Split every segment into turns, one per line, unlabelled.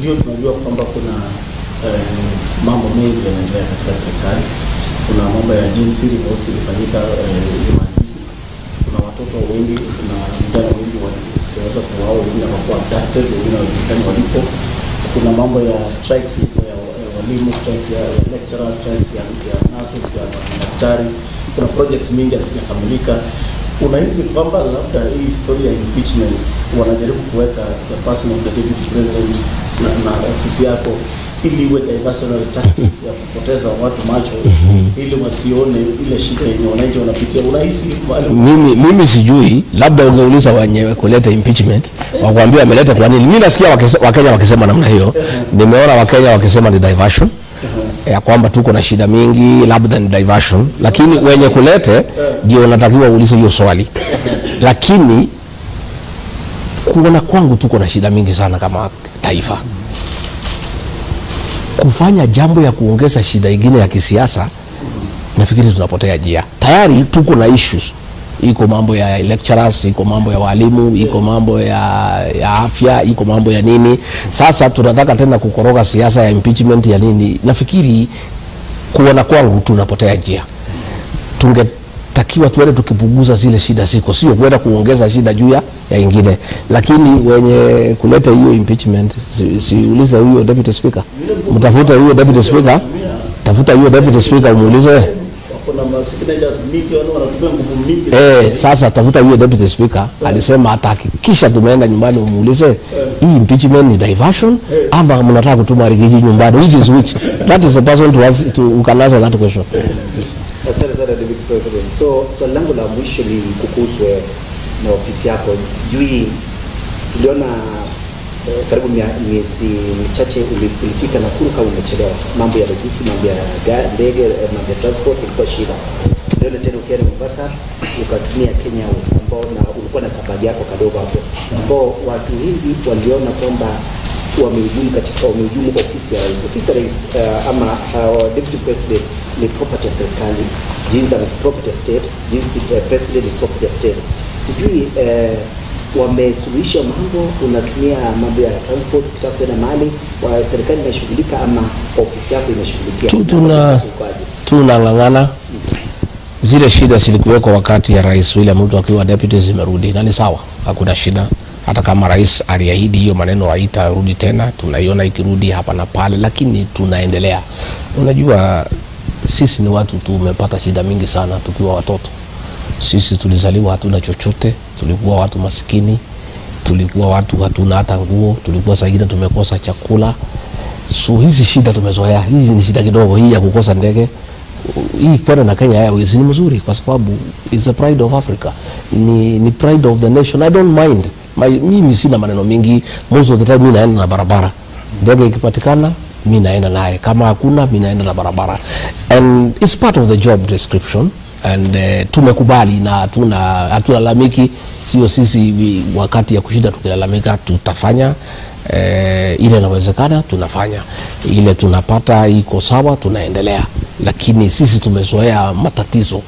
ndio tunajua kwamba kuna mambo mengi yanaendelea katika serikali. Kuna mambo ya jinsi reports ilifanyika majuzi. Kuna watoto wengi na vijana wengi waliweza kuuawa, wengine wakawa abducted, wengine hawajulikani walipo. Kuna mambo ya strikes ya walimu, strikes ya lecturers, strikes ya nurses, ya madaktari. Kuna projects mingi hazijakamilika. Unahisi kwamba labda hii story ya impeachment wanajaribu kuweka the person of the deputy president na ofisi yako ili iwe diversionary tactic ya kupoteza watu macho ili wasione ile shida yenye wananchi wanapitia? Unahisi
mimi sijui, labda ungeuliza wenyewe kuleta impeachment wakwambia wameleta kwa nini. Mimi nasikia Wakenya wakisema namna hiyo. Nimeona Wakenya wakisema ni diversion, ya kwamba tuko na shida mingi, labda ni diversion, lakini wenye kulete ndio natakiwa uulize hiyo swali. Lakini kuona kwangu tuko na shida mingi sana kama taifa. Kufanya jambo ya kuongeza shida nyingine ya kisiasa, nafikiri tunapotea njia. Tayari tuko na issues. Iko mambo ya lecturers, iko mambo ya walimu, iko mambo ya afya, iko mambo ya nini. Sasa tunataka tena kukoroga siasa ya impeachment ya nini. Nafikiri kuona kwangu tunapotea njia. Tungetakiwa tuende tukipunguza zile shida ziko, sio kwenda kuongeza shida juu ya nyingine. Lakini wenye kuleta hiyo impeachment, siulize huyo deputy speaker. Mtafuta huyo deputy speaker. Tafuta huyo deputy speaker umuulize. Sasa tafuta huyo deputy speaker, alisema hataki. Kisha tumeenda nyumbani umuulize, hii impeachment ni diversion ama mnataka kutuma Rigathi nyumbani? Which is which? That is the person who can answer that question.
Asante sana Deputy President. So langu la mwisho ni kukuhusu na ofisi yako. Sijui tuliona karibu miezi michache ulifika Nakuru kama umechelewa. Mambo ya logistics, mambo ya ndege, mambo ya transport ilikuwa shida. Leo tena ukienda Mombasa ukatumia Kenya ambao na ulikuwa na kabagi yako kadogo hapo. Ambao watu hivi waliona kwamba wamehujumu ofisi ya rais. Ofisi ya rais ama Deputy President ni property ya serikali. Jinsi as property state, jinsi president ni property state. Sijui wamesuluhisha mambo, unatumia mambo ya transport ukitaka kwenda mahali wa serikali inashughulika ama ofisi yako inashughulikia?
Tunang'ang'ana. Zile shida zilikuweko wakati ya Rais William Ruto akiwa deputy zimerudi, na ni sawa, hakuna shida. Hata kama rais aliahidi hiyo maneno haitarudi tena, tunaiona ikirudi hapa na pale, lakini tunaendelea. Unajua sisi ni watu tumepata shida mingi sana tukiwa watoto. Sisi tulizaliwa hatuna chochote, tulikuwa watu masikini, tulikuwa watu hatuna hata nguo, tulikuwa saa ingine tumekosa chakula. So hizi shida tumezoea. Hizi ni shida kidogo, hii ya kukosa ndege. Hii kwenda na Kenya Airways ni mzuri kwa sababu is the pride of Africa. Ni pride of the nation. I don't mind. Mimi sina maneno mingi. Most of the time mimi naenda na barabara. Ndege ikipatikana mimi naenda naye. Kama hakuna mimi naenda na barabara. And it's part of the job description. And tumekubali na hatulalamiki. Sio sisi wakati ya kushinda tukilalamika. Tutafanya ile inawezekana, tunafanya ile tunapata iko sawa, tunaendelea. Lakini sisi tumezoea matatizo.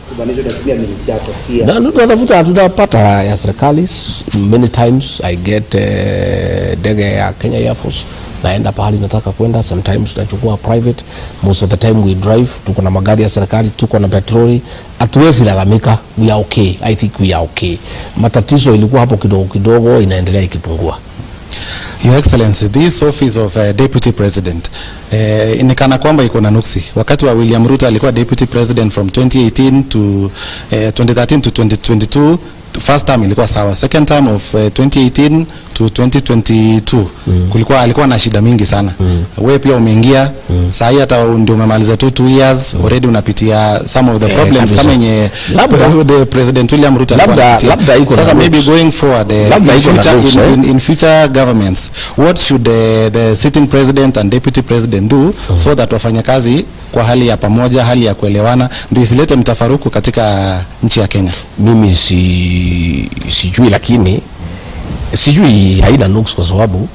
Tunatafuta tunapata ya serikali. Many times I get ndege ya Kenya Air Force, naenda pahali nataka kwenda. Sometimes tunachukua private. Most of the time we drive. Tuko na magari ya serikali, tuko na petroli. Hatuwezi lalamika. We are okay. I think we are okay. Matatizo ilikuwa hapo kidogo kidogo, inaendelea ikipungua.
Your Excellency, this office of Deputy President inikana kwamba iko na nuksi. Wakati wa William Ruto alikuwa Deputy President from 2018 to 2013 to 2022. First term ilikuwa sawa. Second term of 2018 to 2022 alikuwa na shida mingi sana. Wewe pia umeingia. Sasa hata ndio umemaliza 2 years already, unapitia some of the problems kama yenye the President William Ruto
labda iko.
Sasa maybe going forward in future governments, what should the sitting president and deputy president do so that wafanyakazi kwa hali ya pamoja, hali ya kuelewana, ndio isilete mtafaruku katika nchi ya Kenya?
Mimi sijui, lakini sijui haina nuks kwa sababu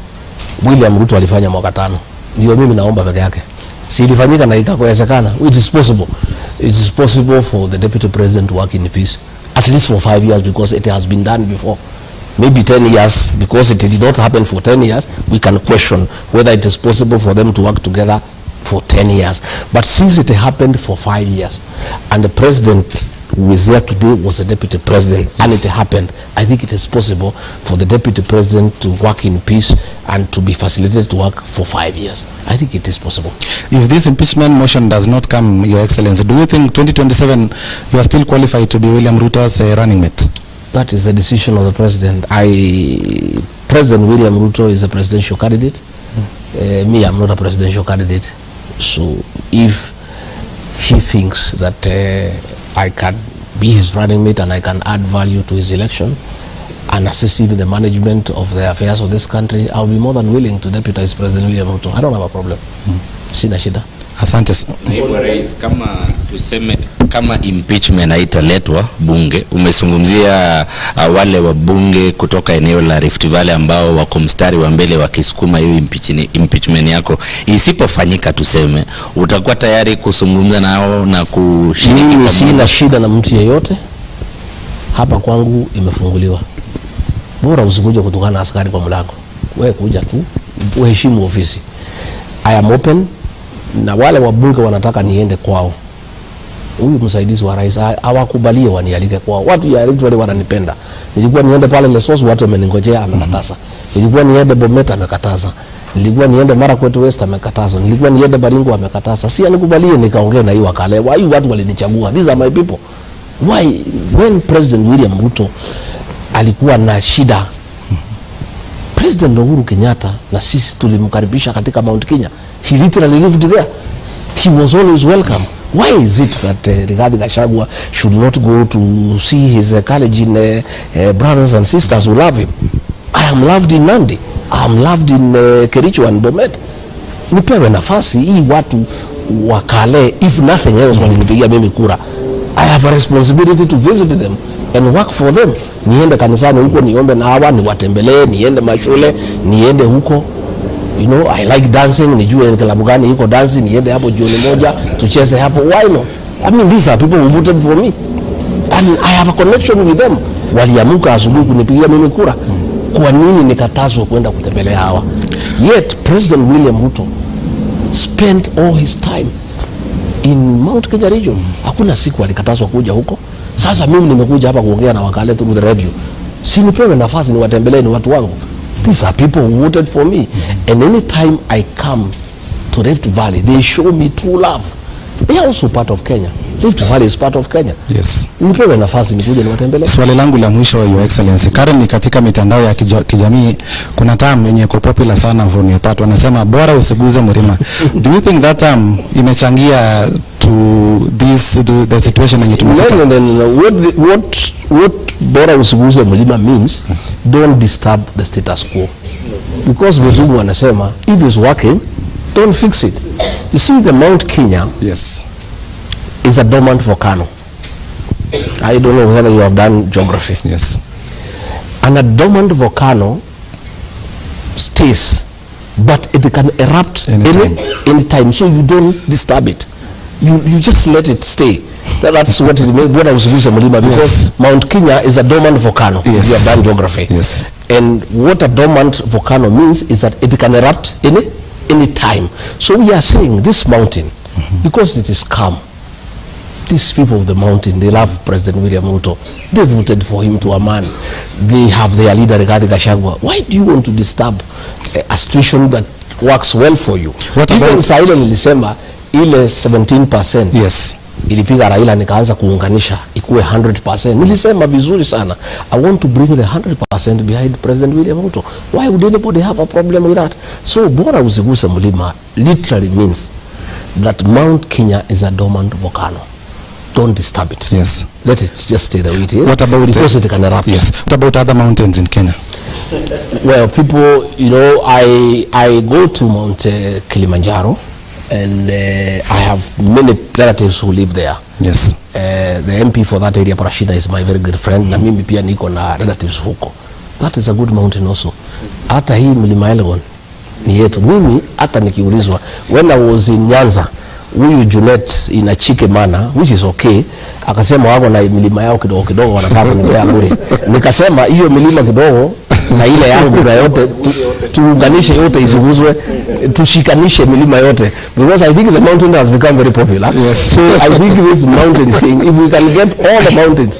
William Ruto alifanya mwaka 5. Ndio mimi naomba peke yake. Si ilifanyika na ikawezekana. It is possible. It is possible for the deputy president to work in peace at least for 5 years because it has been done before. maybe 10 years, because it did not happen for 10 years, we can question whether it is possible for them to work together for 10 years. But since it happened for 5 years, and the president who is there today was a deputy president, and it happened, I think it is possible for the deputy president to work in peace and to be facilitated to work for 5 years. I think it is possible.
If this impeachment motion does not come, Your Excellency, do you think 2027 you are still qualified to be William Ruto's running mate?
That is the decision of the president. President William Ruto is a presidential candidate. Me, I'm not a presidential candidate. So if he thinks that I can be his running mate and I can add value to his election and assist him in the management of the affairs of this country, I'll be more than willing to deputize President William Ruto. I don't have a problem. Sina shida.
Asante.
Naibu Rais, kama impeachment haitaletwa bunge, umezungumzia wale wabunge kutoka eneo la Rift Valley ambao wako mstari wa mbele wakisukuma hiyo impeachment yako, isipofanyika tuseme, utakuwa tayari kuzungumza nao na kushiriki?
Mimi sina shida na mtu yeyote. Hapa kwangu imefunguliwa. Bora usikuje kutokana na askari kwa mlango. Wewe kuja tu, uheshimu ofisi. I am open. Na wale wabunge wanataka niende kwao, huyu msaidizi wa rais hawakubalie wanialike kwao. Watu ya Rift Valley wananipenda. Nilikuwa niende pale Lesos, watu wameningojea, amekataza. Nilikuwa niende Bomet, amekataza. Nilikuwa niende Marakwet West, amekataza. Nilikuwa niende Baringo, amekataza. Si anikubalie nikaongea na hiyo wakale. Why watu walinichagua? These are my people. Why when President William Ruto alikuwa na shida, President Uhuru Kenyatta na sisi tulimkaribisha katika Mount Kenya. He literally lived there. He was always welcome. Why is it that Rigathi Gachagua should not go to see his Kalenjin brothers and sisters who love him? I am loved in Nandi. I am loved in Kericho and Bomet. Nipewe nafasi hii watu wakale, if nothing else, walinipigia mimi kura. I have a responsibility to visit them and work for them. Niende kanisani huko, niombe na hawa, niwatembelee, niende mashule, niende huko. You know, I like dancing, nijue klabu gani iko dancing, niende hapo jioni moja, tucheze hapo. Why not? I mean, these are people who voted for me. And I have a connection with them. Waliamuka asubuhi kunipigia mimi kura. Kwa nini nikatazwa kwenda kutembelea hawa? Yet, President William Ruto spent all his time in Mount Kenya region. Hakuna siku alikatazwa kuja huko. Sasa mimi nimekuja hapa kuongea na wakale through the radio. Si nipewe nafasi niwatembelee ni watu wangu. These are people who voted for me. And anytime I come to Rift Valley, they show me true love. They are also part of Kenya. Rift Valley is part of Kenya.
Yes.
Nipewe nafasi nikuje niwatembelee.
Swali langu la mwisho, Your Excellency, currently katika mitandao ya kijamii kuna term yenye iko popular sana vunipata, wanasema bora usiguze mlima. Do you think that term imechangia to the situation yenye tumefika?
No. What bora usiguze mlima means don't disturb the status quo. Because wazungu wanasema if it's working, don't fix it. You see, the Mount Kenya,
yes,
is a dormant volcano. I don't know whether you have done geography.
Yes.
And a dormant volcano stays, but it can erupt any time, so you don't disturb it. You just let it stay. That's what it means. Because Mount Kenya is a dormant volcano.
Yes.
You have done geography.
Yes.
And what a dormant volcano means is that it can erupt any time. So we are saying this mountain, because it is calm, these people of the mountain, they love President William Ruto. They voted for him to a man. They have their leader, Rigathi Gachagua. Why do you want to disturb a situation that works well for you?
What about
Saile nilisema ile 17%.
Yes.
Ilipiga Raila nikaanza kuunganisha ikuwe 100%. Nilisema vizuri sana. I want to bring the 100% behind President William Ruto. Why would anybody have a problem with that? So bora usiguse mlima literally means that Mount Kenya is a dormant volcano. Don't disturb it.
Yes.
Let it just stay the way it is.
What about
because it can erupt?
Yes. What about other mountains in Kenya?
Well, people, you know, I go to Mount Kilimanjaro, and I have many relatives who live there.
Yes.
The MP for that area, Parashina, is my very good friend. Na mimi pia niko na relatives huko. That is a good mountain also. Hata hii mlima Elgon ni yetu. Mimi hata nikiulizwa, when I was in Nyanza, huyu Junet inachike mana, which is okay. Akasema wako na milima yao kidogo kidogo wanataka kunipea bure. Nikasema hiyo milima kidogo na ile yangu na yote tuunganishe yote isiguzwe, tushikanishe milima yote, because I think the mountain has become very popular.
Yes.
So I think this mountain thing, if we can get all the mountains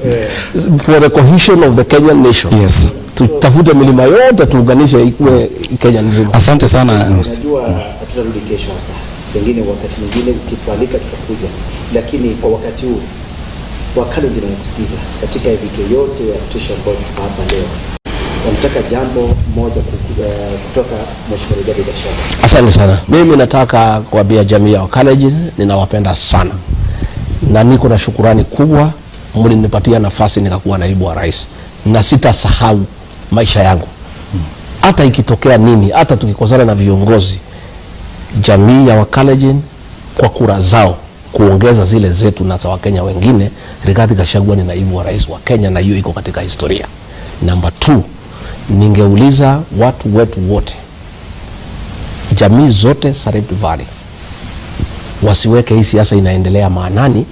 for the cohesion of the Kenyan nation.
Yes.
Tutafute milima yote tuunganishe ikuwe Kenya nzima.
Asante sana.
Najua hatutarudi kesho hapa, pengine wakati mwingine ukitualika tutakuja, lakini kwa wakati huu wakati ndio nakusikiza katika vitu yote ya station ambayo tuko hapa leo, wanataka jambo moja kutoka Mheshimiwa Rigathi Gachagua.
Asante sana. Mimi nataka kuambia jamii ya Wakalenjin ninawapenda sana, na niko na shukurani kubwa mlinipatia nafasi nikakuwa naibu wa rais, na sitasahau maisha yangu. Hata ikitokea nini, hata tukikosana na viongozi, jamii ya Wakalenjin kwa kura zao kuongeza zile zetu na za Wakenya wengine, Rigathi Gachagua ni naibu wa rais wa Kenya, na hiyo iko katika historia. Number 2, ningeuliza watu wetu wote, jamii zote Rift Valley, wasiweke hii siasa inaendelea maanani,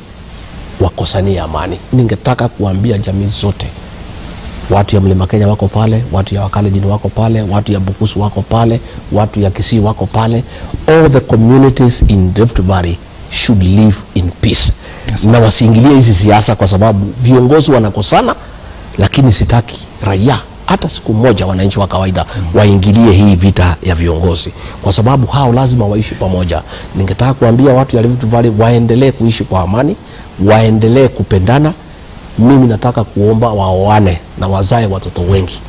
wakosania amani. Ningetaka kuambia jamii zote, watu ya Mlima Kenya wako pale, watu ya Wakalenjin wako pale, watu ya Bukusu wako pale, watu ya Kisii wako pale, all the communities in Rift Valley should live in peace. Yes, na wasiingilie hizi siasa, kwa sababu viongozi wanakosana, lakini sitaki raia hata siku moja, wananchi wa kawaida waingilie hii vita ya viongozi, kwa sababu hao lazima waishi pamoja. Ningetaka kuambia watu ya Rift Valley waendelee kuishi kwa amani, waendelee kupendana. Mimi nataka kuomba waoane na wazae watoto wengi,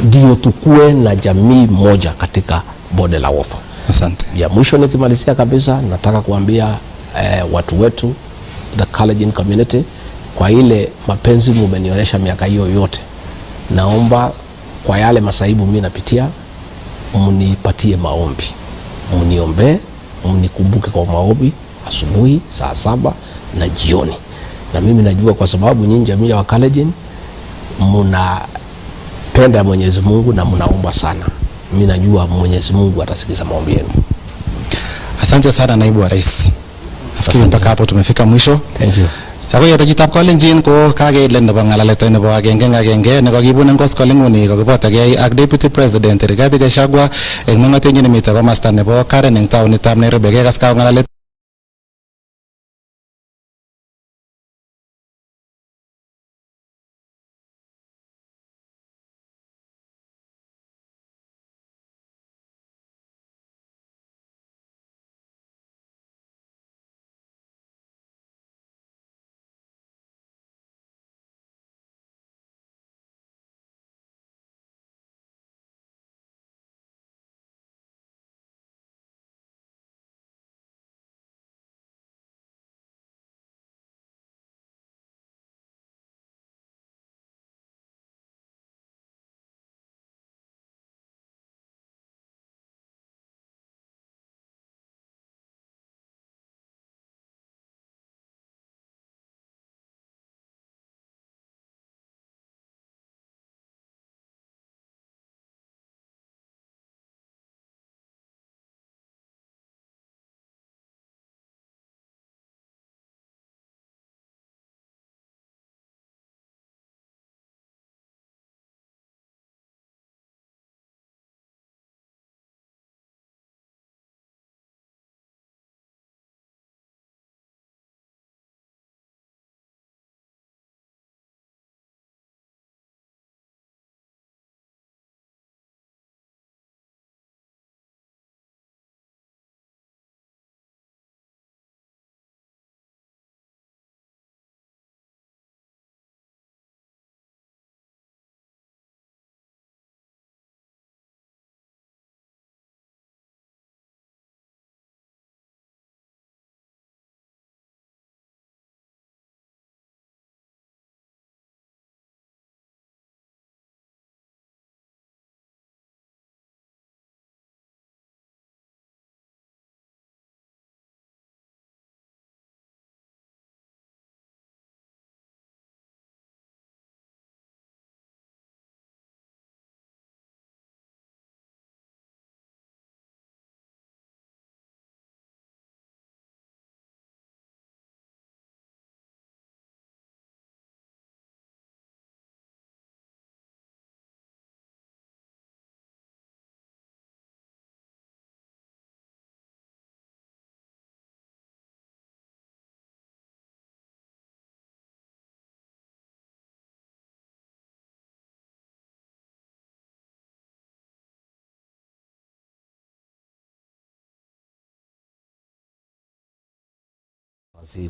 ndio tukue na jamii moja katika bonde la Ufa.
Asante.
Ya mwisho nikimalizia kabisa, nataka kuambia watu wetu, the Kalenjin community, kwa ile mapenzi mumenionyesha miaka hiyo yote, naomba kwa yale masaibu mimi napitia, mnipatie maombi, mniombe, mnikumbuke kwa maombi asubuhi, saa 7 na jioni. Na mimi najua kwa sababu nyinyi jamii ya Wakalenjin mnapenda Mwenyezi Mungu na mnaomba sana, mimi najua Mwenyezi Mungu atasikiza maombi yenu.
Asante sana naibu wa rais. Nafikiri mpaka hapo tumefika mwisho.
Thank you.
Sako yata chitab Kalenjin ko kageilen nebo ngalalet nebo agenge nekakibun koskolenguni kokibotagei ak Deputy President Rigathi Gachagua eng mengotenyin nemite komasta nebo Karen eng taonitab Nairobi. Kekas ngalalet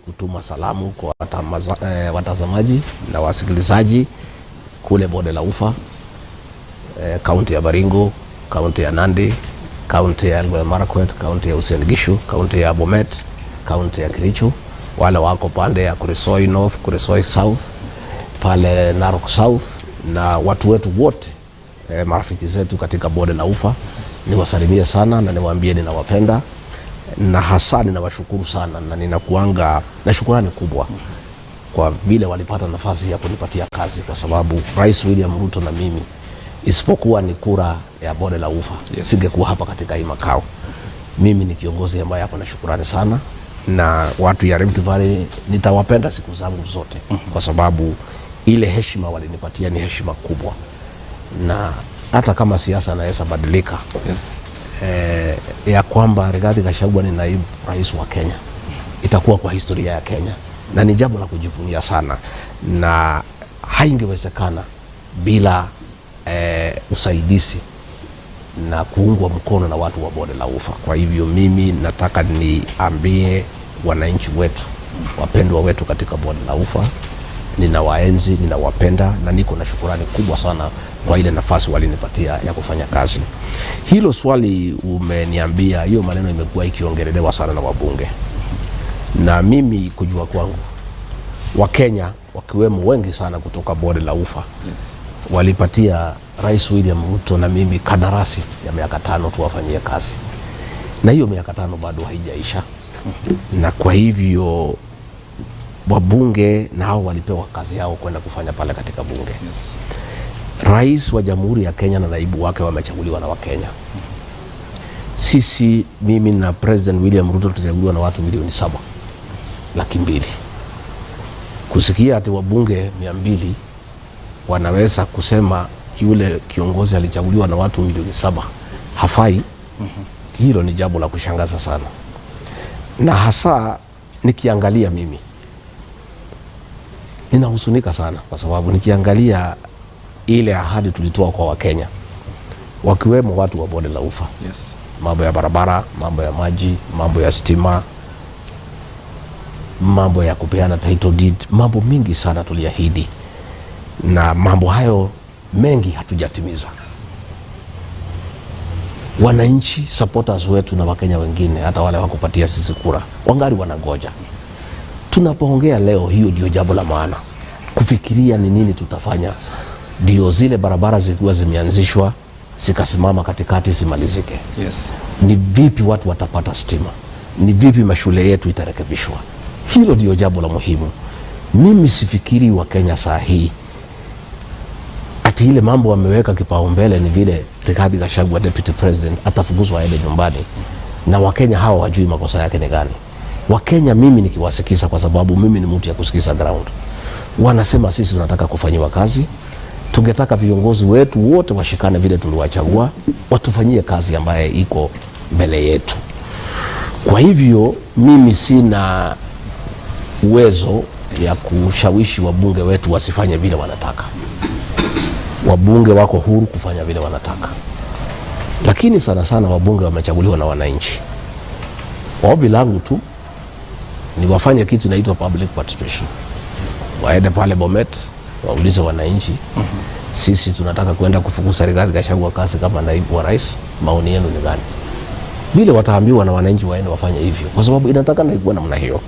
Kutuma salamu kwa watazamaji na wasikilizaji kule bonde la Ufa, kaunti ya Baringo, kaunti ya Nandi, kaunti ya Elgeyo Marakwet, kaunti ya Uasin Gishu, kaunti ya Bomet, kaunti ya Kericho, wale wako pande ya Kuresoi North, Kuresoi South, pale Narok South, na watu wetu wote, marafiki zetu katika bonde la Ufa, niwasalimie sana na niwaambie ninawapenda, na hasa ninawashukuru sana, na ninakuanga na shukrani kubwa kwa vile walipata nafasi ya kunipatia kazi, kwa sababu Rais William Ruto na mimi, isipokuwa ni kura ya bonde la Ufa, singekuwa hapa katika hii makao. Mimi ni kiongozi ambaye hapa na shukrani sana, na watu ya Rift Valley nitawapenda siku zangu zote, kwa sababu ile heshima walinipatia ni heshima kubwa, na hata kama siasa inaweza badilika, ya kwamba Rigathi Gachagua ni naibu rais wa Kenya, itakuwa kwa historia ya Kenya, na ni jambo la kujivunia sana, na haingewezekana bila usaidizi na kuungwa mkono na watu wa bonde la Ufa. Kwa hivyo mimi nataka niambie wananchi wetu, wapendwa wetu katika bonde la Ufa, ninawaenzi, ninawapenda, na niko na shukrani kubwa sana kwa ile nafasi walinipatia ya kufanya kazi. Hilo swali umeniambia, hiyo maneno imekuwa ikiongelelewa sana na wabunge, na mimi kujua kwangu, Wakenya wakiwemo wengi sana kutoka bonde la Ufa, walipatia Rais William Ruto na mimi kandarasi ya miaka 5 tuwafanyie kazi, na hiyo miaka 5 bado haijaisha. Na kwa hivyo wabunge na hao walipewa kazi yao kwenda kufanya pale katika bunge. Rais wa Jamhuri ya Kenya na naibu wake wamechaguliwa na Wakenya. Sisi, mimi na President William Ruto tulichaguliwa na watu milioni 7.2. Kusikia ati wabunge 200 wanaweza kusema yule kiongozi alichaguliwa na watu milioni 7 hafai, hilo ni jambo la kushangaza sana. Na hasa nikiangalia, mimi ninahusunika sana, kwa sababu nikiangalia ile ahadi tulitoa kwa Wakenya, wakiwemo watu wa bonde la Ufa, mambo ya barabara, mambo ya maji, mambo ya stima, mambo ya kupeana title deed, mambo mingi sana tuliahidi, na mambo hayo mengi hatujatimiza. Wananchi, supporters wetu na Wakenya wengine, hata wale wakupatia sisi kura, wangali wanangoja. Tunapoongea leo, hiyo ndio jambo la maana, kufikiria ni nini tutafanya ndio zile barabara zikiwa zimeanzishwa zikasimama katikati zimalizike. Ni vipi watu watapata stima, ni vipi mashule yetu itarekebishwa. Hilo ndio jambo la muhimu. Mimi sifikiri Wakenya saa hii ati ile mambo wameweka kipaumbele ni vile Rigathi Gachagua deputy president atafukuzwa aende nyumbani, na Wakenya hawa wajui makosa yake ni gani. Wakenya mimi nikiwasikiza, kwa sababu mimi ni mtu ya kusikiza ground, wanasema sisi tunataka kufanyiwa kazi, tungetaka viongozi wetu wote washikane vile tuliwachagua, watufanyie kazi ambaye iko mbele yetu. Kwa hivyo mimi sina uwezo ya kushawishi wabunge wetu wasifanye vile wanataka. Wabunge wako huru kufanya vile wanataka, lakini sana sana wabunge wamechaguliwa na wananchi. Ombi langu tu ni wafanye kitu inaitwa public participation. Waende pale Bomet, waulize wananchi, sisi tunataka kwenda kufukuza Rigathi Gachagua kazi kama naibu wa rais, maoni yenu ni gani? Vile wataambiwa na wananchi waende wafanye hivyo, kwa sababu inataka na ikuwa namna hiyo.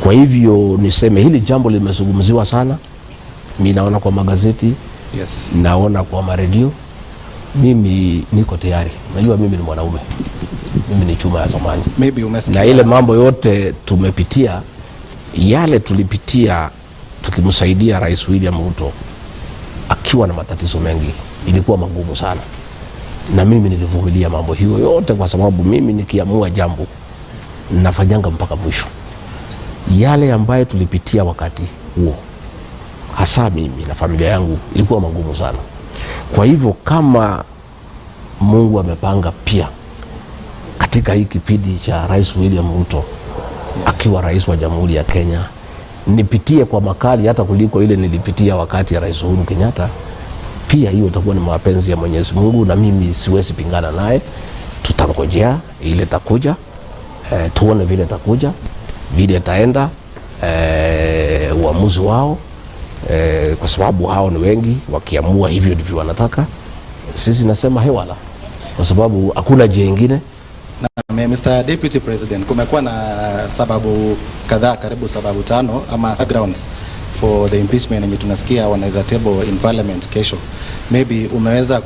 Kwa hivyo niseme hili jambo limezungumziwa sana. Mimi naona kwa magazeti, naona kwa maredio. Mimi niko tayari. Najua mimi ni mwanaume, mimi ni chuma ya zamani. Na ile mambo yote tumepitia, yale tulipitia tukimsaidia Rais William Ruto akiwa na matatizo mengi, ilikuwa magumu sana, na mimi nilivumilia mambo hiyo yote, kwa sababu mimi nikiamua jambo nafanyanga mpaka mwisho. Yale ambayo tulipitia wakati huo, hasa mimi na familia yangu, ilikuwa magumu sana. Kwa hivyo kama Mungu amepanga pia katika hii kipindi cha Rais William Ruto akiwa rais wa Jamhuri ya Kenya, nipitie kwa makali hata kuliko ile nilipitia wakati ya Rais Uhuru Kenyatta, pia hiyo itakuwa ni mapenzi ya Mwenyezi Mungu, na mimi siwezi pingana naye. Tutangojea ile takuja, tuone vile takuja, vile taenda, uamuzi wao, kwa sababu hao ni wengi, wakiamua hivyo ndivyo wanataka. Sisi nasema hewala, kwa sababu hakuna njia nyingine.
Na Mr. Deputy President, kumekuwa na sababu kadhaa, karibu sababu 5 ama grounds for the impeachment yenye tunasikia wanaweza table in parliament kesho. Maybe umeweza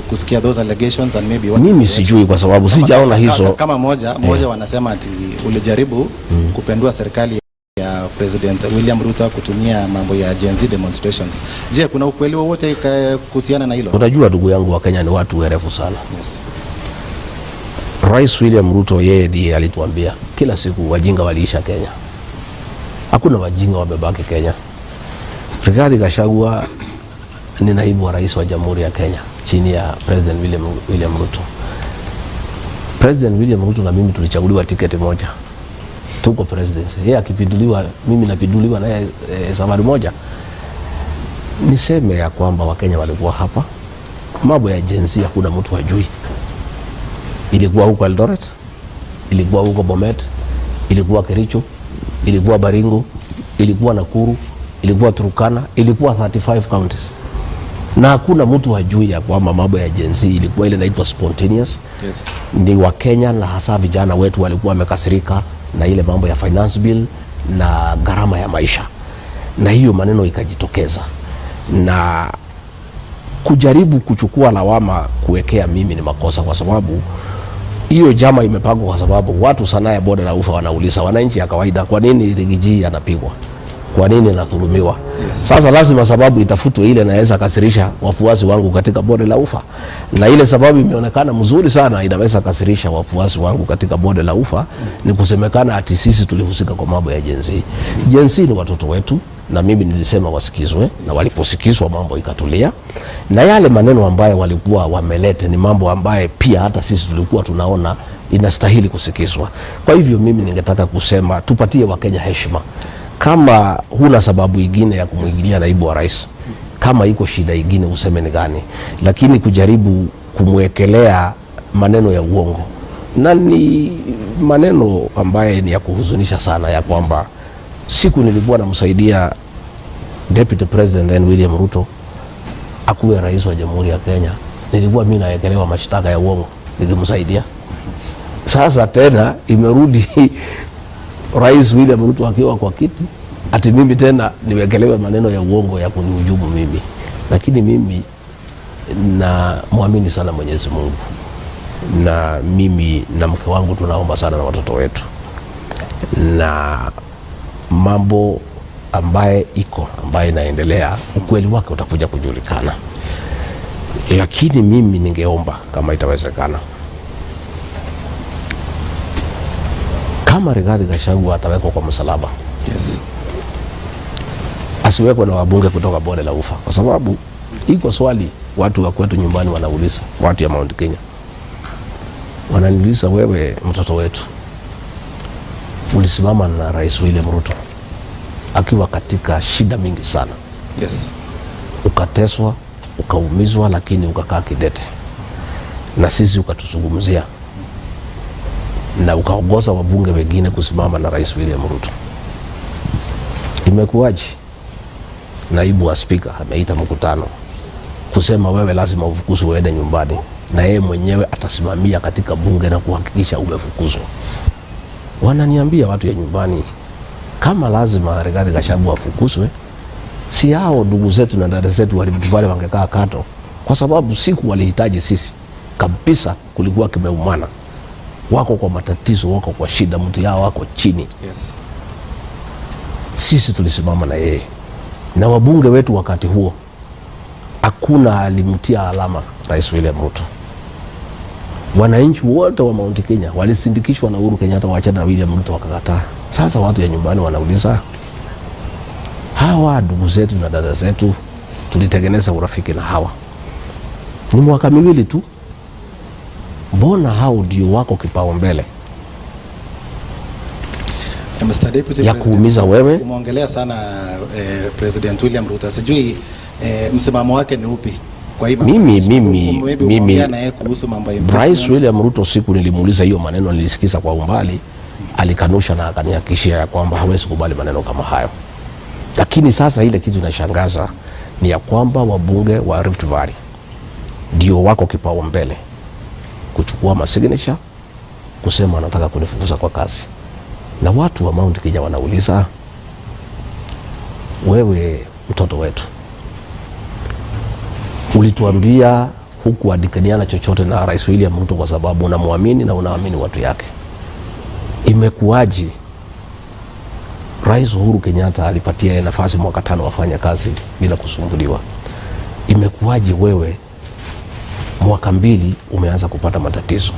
kusikia those allegations and maybe
mimi sijui kwa sababu sijaona hizo.
Kama moja wanasema ati ulijaribu kupendua serikali ya President William Ruto kutumia mambo ya Gen Z demonstrations. Je, kuna ukweli wowote kuhusiana na hilo?
Unajua ndugu yangu, wa Kenya ni watu werefu sana.
Yes.
Rais William Ruto yeye ndiye alituambia kila siku wajinga waliisha Kenya. Hakuna wajinga wamebaki Kenya. Rigathi Gachagua ni naibu wa rais wa Jamhuri ya Kenya chini ya President William Ruto. President William Ruto na mimi tulichaguliwa tiketi moja. Tuko presidency. Yeye akipinduliwa, mimi napinduliwa naye safari moja. Niseme ya kwamba Wakenya walikuwa hapa. Mambo ya Gen Z hakuna mtu hajui. Ilikuwa huko Eldoret, ilikuwa huko Bomet, ilikuwa Kericho, ilikuwa Baringo, ilikuwa Nakuru, ilikuwa Turkana, ilikuwa 35 counties. Na hakuna mtu hajui ya kwamba mambo ya Gen Z ilikuwa ile inaitwa spontaneous.
Yes.
Ni wa Kenya na hasa vijana wetu walikuwa wamekasirika na ile mambo ya finance bill na gharama ya maisha. Na hiyo maneno ikajitokeza. Na kujaribu kuchukua lawama kuwekea mimi ni makosa, kwa sababu hiyo jama imepangwa kwa sababu watu sana ya boda la ufa wanauliza wananchi ya kawaida, kwa nini Rigathi anapigwa? Kwa nini anadhulumiwa?
Yes.
Sasa lazima sababu itafutwe ile inaweza kasirisha wafuasi wangu katika bonde la ufa. Na ile sababu imeonekana mzuri sana inaweza kasirisha wafuasi wangu katika bonde la ufa ni kusemekana ati sisi tulihusika kwa mambo ya Gen Z. Gen Z ni watoto wetu na mimi nilisema wasikizwe, na waliposikizwa mambo ikatulia. Na yale maneno ambayo walikuwa wamelete ni mambo ambaye pia hata sisi tulikuwa tunaona inastahili kusikizwa. Kwa hivyo mimi ningetaka kusema tupatie Wakenya heshima. Kama huna sababu ingine ya kumwingilia naibu wa rais, kama iko shida ingine useme ni gani, lakini kujaribu kumwekelea maneno ya uongo, na ni maneno ambaye ni ya kuhuzunisha sana, ya kwamba siku nilikuwa namsaidia Deputy President then William Ruto akuwe rais wa Jamhuri ya Kenya, nilikuwa mimi naekelewa mashtaka ya uongo nikimsaidia. Sasa tena imerudi Rais William Ruto akiwa kwa kiti, ati mimi tena niwekelewe maneno ya uongo ya kunihujumu mimi. Lakini mimi na muamini sana Mwenyezi Mungu, na mimi na mke wangu tunaomba sana na watoto wetu, na mambo ambaye inaendelea ukweli wake utakuja kujulikana. Lakini mimi ningeomba kama itawezekana, kama Rigathi Gachagua atawekwa kwa msalaba,
yes,
asiwekwe na wabunge kutoka bonde la ufa, kwa sababu iko swali watu wa kwetu nyumbani wanauliza, watu ya Mount Kenya wananiuliza, wewe mtoto wetu ulisimama na Rais William Ruto akiwa katika shida mingi sana,
yes,
ukateswa, ukaumizwa, lakini ukakaa kidete na sisi ukatuzungumzia na ukaongoza wabunge wengine kusimama na Rais William Ruto. Imekuwaje naibu wa spika ameita mkutano kusema wewe lazima ufukuzwe uende nyumbani, na yeye mwenyewe atasimamia katika bunge na kuhakikisha umefukuzwa? Wananiambia watu ya nyumbani, kama lazima Rigathi Gachagua afukuzwe, si hao ndugu zetu na dada zetu wale wangekaa kato, kwa sababu siku walihitaji sisi kabisa, kulikuwa kimeumana, wako kwa matatizo, wako kwa shida, mtu yao wako chini.
Yes.
Sisi tulisimama na yeye na wabunge wetu wakati huo, hakuna alimtia alama Rais William Ruto. Wananchi wote wa Mount Kenya walisindikishwa na Uhuru Kenyatta waachana na William Ruto wakakataa. Sasa watu ya nyumbani wanauliza, hawa ndugu zetu na dada zetu tulitengeneza urafiki na hawa, ni mwaka miwili tu, mbona hao ndio wako kipaumbele
Mr. Deputy
ya kuumiza wewe?
Umeongelea sana President William Ruto, sijui msimamo wake ni upi kwa hiyo
mimi
na yeye kuhusu mambo ya
Rais William Ruto, siku nilimuuliza hiyo maneno nilisikiza kwa umbali, alikanusha na akanihakikishia ya kwamba hawezi kubali maneno kama hayo. Lakini sasa ile kitu inashangaza ni ya kwamba wabunge wa Rift Valley ndio wako kipaumbele kuchukua masignature kusema wanataka kunifukuza kwa kazi. Na watu wa Mount Kenya wanauliza, wewe mtoto wetu, ulituambia huku andikaniana chochote na Rais William Ruto kwa sababu unamwamini na unaamini watu yake. Imekuwaje Rais Uhuru Kenyatta alipatia nafasi mwaka 5 wafanya kazi bila kusumbuliwa? Imekuwaje wewe mwaka 2 umeanza kupata matatizo?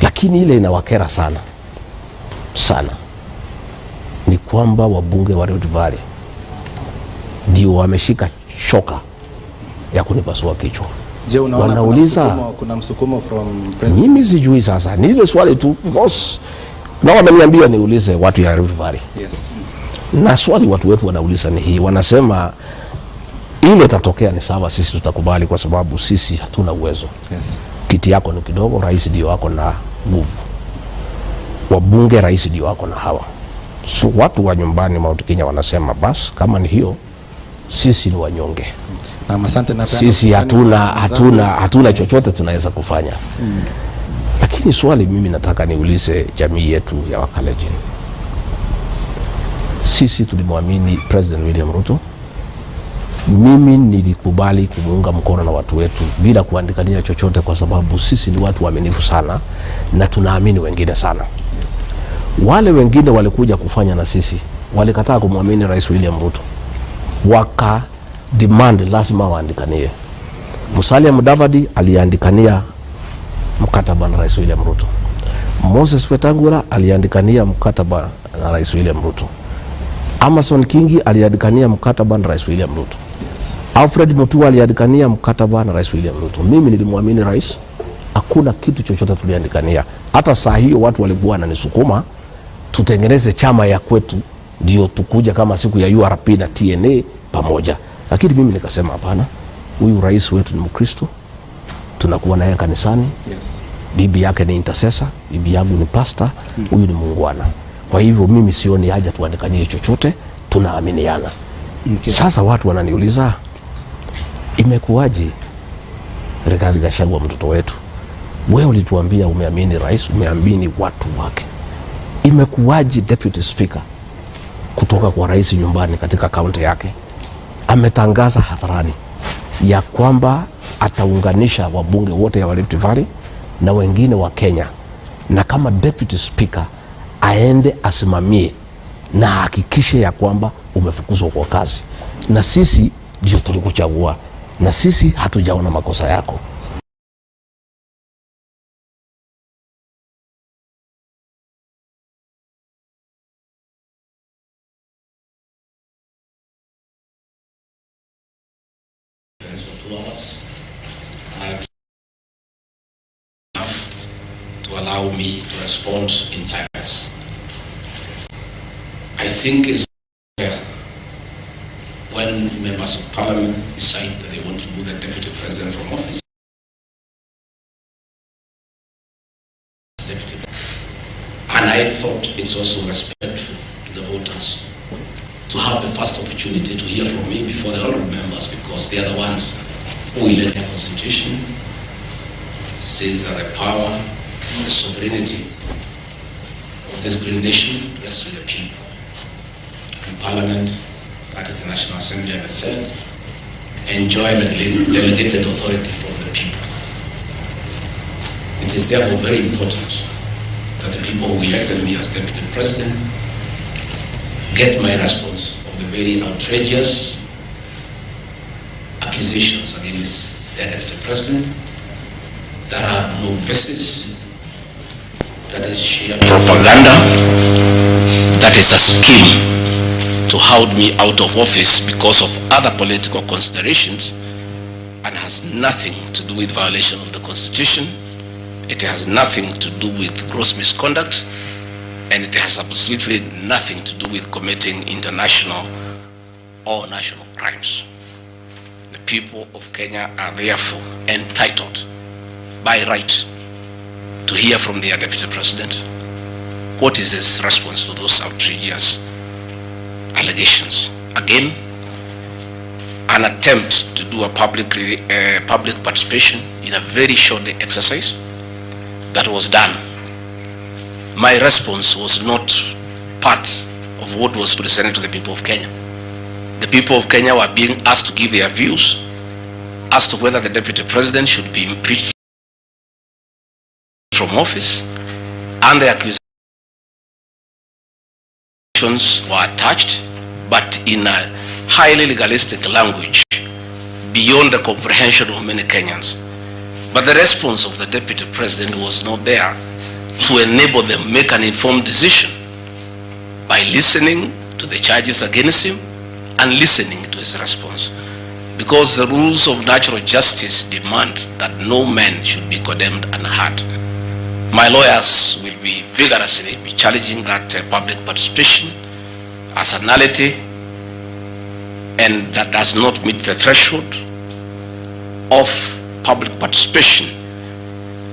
Lakini ile inawakera sana ni kwamba wabunge wa Rift Valley ndio wameshika shoka ya kunipasua kichwa.
Je, unaona
wanauliza
kuna msukumo from president?
Mimi sijui sasa. Ni ile swali tu because na wameniambia niulize watu ya Rift Valley.
Yes.
Na swali watu wetu wanauliza ni hii, wanasema ile itatokea ni sawa, sisi tutakubali kwa sababu sisi hatuna uwezo.
Yes.
Kiti yako ni kidogo, rais ndio wako na nguvu. Wabunge rais ndio wako na hawa. So watu wa nyumbani Mount Kenya wanasema bas kama ni hiyo sisi ni wanyonge.
Na asante na
sisi hatuna chochote tunaweza kufanya. Lakini swali mimi nataka niulize jamii yetu ya Wakalenjin. Sisi tulimwamini President William Ruto. Mimi nilikubali kumuunga mkono na watu wetu bila kuandikania chochote kwa sababu sisi ni watu waaminifu sana na tunaamini wengine sana.
Yes.
Wale wengine walikuja kufanya na sisi, walikataa kumwamini Rais William Ruto. Waka demand lazima waandikanie. Musalia Mudavadi aliandikania mkataba na Rais William Ruto. Moses Wetangula aliandikania mkataba na Rais William Ruto. Amason Kingi aliandikania mkataba na Rais William Ruto.
Yes.
Alfred Mutua aliandikania mkataba na Rais William Ruto. Mimi nilimwamini rais, hakuna kitu chochote tuliandikania. Hata saa hiyo watu walikuwa wananisukuma tutengeneze chama ya kwetu ndio tukuja kama siku ya URP na TNA pamoja. Lakini mimi nikasema hapana, huyu rais wetu ni Mkristo, tunakuwa naye kanisani.
Yes.
Bibi yake ni intercessor, bibi yangu ni pastor, huyu ni muungwana. Kwa hivyo mimi sioni haja tuandikanie chochote, tunaaminiana.
Okay.
Sasa watu wananiuliza, imekuwaje Rigathi Gachagua mtoto wetu, wewe ulituambia umeamini rais, umeamini watu wake. Imekuwaje deputy speaker kutoka kwa rais nyumbani katika kaunti yake ametangaza hadharani ya kwamba ataunganisha wabunge wote ya Rift Valley na wengine wa Kenya, na kama deputy speaker aende asimamie na hakikishe ya kwamba umefukuzwa kwa kazi, na sisi ndio tulikuchagua na sisi hatujaona makosa yako.
To allow me to respond in silence. I think it's fair when members of parliament decide that they want to move the deputy president from office. And I thought it's also respectful to the voters to have the first opportunity to hear from me before the honorable members, because they are the ones who elect the constitution, says that the power, the sovereignty of this great nation rests with the people. In Parliament, that is the National Assembly and the Senate, enjoy delegated authority from the people. It is therefore very important that the people who elected me as Deputy President get my response of the very outrageous accusations against the Deputy President that have no basis, that is sheer propaganda, that is a scheme to hold me out of office because of other political considerations, and has nothing to do with violation of the Constitution. It has nothing to do with gross misconduct, and it has absolutely nothing to do with committing international or national crimes. The people of Kenya are therefore entitled by right to hear from their Deputy President,
what is his response to those outrageous allegations? Again, an attempt to do a public participation in a very short exercise that was done. My response was not part of what was presented to the people of Kenya. The people of Kenya were being asked to give their views as to whether the deputy president should be impeached from office, and the accusations were attached, but in a highly legalistic language beyond the comprehension of many Kenyans. But the response of the deputy president was not there to enable them make an informed decision by listening to the charges against him and listening to his response. Because the rules of natural justice demand that no man should be condemned unheard. My lawyers will be vigorously challenging that public participation as a nullity and that does not meet the threshold of public participation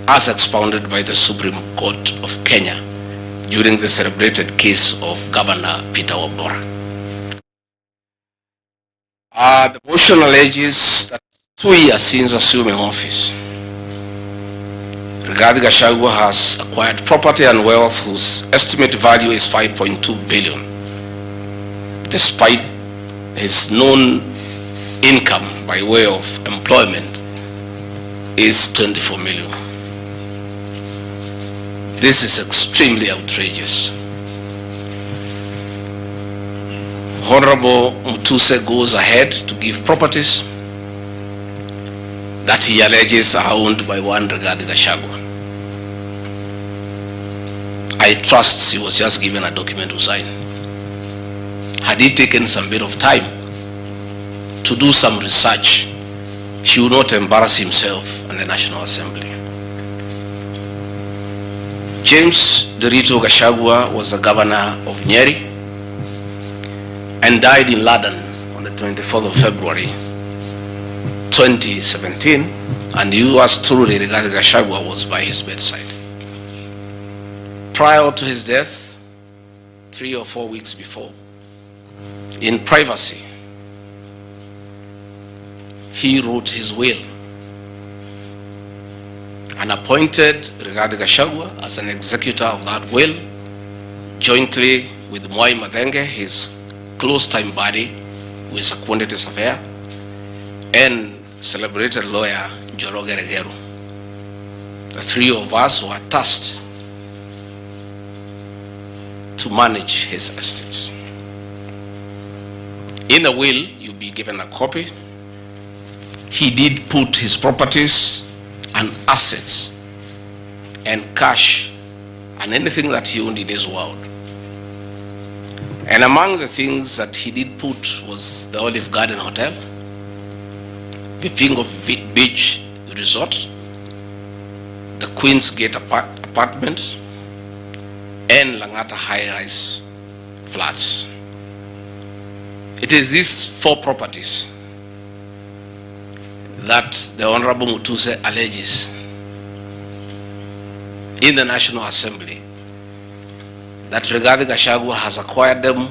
as expounded by the Supreme Court of Kenya during the celebrated case of Governor Peter Wabora. The motion alleges that 2 years since assuming office, Rigathi Gachagua has acquired property and wealth whose estimated value is 5.2 billion, despite his known income by way of employment is 24 million. This is extremely outrageous. Honorable Mutuse goes ahead to give properties that he alleges are owned by one Rigathi Gachagua. I trust he was just given a document to sign. Had he taken some bit of time to do some research, he would not embarrass himself in the National Assembly. James Derito Gachagua was the governor of Nyeri and died in London on the 24th of February 2017, and yours truly, Rigathi Gachagua, was by his bedside. Prior to his death, 3 or 4 weeks before, in privacy, he wrote his will and appointed Rigathi Gachagua as an executor of that will, jointly with Mwai Mathenge, his close time buddy, who is a quantities affair, and celebrated lawyer Njoroge Regeru. The three of us were tasked to manage his estate. In the will, you'll be given a copy. He did put his properties and assets and cash and anything that he owned in this world. And among the things that he did put was the Olive Garden Hotel, Vipingo Beach Resort, the Queen's Gate apartment, and Langata high-rise flats. It is these 4 properties that the Honorable Mutuse alleges in the National Assembly that Rigathi Gachagua has acquired them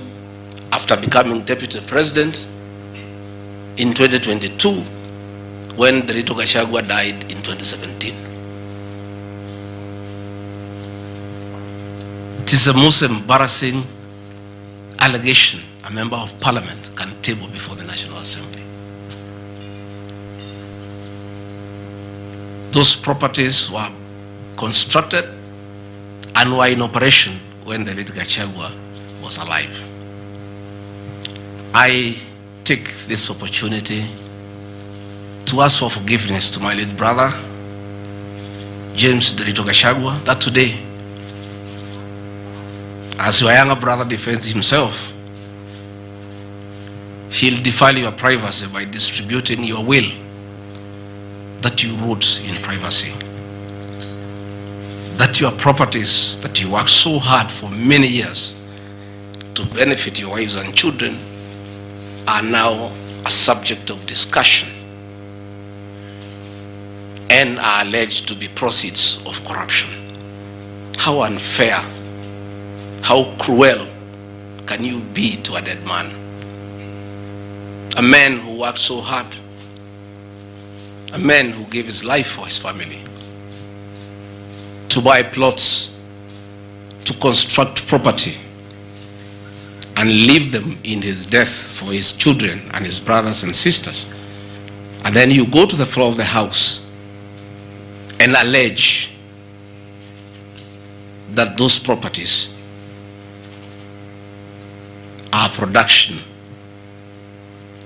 after becoming Deputy President in 2022 when Derito Gachagua died in 2017. It is the most embarrassing allegation a member of parliament can table before the National Assembly. Those properties were constructed and were in operation when the late Gachagua was alive. I take this opportunity to ask for forgiveness to my late brother, James Derito Gachagua, that today, as your younger brother defends himself, he'll defile your privacy by distributing your will that you wrote in privacy. That your properties that you worked so hard for many years to benefit your wives and children are now a subject of discussion and are alleged to be proceeds of corruption. How unfair How cruel can you be to a dead man? A man who worked so hard, a man who gave his life for his family, to buy plots, to construct property, and leave them in his death for his children and his brothers and sisters. And then you go to the floor of the House and allege that those properties are production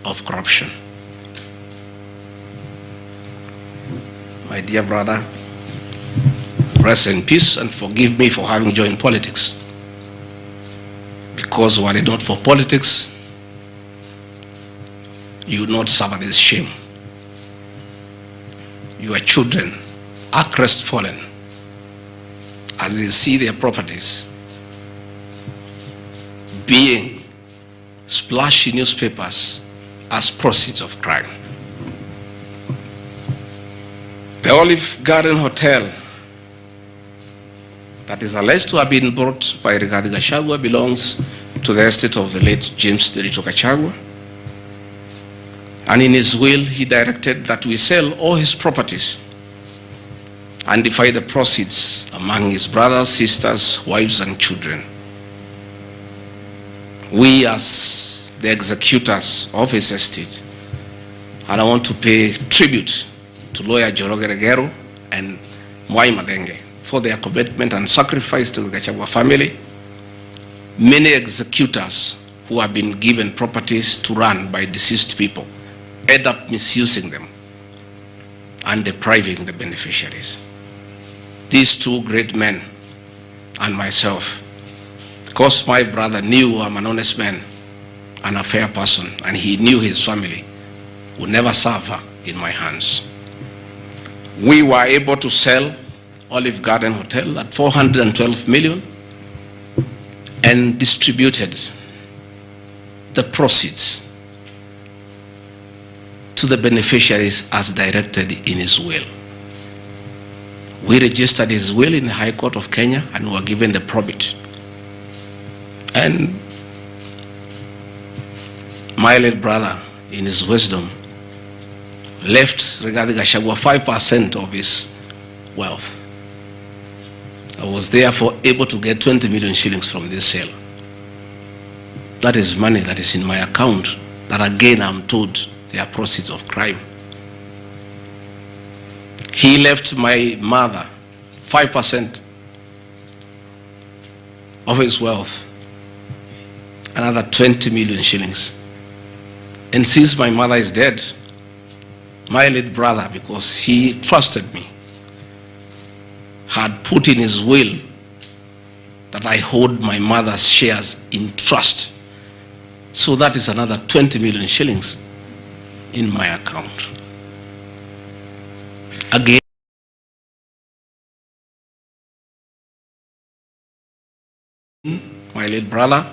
of corruption. My dear brother, rest in peace and forgive me for having joined politics. Because were it not for politics, you would not suffer this shame. Your children are crestfallen as they see their properties being splashed in newspapers as proceeds of crime. The Olive Garden Hotel that is alleged to have been bought by Rigathi Gachagua belongs to the estate of the late James Gachagua. And in his will, he directed that we sell all his properties and divide the proceeds among his brothers, sisters, wives, and children. We, as the executors of his estate, and I want to pay tribute to lawyer Joroge Regero and Mwai Madenge for their commitment and sacrifice to the Gachagua family. Many executors who have been given properties to run by deceased people end up misusing them and depriving the beneficiaries. These two great men and myself, because my brother knew I'm an honest man and a fair person, and he knew his family would never suffer in my hands, we were able to sell Olive Garden Hotel at 412 million and distributed the proceeds to the beneficiaries as directed in his will. We registered his will in the High Court of Kenya and were given the probate. And my late brother, in his wisdom, left Rigathi Gachagua 5% of his wealth. I was therefore able to get 20 million shillings from this sale. That is money that is in my account that again I'm told they are proceeds of crime. He left my mother 5% of his wealth, another 20 million shillings. And since my mother is dead, my late brother, because he trusted me, had put in his will that I hold my mother's shares in trust. So that is another 20 million shillings in my account. Again, my late brother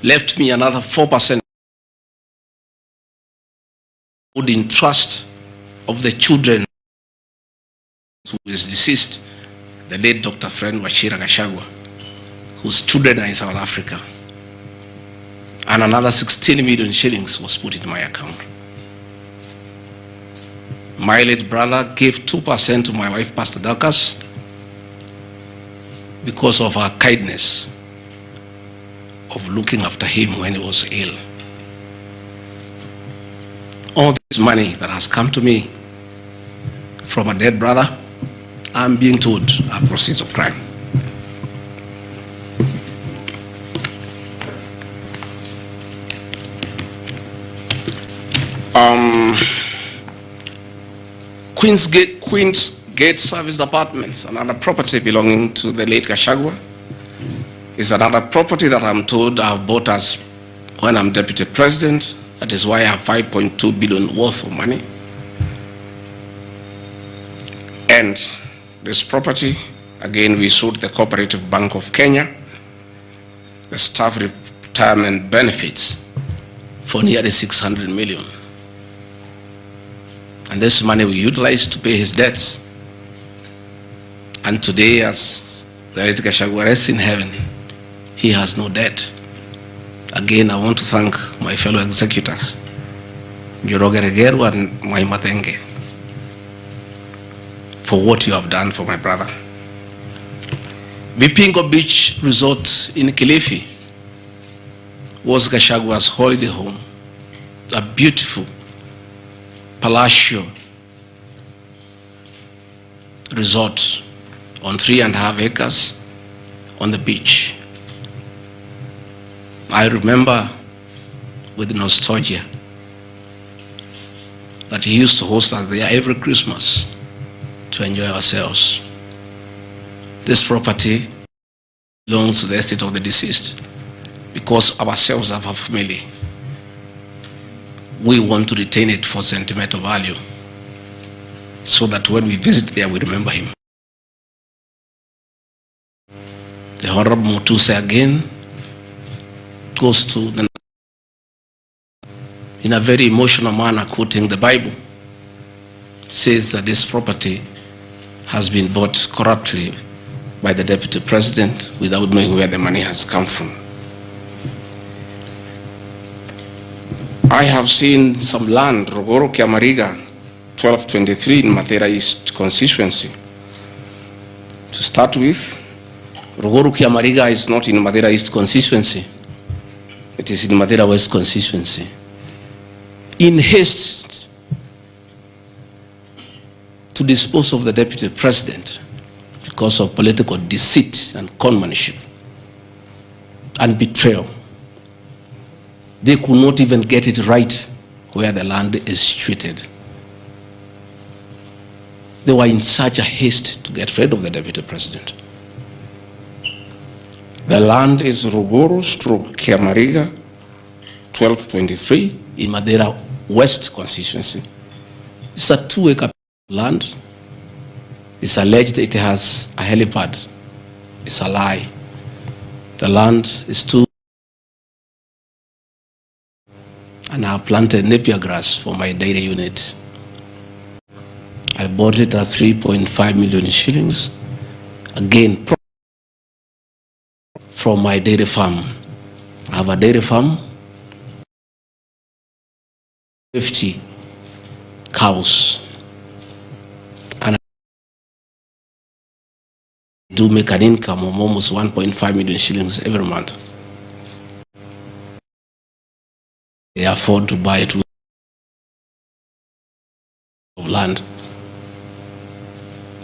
left me another 4% in trust of the children who is deceased, the late Dr. Friend Wachira Gachagua, whose children are in South Africa. And another 16 million shillings was put in my account. My late brother gave 2% to my wife, Pastor Dorcas, because of her kindness of looking after him when he was ill. All this money that has come to me from a dead brother, I'm being told are proceeds of crime. Queen's Gate Service Apartments, another property belonging to the late Gachagua, is another property that I'm told I've bought as when I'm deputy president. That is why I have 5.2 billion worth of money. And this property, again, we sold the Cooperative Bank of Kenya, the staff retirement benefits for nearly 600 million. And this money we utilized to pay his debts. And today, as The late Gachagua rests in heaven. He has no debt. Again, I want to thank my fellow executors, Njoroge Regeru and Matenge, for what you have done for my brother. Vipingo Beach Resort in Kilifi was Gachagua's holiday home, a beautiful palatial resort on 3.5 acres on the beach. I remember with nostalgia that he used to host us there every Christmas to enjoy ourselves. This property belongs to the estate of the deceased. Because ourselves have a family, we want to retain it for sentimental value so that when we visit there, we remember him. The Honorable Mutuse again goes to the, in a very emotional manner, quoting the Bible, says that this property has been bought corruptly by the Deputy President without knowing where the money has come from. I have seen some land, Rogoro Kiamariga, 1223 in Mathera East constituency. To start with, Rogoro Kiamariga is not in Mathera East constituency. It is in Mathera West constituency. In haste to dispose of the Deputy President because of political deceit and conmanship and betrayal, they could not even get it right where the land is situated. They were in such a haste to get rid of the Deputy President. The land is Ruguru/Kiamariga 1223 in Mathera West constituency. It's a 2-acre land. It's alleged it has a helipad. It's a lie. The land is too, and I have planted napier grass for my dairy unit. I bought it at 3.5 million shillings. Again, from my dairy farm. I have a dairy farm, 50 cows, and I do make an income of almost 1.5 million shillings every month. They afford to buy it with land.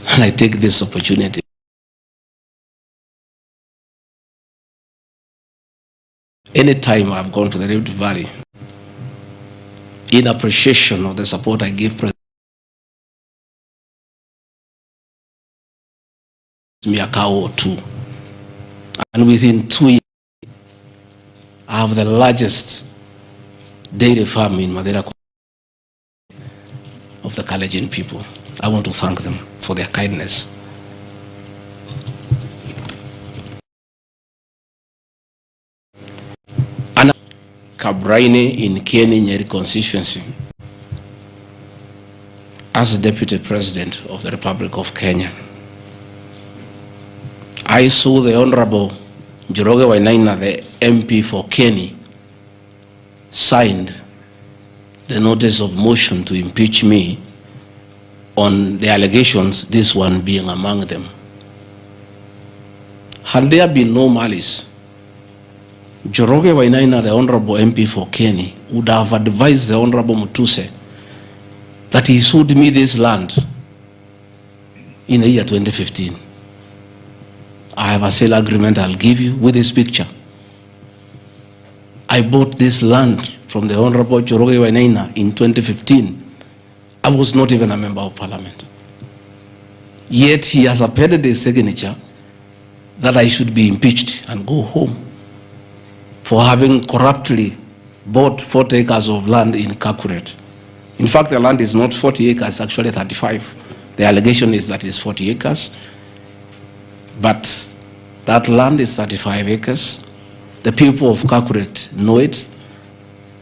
And I take this opportunity anytime I've gone to the Rift Valley in appreciation of the support I give President, me a cow or two. And within 2 years, I have the largest dairy farm in Mathera of the Kalenjin people. I want to thank them for their kindness. And Kabraine in Kieni Nyeri constituency, as Deputy President of the Republic of Kenya, I saw the Honorable Njoroge Wainaina, the MP for Kieni, signed the notice of motion to impeach me on the allegations, this one being among them. Had there been no malice, Njoroge Wainaina, the Honorable MP for Kieni, would have advised the Honorable Mutuse that he sold me this land in the year 2015. I have a sale agreement I'll give you with this picture. I bought this land from the Honorable Njoroge Wainaina in 2015. I was not even a member of parliament. Yet he has appended his signature that I should be impeached and go home for having corruptly bought 40 acres of land in Kakuret. In fact, the land is not 40 acres, actually 35. The allegation is that it's 40 acres, but that land is 35 acres. The people of Kakuret know it.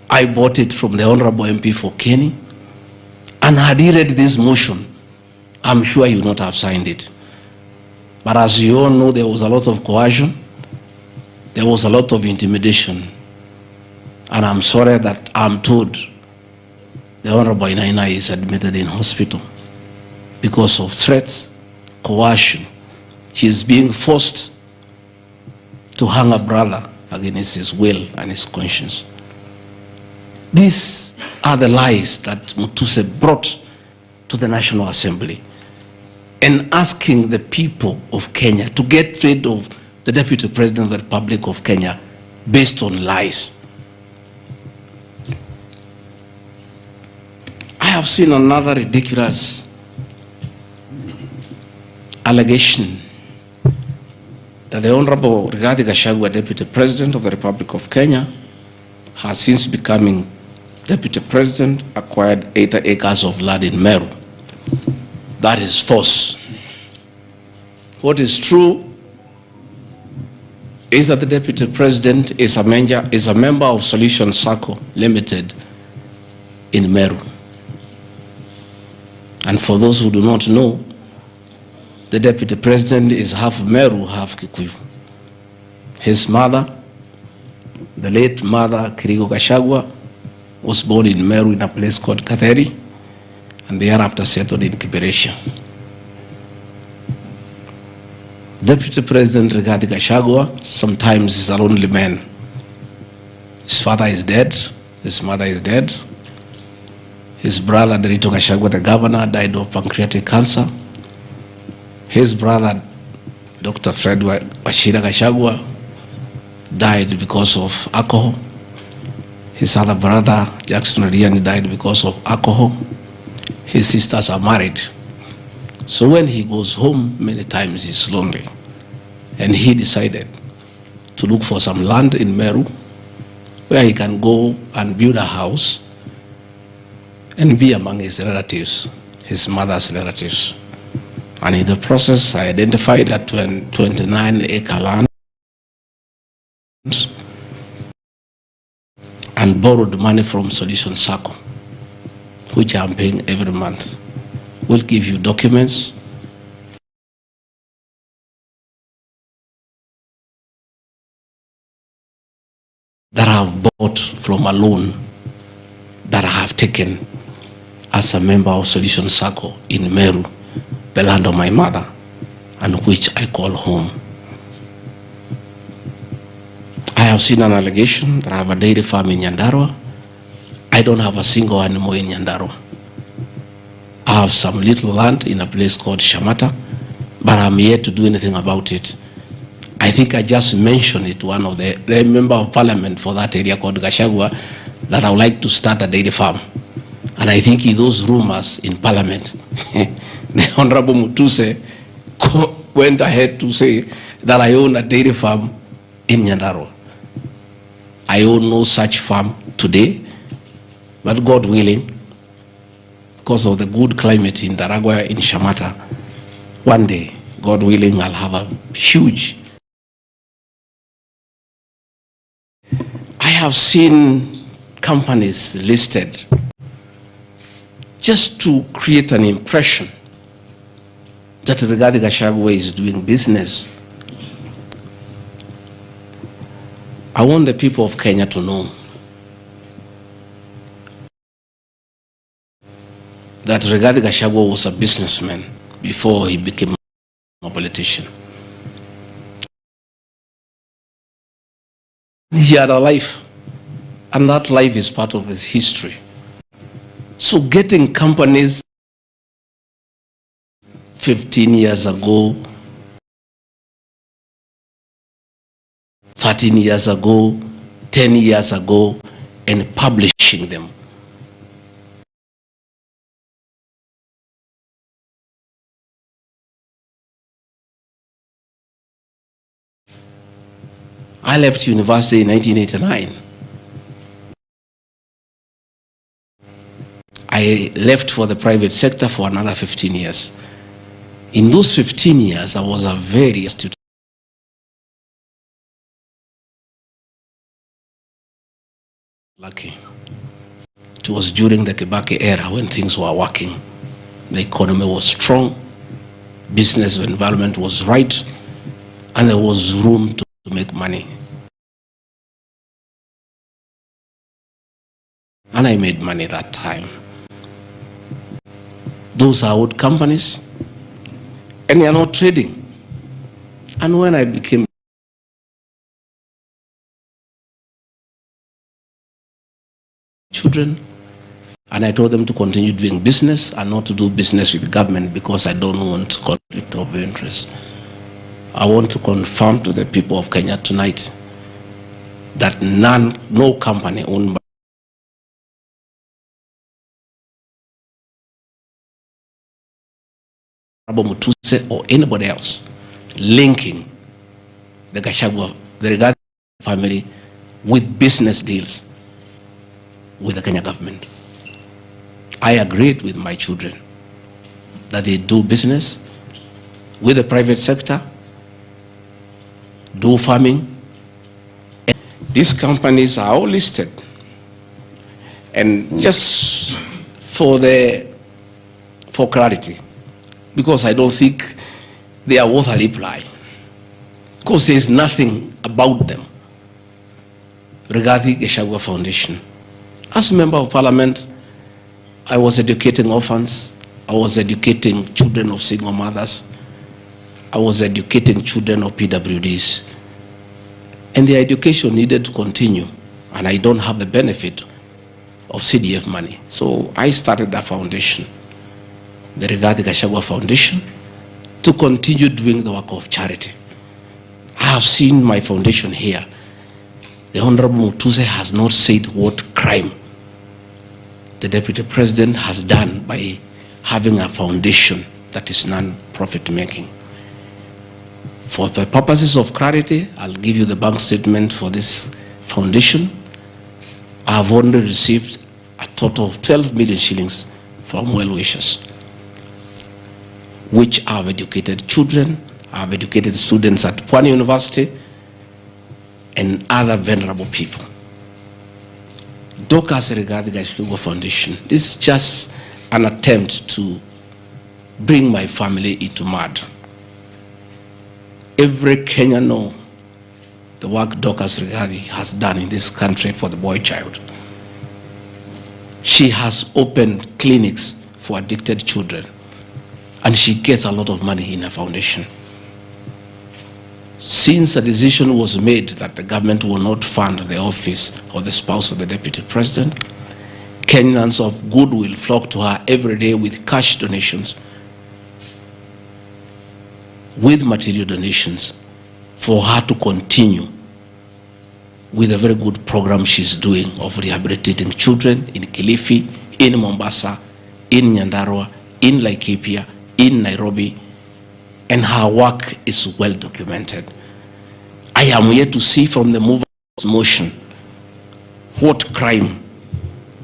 I bought it from the Honorable MP for Kieni. And had he read this motion, I'm sure he would not have signed it.
But as you all know, there was a lot of coercion, there was a lot of intimidation. And I'm sorry that I'm told the Honorable Inaina is admitted in hospital because of threats, coercion. He is being forced to hang a brother against his will and his conscience. These are the lies that Mutuse brought to the National Assembly, and asking the people of Kenya to get rid of the Deputy President of the Republic of Kenya based on lies. I have seen another ridiculous allegation that the Honorable Rigathi Gachagua, Deputy President of the Republic of Kenya, has since becoming Deputy President, acquired 80 acres of land in Meru. That is false. What is true is that the Deputy President is a member of Solution Circle Limited in Meru. And for those who do not know, the Deputy President is half Meru, half Kikuyu. His mother, the late mother, Kirigo Gachagua, was born in Meru in a place called Katheri, and thereafter settled in Kiberesha. Deputy President Rigathi Gachagua sometimes is a lonely man. His father is dead, his mother is dead. His brother, Derito Gachagua, the governor, died of pancreatic cancer. His brother, Dr. Fred Wachira Gachagua, died because of alcohol. His other brother, Jackson Riani, died because of alcohol. His sisters are married. So when he goes home, many times he's lonely. And he decided to look for some land in Meru where he can go and build a house and be among his relatives, his mother's relatives. And in the process, I identified that 29-acre land and borrowed money from Solution Circle, which I'm paying every month. We'll give you documents. That I have bought from a loan that I have taken as a member of Solution Circle in Meru, the land of my mother, and which I call home. I have seen an allegation that I have a dairy farm in Nyandarua. I don't have a single animal in Nyandarua. I have some little land in a place called Shamata, but I'm yet to do anything about it. I think I just mentioned it to one of the member of parliament for that area called Gachagua that I would like to start a dairy farm. And I think in those rumors in parliament, the Honorable Mutuse went ahead to say that I own a dairy farm in Nyandarua. I own no such farm today, but God willing, because of the good climate in Daragwa, in Shamata, one day, God willing, I'll have a huge. I have seen companies listed just to create an impression that Rigathi Gachagua is doing business. I want the people of Kenya to know that Rigathi Gachagua was a businessman before he became a politician. He had a life, and that life is part of his history. So getting companies 15 years ago, 13 years ago, 10 years ago, and publishing them. I left university in 1989. I left for the private sector for another 15 years. In those 15 years, I was a very astute. Lucky. It was during the Kibaki era when things were working. The economy was strong. business environment was right, and there was room to make money. And I made money that time. Those are old companies, and they are not trading. And when I became children, and I told them to continue doing business and not to do business with the government because I don't want conflict of interest. I want to confirm to the people of Kenya tonight that no company owned by Mutuse or anybody else linking the Gachagua, the Rigathi family with business deals with the Kenya government. I agreed with my children that they do business with the private sector, do farming. These companies are all listed. And just for clarity, because I don't think they are worth a reply, because there's nothing about them. Rigathi Gachagua Foundation. As a member of parliament, I was educating orphans, I was educating children of single mothers, I was educating children of PWDs. And their education needed to continue, and I don't have the benefit of CDF money. So I started a foundation, the Rigathi Gachagua Foundation, to continue doing the work of charity. I have seen my foundation here. The Honorable Mutuse has not said what crime the Deputy President has done by having a foundation that is non-profit making. For the purposes of clarity, I'll give you the bank statement for this foundation. I have only received a total of 12 million shillings from well-wishers, which have educated children, have educated students at Pwani University, and other vulnerable people. Dorcas Rigathi Gachagua Foundation, this is just an attempt to bring my family into mud. Every Kenyan knows the work Dorcas Rigathi has done in this country for the boy child. She has opened clinics for addicted children, and she gets a lot of money in her foundation. Since a decision was made that the government will not fund the office of the spouse of the Deputy President, Kenyans of goodwill flock to her every day with cash donations, with material donations, for her to continue with a very good program she's doing of rehabilitating children in Kilifi, in Mombasa, in Nyandarua, in Laikipia, in Nairobi, and her work is well documented. I am yet to see from the movement's motion what crime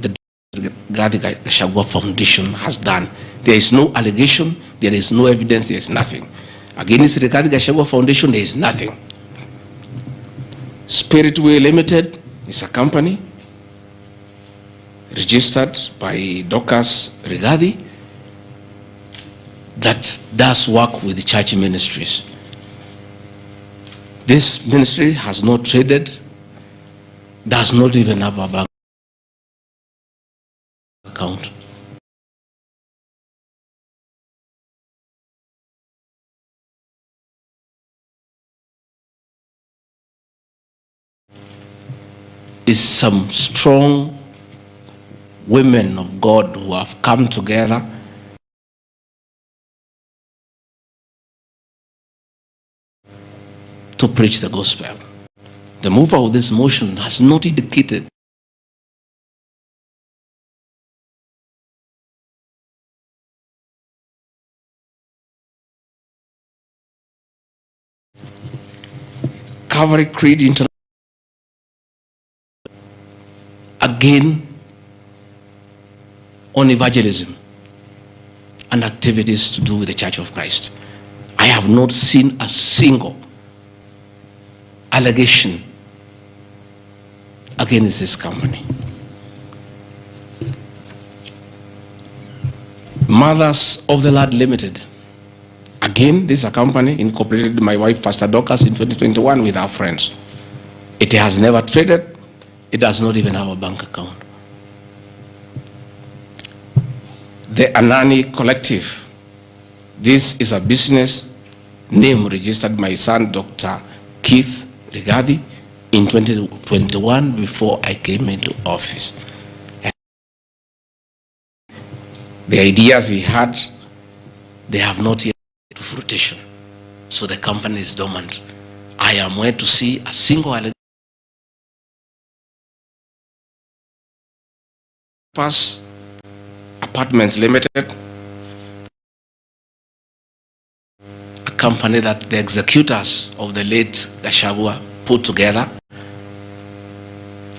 the Rigathi Gachagua Foundation has done. There is no allegation, there is no evidence, there is nothing. Against Rigathi Gachagua Foundation, there is nothing. Spiritway Limited is a company registered by Dorcas Rigathi that does work with the church ministries. This ministry has not traded, does not even have a bank account. Is some strong women of God who have come together to preach the gospel. The mover of this motion has not indicated Calvary Creed International again on evangelism and activities to do with the Church of Christ. I have not seen a single allegation against this company. Mothers of the Lord Limited, Again, this is a company incorporated my wife, Pastor Dorcas, in 2021 with our friends. It has never traded. It does not even have a bank account. The Anani Collective. This is a business name registered my son, Dr. Keith Rigathi, in 2021 before I came into office. The ideas he had, they have not yet to fruition. So the company is dormant. I am waiting to see a single Pass Apartments Limited, a company that the executors of the late Gachagua put together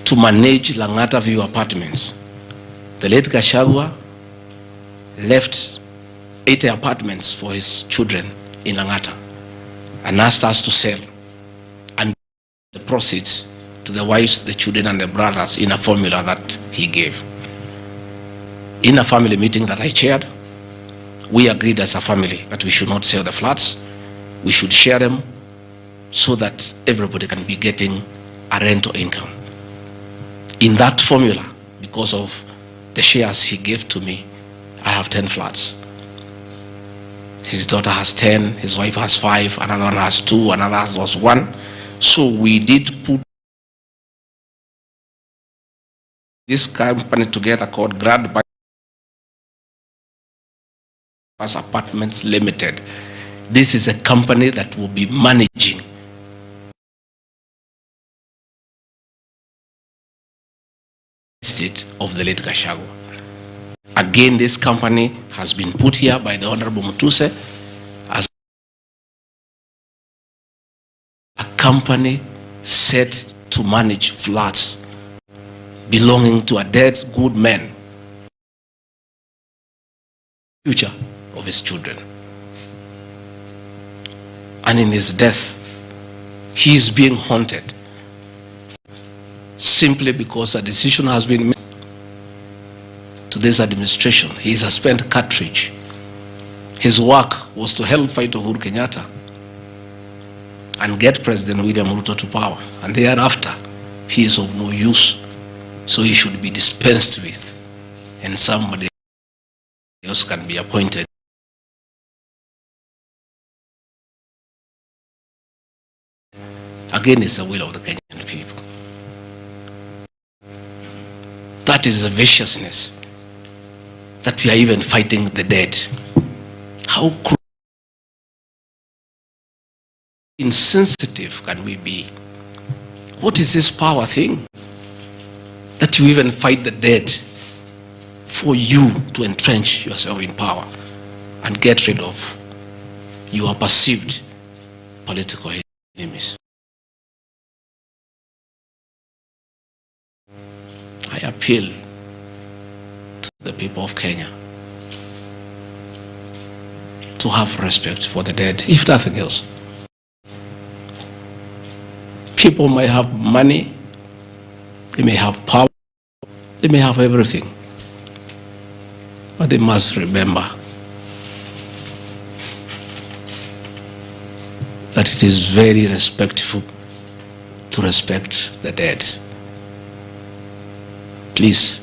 to manage Langata View Apartments. The late Gachagua left 80 apartments for his children in Langata and asked us to sell and the proceeds to the wives, the children, and the brothers in a formula that he gave. In a family meeting that I chaired, we agreed as a family that we should not sell the flats. We should share them so that everybody can be getting a rental income. In that formula, because of the shares he gave to me, I have 10 flats. His daughter has 10, his wife has 5, another one has 2, another has 1. So we did put this company together called Grand Apartments Limited. This is a company that will be managing estate of the late Gachagua. Again, this company has been put here by the Honorable Mutuse as a company set to manage flats belonging to a dead good man, future of his children. And in his death, he is being haunted simply because a decision has been made to this administration. He is a spent cartridge. His work was to help fight Uhuru Kenyatta and get President William Ruto to power. And thereafter, he is of no use. So he should be dispensed with, and somebody else can be appointed. Again, it's the will of the Kenyan people. That is the viciousness that we are even fighting the dead. How insensitive can we be? What is this power thing? That you even fight the dead for you to entrench yourself in power and get rid of your perceived political enemies. I appeal to the people of Kenya to have respect for the dead, if nothing else. People may have money, they may have power, they may have everything, but they must remember that it is very respectful to respect the dead. Please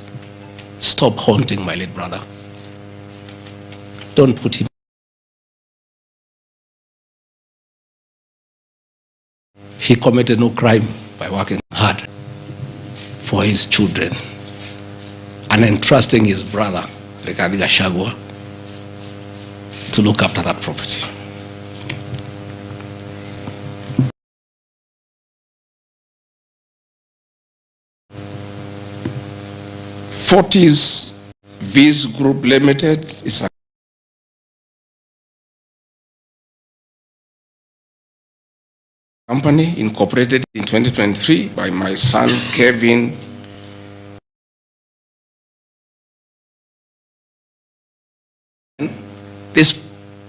stop haunting my late brother. Don't put him. He committed no crime by working hard for his children and entrusting his brother, Rigathi Gachagua, to look after that property. Fortis Viz Group Limited is a company incorporated in 2023 by my son Kevin. This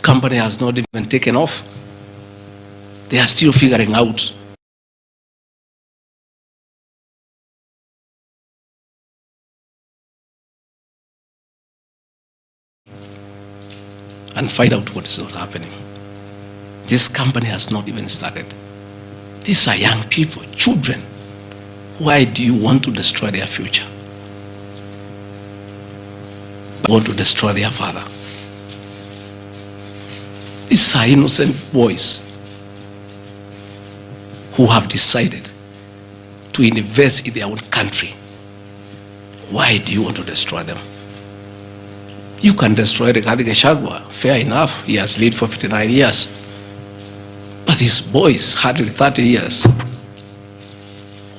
company has not even taken off. They are still figuring out and find out what is not happening. This company has not even started. These are young people, children. Why do you want to destroy their future? You want to destroy their father. These are innocent boys who have decided to invest in their own country. Why do you want to destroy them? You can destroy Rigathi Gachagua, fair enough, he has led for 59 years. But these boys, hardly 30 years.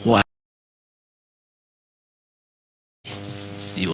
Why? You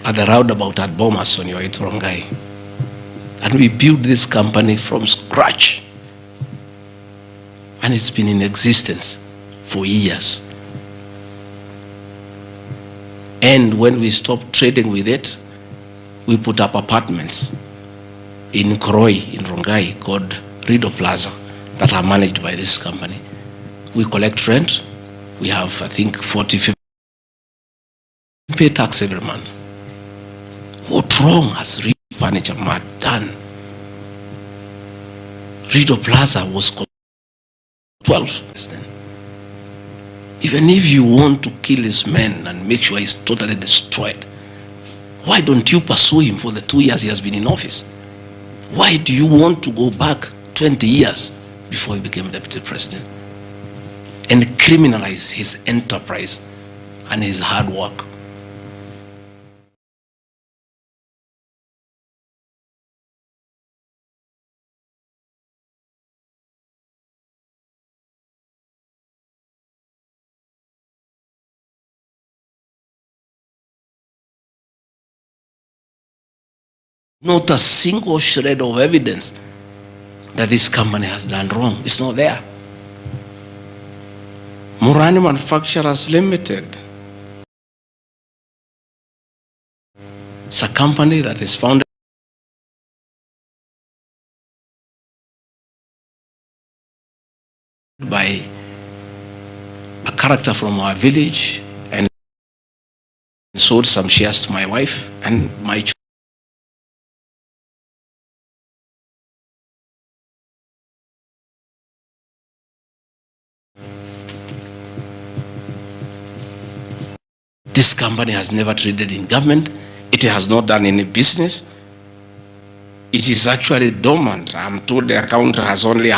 at the roundabout at Bomas on your way to Rongai. And we built this company from scratch. And it's been in existence for years. And when we stopped trading with it, we put up apartments in Kroi, in Rongai, called Rido Plaza, that are managed by this company. We collect rent. We have, I think, 40, 50. We pay tax every month. What wrong has Rido Furniture Mart done? Rido Plaza was 12. Even if you want to kill his men and make sure he's totally destroyed, why don't you pursue him for the 2 years he has been in office? Why do you want to go back 20 years before he became deputy president and criminalize his enterprise and his hard work? Not a single shred of evidence that this company has done wrong. It's not there. Murani Manufacturers Limited. It's a company that is founded by a character from our village and sold some shares to my wife and my children. This company has never traded in government. It has not done any business. It is actually dormant. I'm told the account has only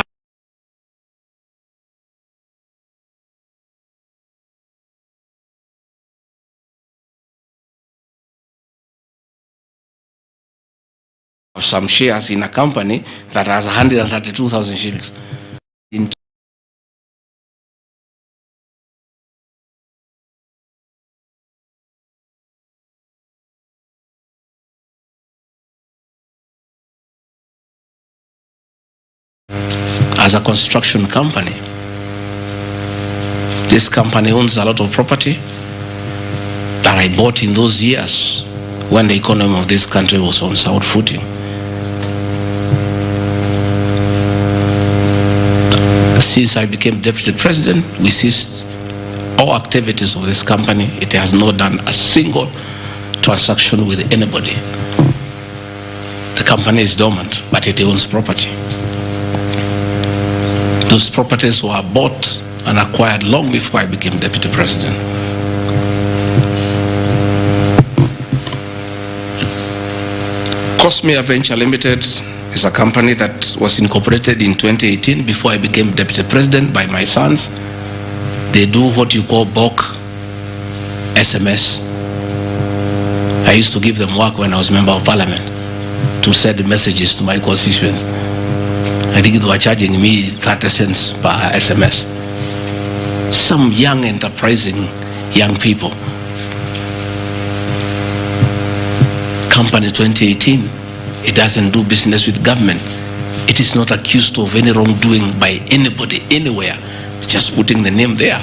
some shares in a company that has 132,000 shillings. As a construction company, this company owns a lot of property that I bought in those years when the economy of this country was on sound footing. Since I became deputy president, we ceased all activities of this company. It has not done a single transaction with anybody. The company is dormant, but it owns property. Those properties were bought and acquired long before I became deputy president. Cosmere Venture Limited is a company that was incorporated in 2018 before I became deputy president by my sons. They do what you call bulk SMS. I used to give them work when I was member of parliament to send messages to my constituents. I think they were charging me 30 cents per SMS. Some young, enterprising young people. Company 2018, it doesn't do business with government. It is not accused of any wrongdoing by anybody, anywhere. It's just putting the name there.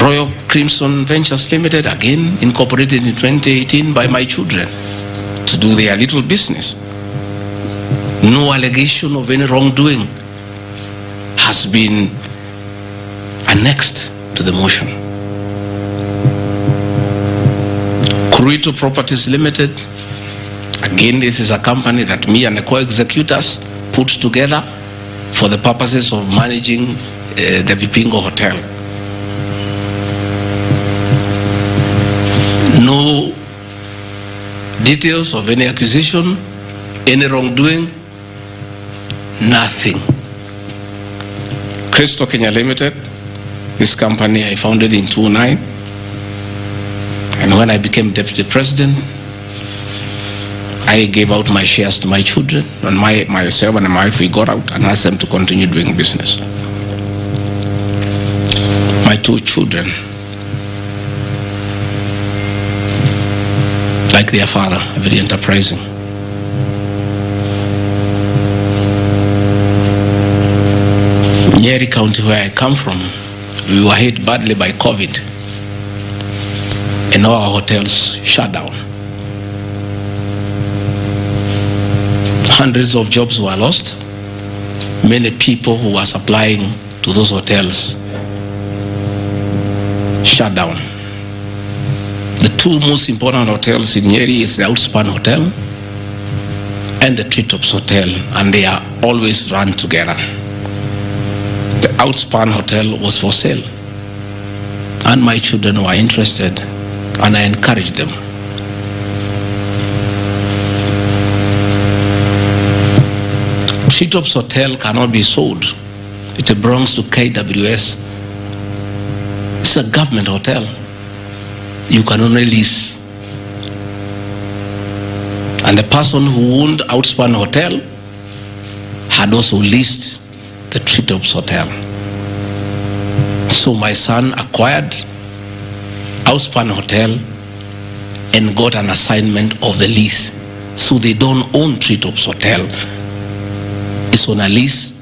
Royal Crimson Ventures Limited, again incorporated in 2018 by my children to do their little business. No allegation of any wrongdoing has been annexed to the motion. Kurito Properties Limited, again, this is a company that me and the co-executors put together for the purposes of managing the Vipingo Hotel. No details of any accusation, any wrongdoing, nothing. Crystal Kenya Limited, this company I founded in 2009. And when I became deputy president, I gave out my shares to my children, and myself and my wife, we got out and asked them to continue doing business. My two children, like their father, very enterprising. Nyeri County, where I come from, we were hit badly by COVID, and all our hotels shut down. Hundreds of jobs were lost. Many people who were supplying to those hotels shut down. The two most important hotels in Nyeri is the Outspan Hotel and the Treetops Hotel, and they are always run together. The Outspan Hotel was for sale, and my children were interested, and I encouraged them. Treetops Hotel cannot be sold. It belongs to KWS. It's a government hotel. You can only lease. And the person who owned Outspan Hotel had also leased the Treetops Hotel. So my son acquired Outspan Hotel and got an assignment of the lease. So they don't own Treetops Hotel. It's on a lease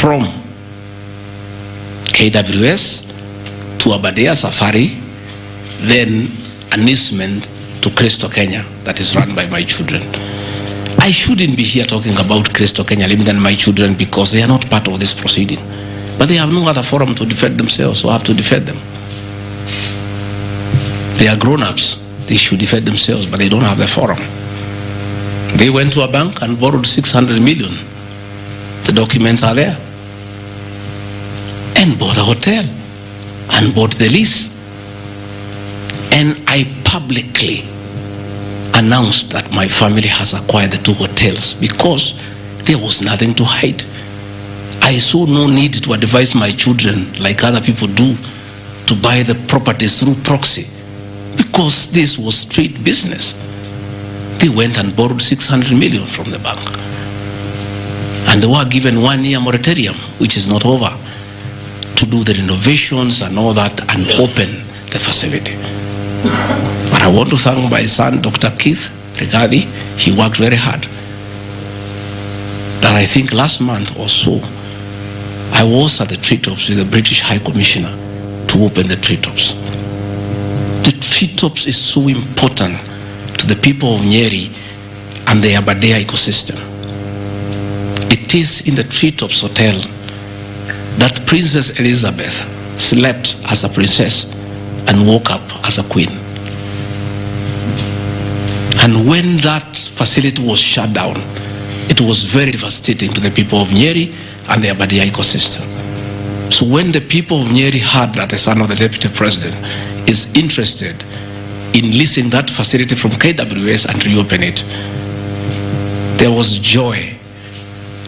from KWS to Aberdare Safari, then an easement to Crystal Kenya that is run by my children. I shouldn't be here talking about Crystal Kenya Limited and my children because they are not part of this proceeding. But they have no other forum to defend themselves, so I have to defend them. They are grown-ups. They should defend themselves, but they don't have the forum. They went to a bank and borrowed 600 million. The documents are there. And bought a hotel and bought the lease. And I publicly announced that my family has acquired the two hotels because there was nothing to hide. I saw no need to advise my children, like other people do, to buy the properties through proxy because this was straight business. They went and borrowed 600 million from the bank. And they were given 1 year moratorium, which is not over, to do the renovations and all that and open the facility. But I want to thank my son, Dr. Keith Rigathi. He worked very hard. That I think last month or so, I was at the Treetops with the British High Commissioner to open the Treetops. The Treetops is so important to the people of Nyeri and the Aberdare ecosystem. It is in the Treetops Hotel that Princess Elizabeth slept as a princess and woke up as a queen. And when that facility was shut down, it was very devastating to the people of Nyeri and the Aberdare ecosystem. So when the people of Nyeri heard that the son of the deputy president is interested in leasing that facility from KWS and reopen it, there was joy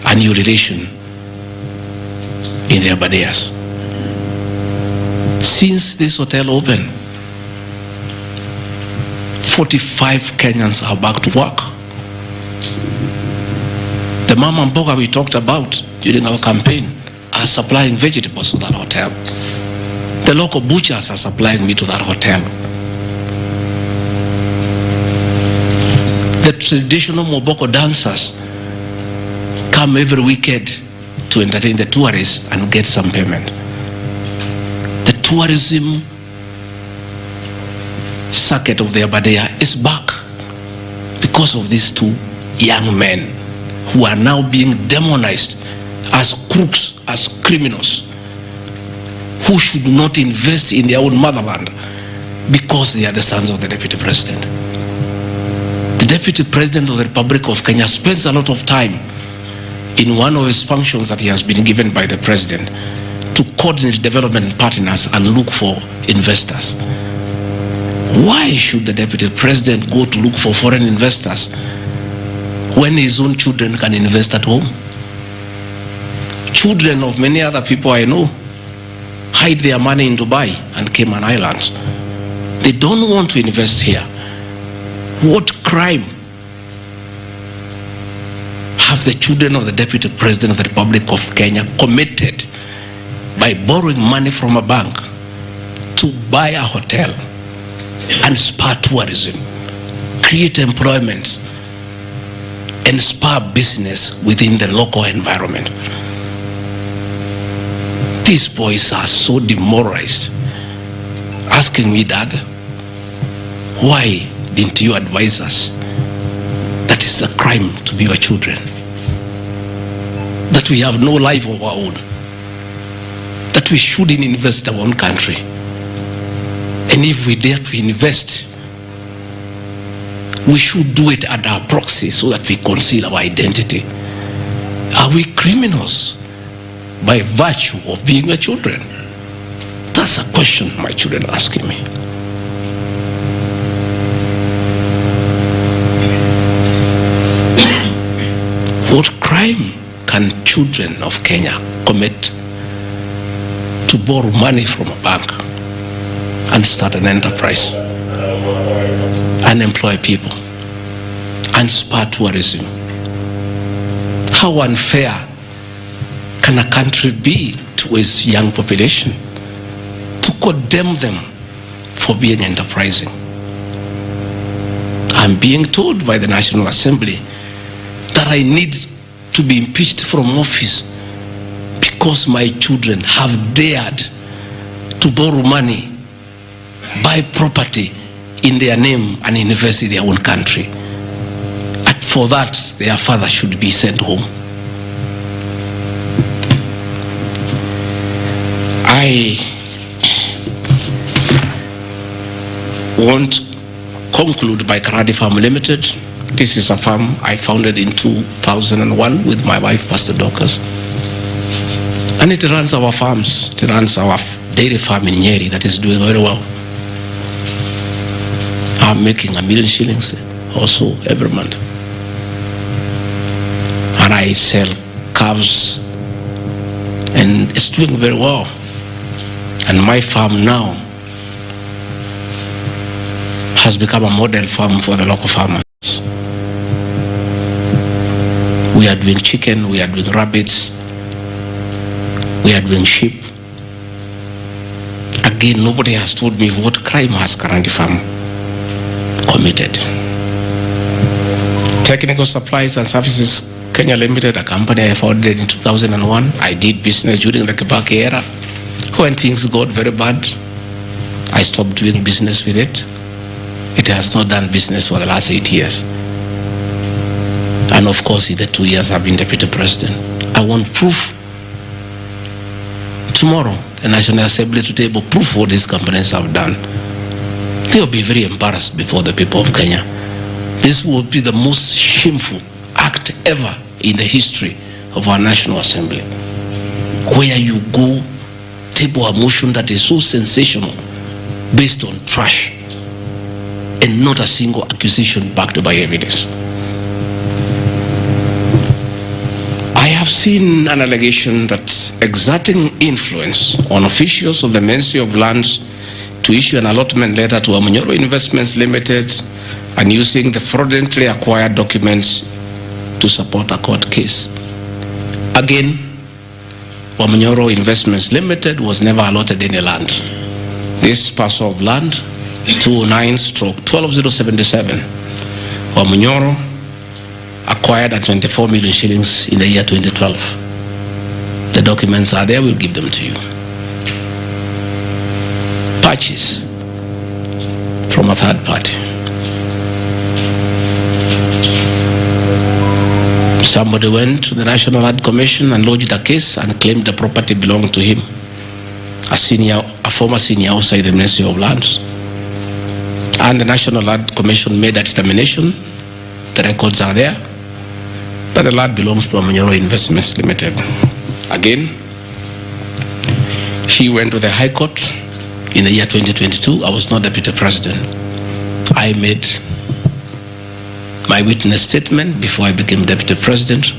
and ululation in the Aberdares. Since this hotel opened, 45 Kenyans are back to work. The mama mboga we talked about during our campaign are supplying vegetables to that hotel. The local butchers are supplying meat to that hotel. The traditional Moboko dancers come every weekend to entertain the tourists and get some payment. The tourism circuit of the Abadea is back because of these two young men who are now being demonized as crooks, as criminals, who should not invest in their own motherland because they are the sons of the Deputy President. The Deputy President of the Republic of Kenya spends a lot of time in one of his functions that he has been given by the President to coordinate development partners and look for investors. Why should the Deputy President go to look for foreign investors when his own children can invest at home? Children of many other people I know hide their money in Dubai and Cayman Islands. They don't want to invest here. What crime have the children of the Deputy President of the Republic of Kenya committed by borrowing money from a bank to buy a hotel and spur tourism, create employment, and spur business within the local environment? These boys are so demoralized, asking me, Dad, why didn't you advise us that it's a crime to be your children, that we have no life of our own, that we shouldn't invest in our own country, and if we dare to invest, we should do it at our proxy so that we conceal our identity? Are we criminals by virtue of being your children? That's a question my children are asking me. What crime can children of Kenya commit to borrow money from a bank and start an enterprise and employ people and spur tourism? How unfair can a country be to its young population to condemn them for being enterprising? I'm being told by the National Assembly that I need to be impeached from office because my children have dared to borrow money, buy property in their name and invest in their own country. And for that, their father should be sent home. I want to conclude by Rigathi Farm Limited. This is a farm I founded in 2001 with my wife, Pastor Dorcas. And it runs our farms. It runs our dairy farm in Nyeri that is doing very well. I'm making $1 million shillings also every month. And I sell calves and it's doing very well. And my farm now has become a model farm for the local farmers. We are doing chicken, we are doing rabbits, we are doing sheep. Again, nobody has told me what crime has Rigathi Farm committed. Technical Supplies and Services Kenya Limited, a company I founded in 2001. I did business during the Kibaki era. When things got very bad, I stopped doing business with it. It has not done business for the last 8 years. And of course, in the 2 years I've been Deputy President. I want proof. Tomorrow, the National Assembly to table proof what these companies have done. They will be very embarrassed before the people of Kenya. This will be the most shameful act ever in the history of our National Assembly, where you go table a motion that is so sensational based on trash and not a single accusation backed by evidence. I have seen an allegation that exerting influence on officials of the Ministry of Lands to issue an allotment letter to Wamunyoro Investments Limited and using the fraudulently acquired documents to support a court case. Again, Wamunyoro Investments Limited was never allotted any land. This parcel of land, 209/12077, Wamunyoro acquired at 24 million shillings in the year 2012. The documents are there, we'll give them to you. Purchase from a third party. Somebody went to the National Land Commission and lodged a case and claimed the property belonged to him, a former senior outside the Ministry of Lands. And the National Land Commission made a determination, the records are there, that the land belongs to Wamunyoro Investments Limited. Again, he went to the High Court in the year 2022. I was not Deputy President. I made my witness statement before I became Deputy President.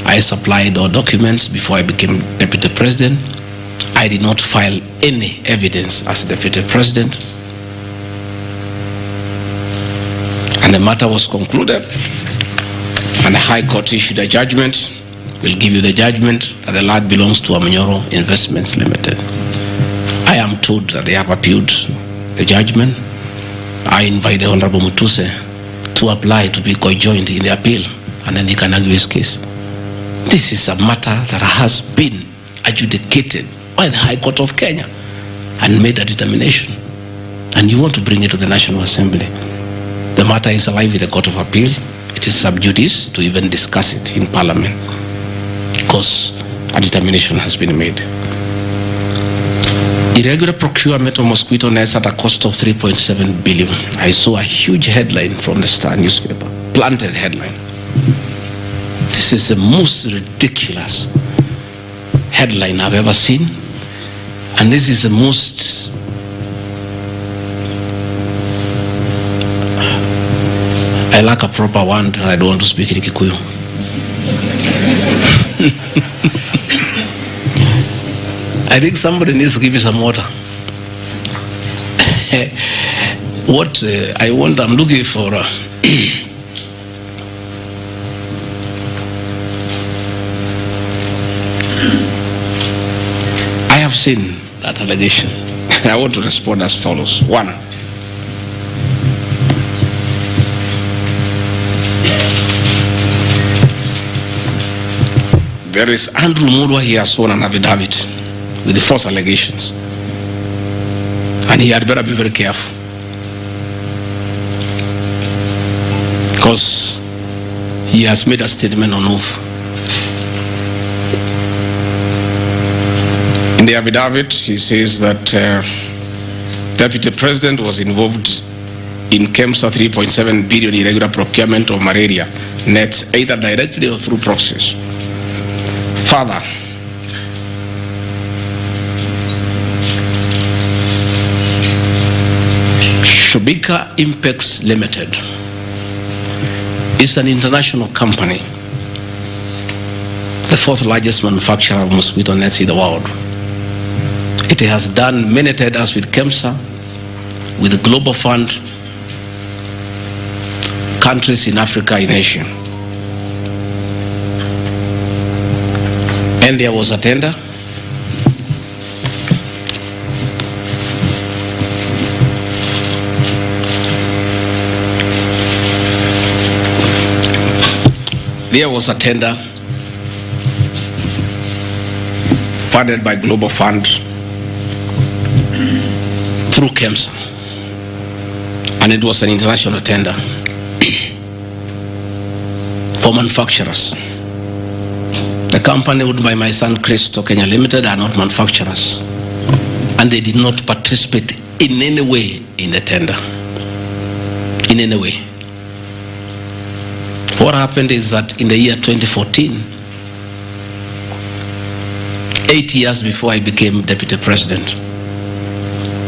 I supplied all documents before I became Deputy President. I did not file any evidence as Deputy President. And the matter was concluded, and the High Court issued a judgment. We'll give you the judgment that the land belongs to Wamunyoro Investments Limited. I am told that they have appealed the judgment. I invite the Honorable Mutuse to apply to be co-joined in the appeal, and then he can argue his case. This is a matter that has been adjudicated by the High Court of Kenya and made a determination. And you want to bring it to the National Assembly. The matter is alive with the Court of Appeal. It is sub judice to even discuss it in Parliament, because a determination has been made. Irregular procurement of mosquito nets at a cost of 3.7 billion. I saw a huge headline from the Star newspaper, planted headline. This is the most ridiculous headline I've ever seen, and this is the most I lack a proper one, and I don't want to speak in Kikuyu. I think somebody needs to give you some water. What I'm looking for. I have seen that allegation, and I want to respond as follows. One, there is Andrew Murwa, he has sworn an affidavit with the false allegations, and he had better be very careful, because he has made a statement on oath. In the affidavit, he says that Deputy President was involved in KEMSA 3.7 billion irregular procurement of malaria nets, either directly or through proxies. Further, Shobika Impex Limited is an international company, the fourth largest manufacturer of mosquito nets in the world. It has done many tenders with KEMSA, with the Global Fund, countries in Africa, in Asia. And there was a tender. There was a tender funded by Global Fund through KEMSA, and it was an international tender for manufacturers. The company owned by my son Christo Kenya Limited are not manufacturers, and they did not participate in any way in the tender. In any way. What happened is that in the year 2014, 8 years before I became Deputy President,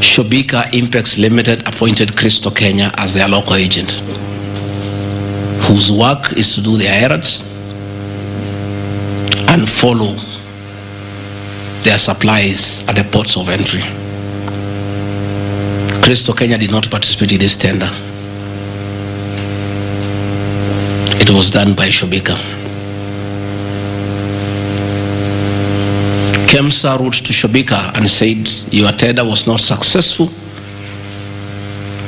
Shobika Impex Limited appointed Christo Kenya as their local agent, whose work is to do their errands and follow their supplies at the ports of entry. Crystal Kenya did not participate in this tender. It was done by Shobika. KEMSA wrote to Shobika and said, your tender was not successful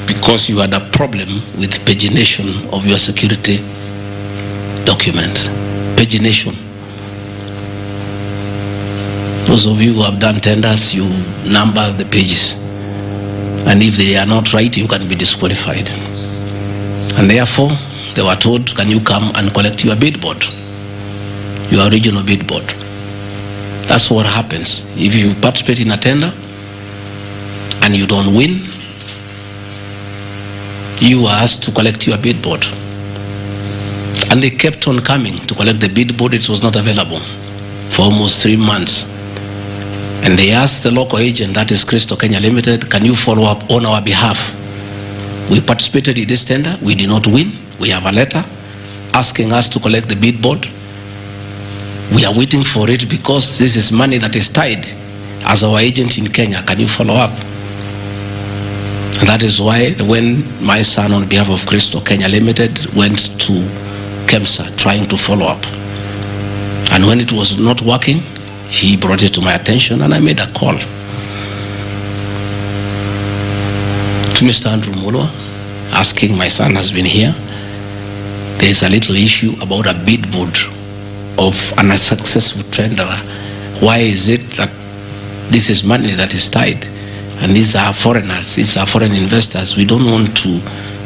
because you had a problem with pagination of your security documents. Pagination. Those of you who have done tenders, you number the pages. And if they are not right, you can be disqualified. And therefore, they were told, can you come and collect your bid board? Your original bid board. That's what happens. If you participate in a tender and you don't win, you are asked to collect your bid board. And they kept on coming to collect the bid board. It was not available for almost 3 months. And they asked the local agent, that is Crystal Kenya Limited, can you follow up on our behalf? We participated in this tender. We did not win. We have a letter asking us to collect the bid board. We are waiting for it because this is money that is tied as our agent in Kenya. Can you follow up? And that is why when my son on behalf of Crystal Kenya Limited went to KEMSA trying to follow up. And when it was not working, he brought it to my attention and I made a call to Mr. Andrew Mulwa asking, my son has been here. There is a little issue about a bid board of an unsuccessful tenderer. Why is it that this is money that is tied? And these are foreigners, these are foreign investors. We don't want to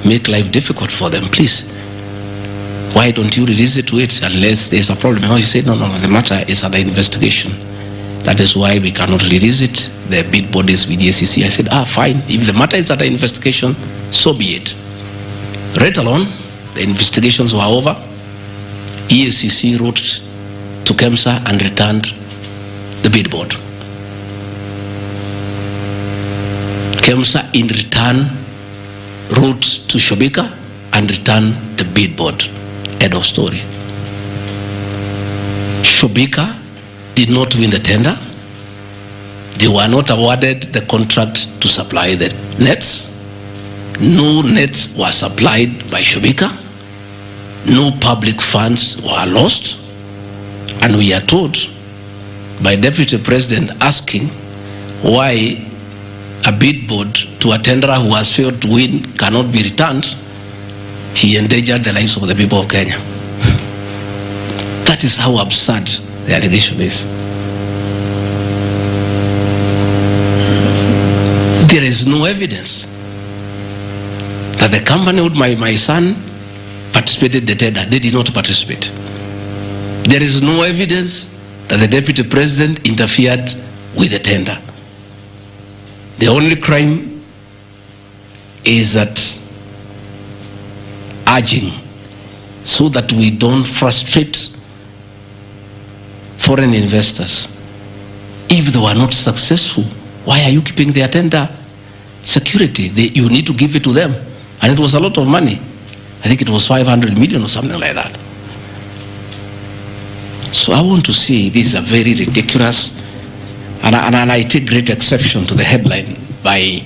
make life difficult for them. Please, why don't you release it to it unless there's a problem? No, he said, no, the matter is under investigation. That is why we cannot release it. The bid board is with the SEC. I said, fine. If the matter is under investigation, so be it. Right along, the investigations were over. EACC wrote to KEMSA and returned the bid board. KEMSA in return wrote to Shobika and returned the bid board. End of story. Shobika did not win the tender. They were not awarded the contract to supply the nets. No nets were supplied by Shobika. No public funds were lost. And we are told by Deputy President asking why a bid board to a tenderer who has failed to win cannot be returned. He endangered the lives of the people of Kenya. That is how absurd the allegation is. There is no evidence that the company with my son participated in the tender. They did not participate. There is no evidence that the Deputy President interfered with the tender. The only crime is that urging so that we don't frustrate foreign investors. If they were not successful, why are you keeping their tender security? You need to give it to them. And it was a lot of money. I think it was 500 million or something like that. So I want to say this is a very ridiculous, and I take great exception to the headline by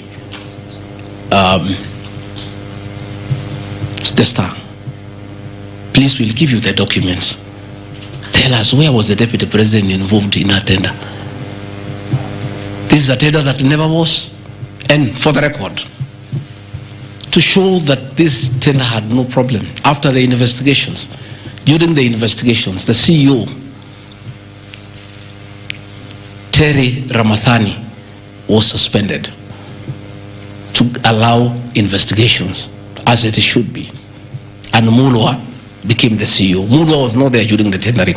the Star. Please, we'll give you the documents. Tell us, where was the Deputy President involved in a tender? This is a tender that never was. And for the record, to show that this tender had no problem, after the investigations, during the investigations, the CEO, Terry Ramathani, was suspended to allow investigations as it should be. And Mulwa became the CEO. Mulwa was not there during the tendering.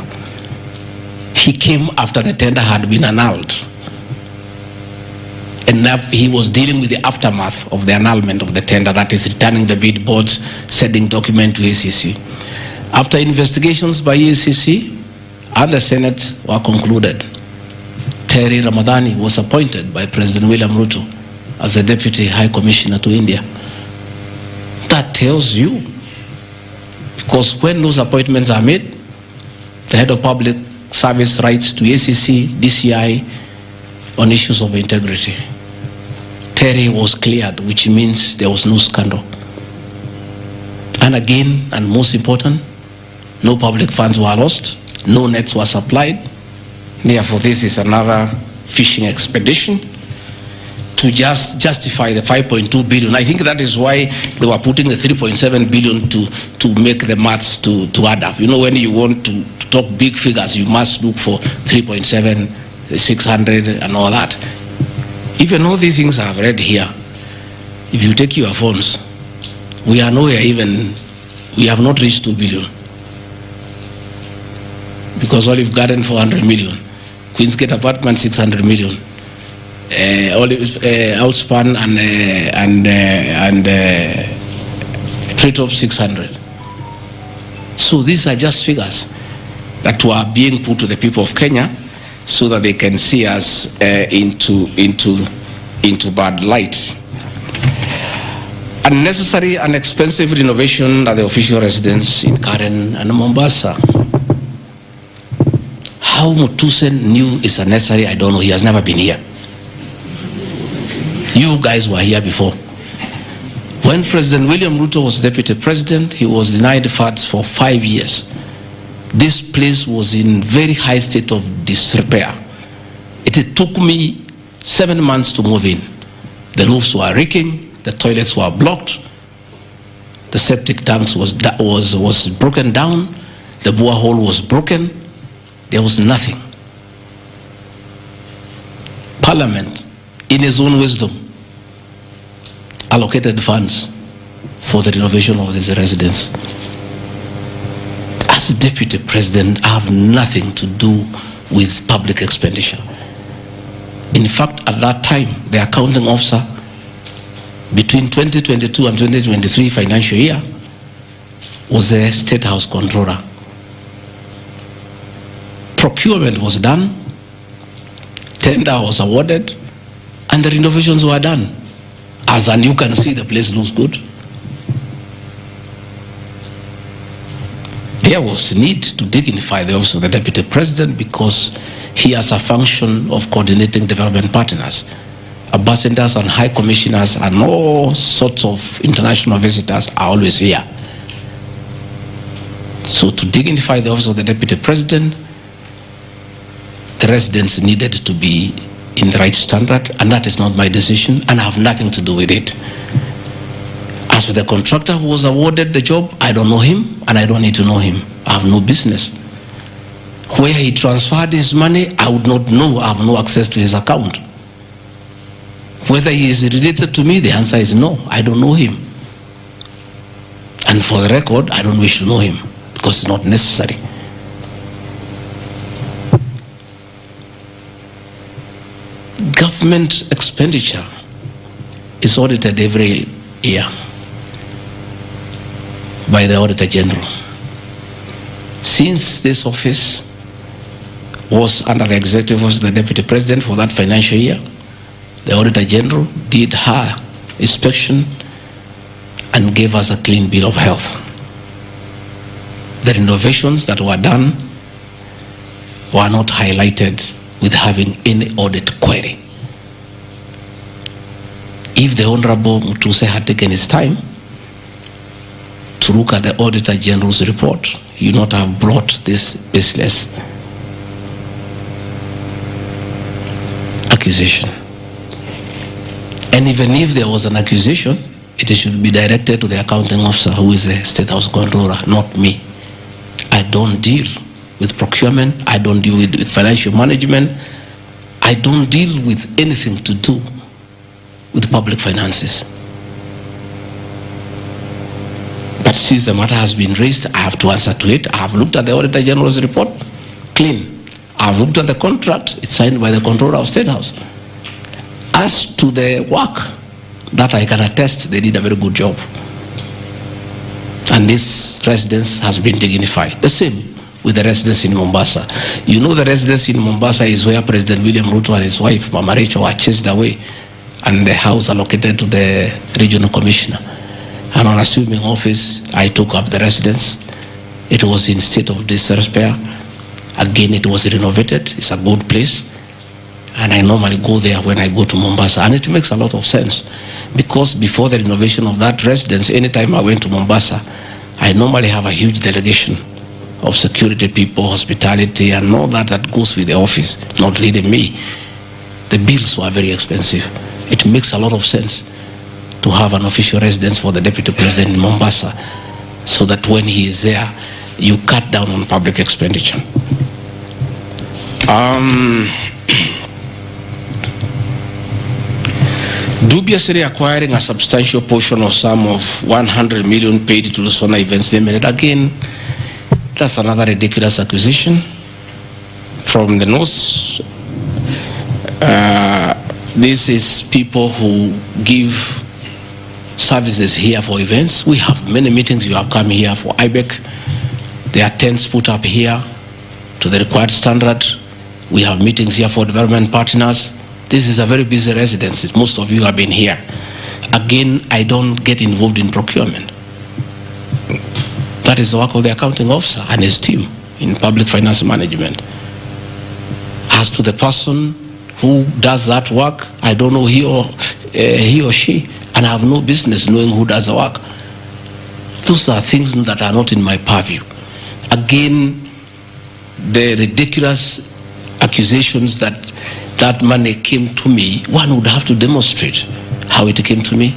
He came after the tender had been annulled. And he was dealing with the aftermath of the annulment of the tender, that is returning the bid boards, sending document to ACC. After investigations by ACC and the Senate were concluded, Terry Ramadhani was appointed by President William Ruto as the Deputy High Commissioner to India. That tells you, because when those appointments are made, the head of public service writes to ACC, DCI on issues of integrity. Terry was cleared, which means there was no scandal. And again, and most important, no public funds were lost, no nets were supplied. Therefore, this is another fishing expedition to just justify the 5.2 billion. I think that is why they were putting the 3.7 billion to make the maths to add up. You know, when you want to talk big figures, you must look for 3.7, 600 and all that. Even all these things I've read here, if you take your phones, we are nowhere even, we have not reached 2 billion. Because Olive Garden 400 million, Queensgate Apartment 600 million, Outspan and Treetop 600. So these are just figures that were being put to the people of Kenya so that they can see us into bad light. Unnecessary and expensive renovation at the official residence in Karen and Mombasa. How Mutusen knew it's unnecessary, I don't know. He has never been here. You guys were here before. When President William Ruto was deputy president, he was denied funds for 5 years. This place was in very high state of disrepair. It took me 7 months to move in. The roofs were leaking, the toilets were blocked, the septic tanks was broken down, the borehole was broken. There was nothing. Parliament, in its own wisdom, allocated funds for the renovation of this residence. As deputy president, I have nothing to do with public expenditure. In fact, at that time, the accounting officer, between 2022 and 2023 financial year, was the State House Controller. Procurement was done, tender was awarded, and the renovations were done. As and you can see, the place looks good. There was need to dignify the office of the deputy president because he has a function of coordinating development partners. Ambassadors and high commissioners and all sorts of international visitors are always here. So to dignify the office of the deputy president, the residents needed to be in the right standard, and that is not my decision, and I have nothing to do with it. As for the contractor who was awarded the job, I don't know him, and I don't need to know him. I have no business. Where he transferred his money, I would not know. I have no access to his account. Whether he is related to me, the answer is no. I don't know him. And for the record, I don't wish to know him, because it's not necessary. Government expenditure is audited every year by the Auditor General. Since this office was under the executive office of the Deputy President for that financial year, the Auditor General did her inspection and gave us a clean bill of health. The renovations that were done were not highlighted with having any audit query. If the Honorable Mutuse had taken his time to look at the Auditor General's report, he would not have brought this baseless accusation. And even if there was an accusation, it should be directed to the accounting officer, who is the State House Controller, not me. I don't deal with procurement, I don't deal with financial management, I don't deal with anything to do with public finances. But since the matter has been raised, I have to answer to it. I have looked at the Auditor General's report, clean. I have looked at the contract, it's signed by the Controller of State House. As to the work, that I can attest, they did a very good job. And this residence has been dignified. The same with the residence in Mombasa. You know, the residence in Mombasa is where President William Ruto and his wife, Mama Rachel, were chased away, and the house allocated to the regional commissioner. And on assuming office, I took up the residence. It was in state of disrepair. Again, it was renovated. It's a good place. and I normally go there when I go to Mombasa, and it makes a lot of sense because before the renovation of that residence, anytime I went to Mombasa, I normally have a huge delegation of security people, hospitality, and all that goes with the office, not really me. The bills were very expensive. It makes a lot of sense to have an official residence for the Deputy President in Mombasa, so that when he is there, you cut down on public expenditure. Dubiously acquiring a substantial portion of sum of 100 million paid to Lusona Events Limited. Again, that's another ridiculous acquisition from the North. This is people who give services here for events. We have many meetings. You have come here for IBEC. There are tents put up here to the required standard. We have meetings here for development partners. This is a very busy residence. Most of you have been here. Again, I don't get involved in procurement. That is the work of the accounting officer and his team in public finance management. As to the person who does that work, I don't know he or she, and I have no business knowing who does the work. Those are things that are not in my purview. Again, the ridiculous accusations that that money came to me, one would have to demonstrate how it came to me.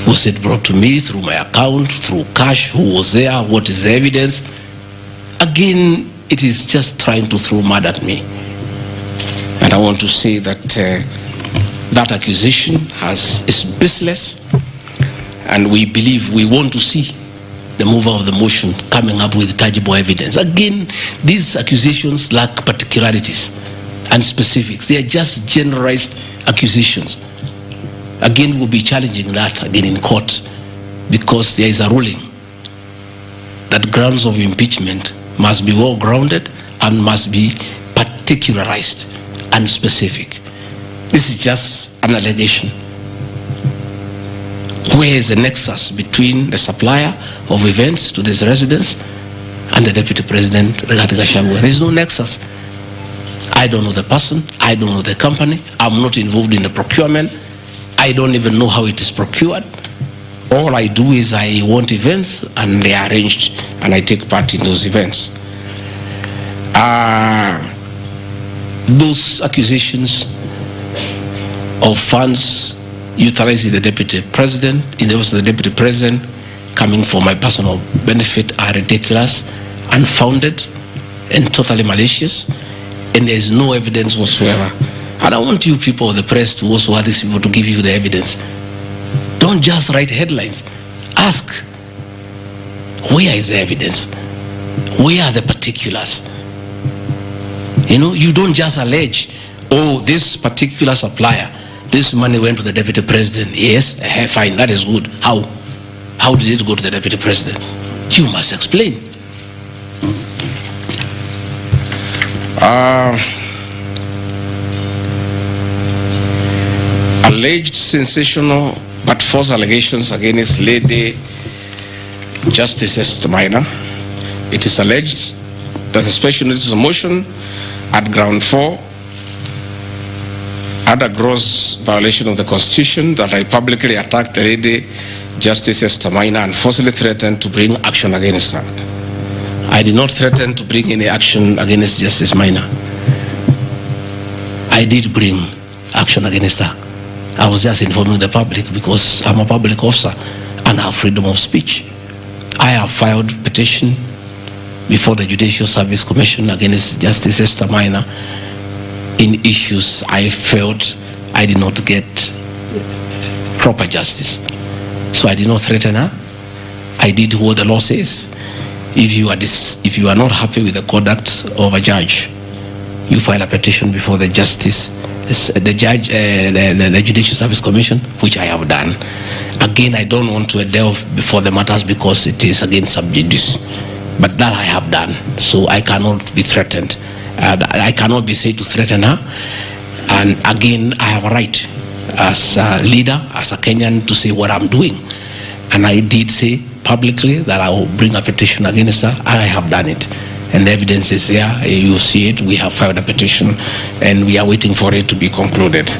Was it brought to me through my account, through cash? Who was there? What is the evidence? Again, it is just trying to throw mud at me. And I want to say that that accusation is baseless, and we believe, we want to see the mover of the motion coming up with tangible evidence. Again, these accusations lack particularities and specifics. They are just generalized accusations. Again, we'll be challenging that again in court, because there is a ruling that grounds of impeachment must be well grounded and must be particularized and specific. This is just an allegation. Where is the nexus between the supplier of events to this residence and the Deputy President, Rigathi Gachagua? There is no nexus. I don't know the person. I don't know the company. I'm not involved in the procurement. I don't even know how it is procured. All I do is I want events, and they are arranged, and I take part in those events. Those accusations of funds utilizing the Deputy President, in the office of the Deputy President, coming for my personal benefit, are ridiculous, unfounded, and totally malicious, and there is no evidence whatsoever. And I want you people of the press to also have these people to give you the evidence. Don't just write headlines. Ask, where is the evidence? Where are the particulars? You know, you don't just allege, oh, this particular supplier, this money went to the Deputy President. Yes, fine, that is good. How? How did it go to the Deputy President? You must explain. Alleged sensational but false allegations against Lady Justice Esther Minor. It is alleged that a special notice of motion at ground 4 had a gross violation of the Constitution, that I publicly attacked the Lady Justice Esther Minor and forcibly threatened to bring action against her. I did not threaten to bring any action against Justice Minor. I did bring action against her. I was just informing the public because I'm a public officer and I have freedom of speech. I have filed petition before the Judicial Service Commission against Justice Esther Minor in issues I felt I did not get proper justice. So I did not threaten her. I did what the law says. If you are not happy with the conduct of a judge, you file a petition before the the Judicial Service Commission, which I have done. Again, I don't want to delve before the matters because it is against sub judice, but that I have done. So I cannot be threatened. I cannot be said to threaten her. And again, I have a right as a leader, as a Kenyan, to say what I'm doing. And I did say publicly that I will bring a petition against her, and I have done it. And the evidence is there. You see it. We have filed a petition, and we are waiting for it to be concluded.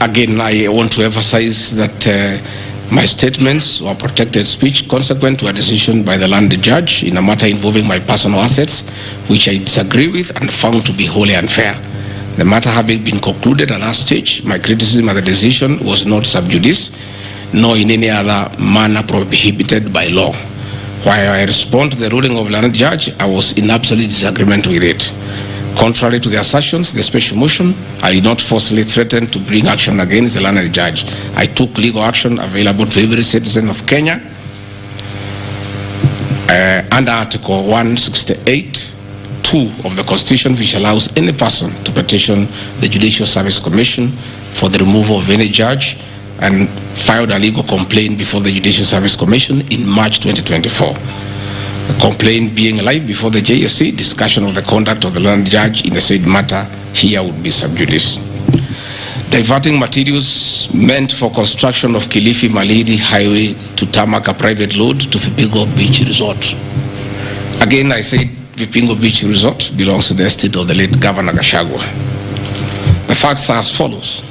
Again, I want to emphasize that my statements were protected speech consequent to a decision by the land judge in a matter involving my personal assets, which I disagree with and found to be wholly unfair. The matter having been concluded at that stage, my criticism of the decision was not sub judice, nor in any other manner prohibited by law. While I respond to the ruling of the land judge, I was in absolute disagreement with it. Contrary to the assertions, the special motion, I did not forcibly threaten to bring action against the learned judge. I took legal action available to every citizen of Kenya under Article 168(2) of the Constitution, which allows any person to petition the Judicial Service Commission for the removal of any judge, and filed a legal complaint before the Judicial Service Commission in March 2024. The complaint being live before the JSC, discussion of the conduct of the learned judge in the said matter here would be sub judice. Diverting materials meant for construction of Kilifi Malindi Highway to tarmac a private load to Vipingo Beach Resort. Again, I said Vipingo Beach Resort belongs to the estate of the late Governor Gachagua. The facts are as follows.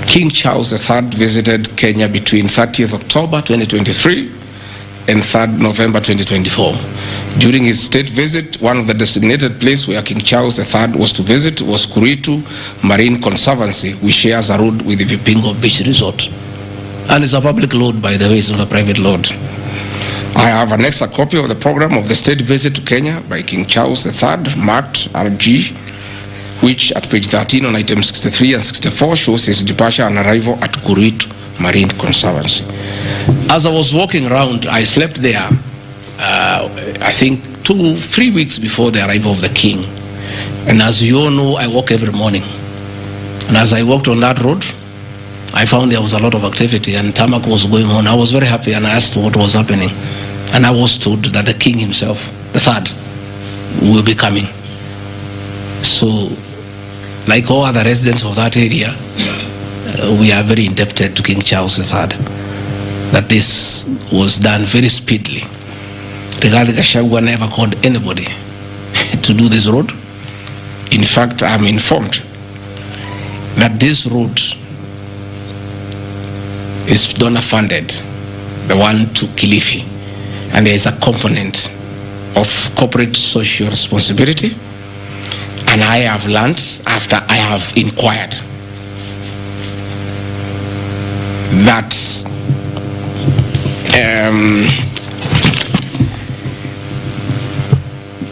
King Charles III visited Kenya between 30th October 2023 and 3rd November 2024. During his state visit, one of the designated places where King Charles III was to visit was Kuritu Marine Conservancy, which shares a road with the Vipingo Beach Resort. And it's a public road, by the way, it's not a private road. I have annexed a copy of the program of the state visit to Kenya by King Charles III, marked RG, which at page 13 on item 63 and 64 shows his departure and arrival at Kuritu Marine Conservancy. As I was walking around, I slept there, I think 2-3 weeks before the arrival of the king. And as you all know, I walk every morning. And as I walked on that road, I found there was a lot of activity and tarmac was going on. I was very happy and I asked what was happening. And I was told that the king himself, the third, will be coming. So, like all other residents of that area, we are very indebted to King Charles III that this was done very speedily. Rigathi Gachagua never called anybody to do this road. In fact, I'm informed that this road is donor funded, the one to Kilifi, and there is a component of corporate social responsibility. And I have learned after I have inquired that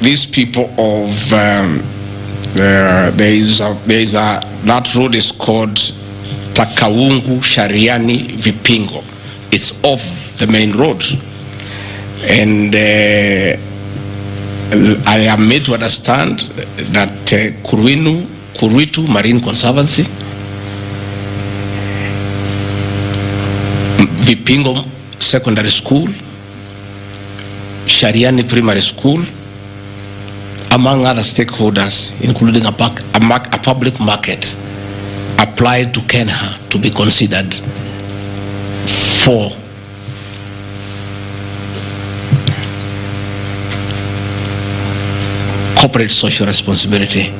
these people of that road is called Takawungu Shariani Vipingo. It's off the main road, and I am made to understand that Kuritu Marine Conservancy, Vipingo Secondary School, Shariani Primary School, among other stakeholders, including a public market, applied to Kenya to be considered for corporate social responsibility.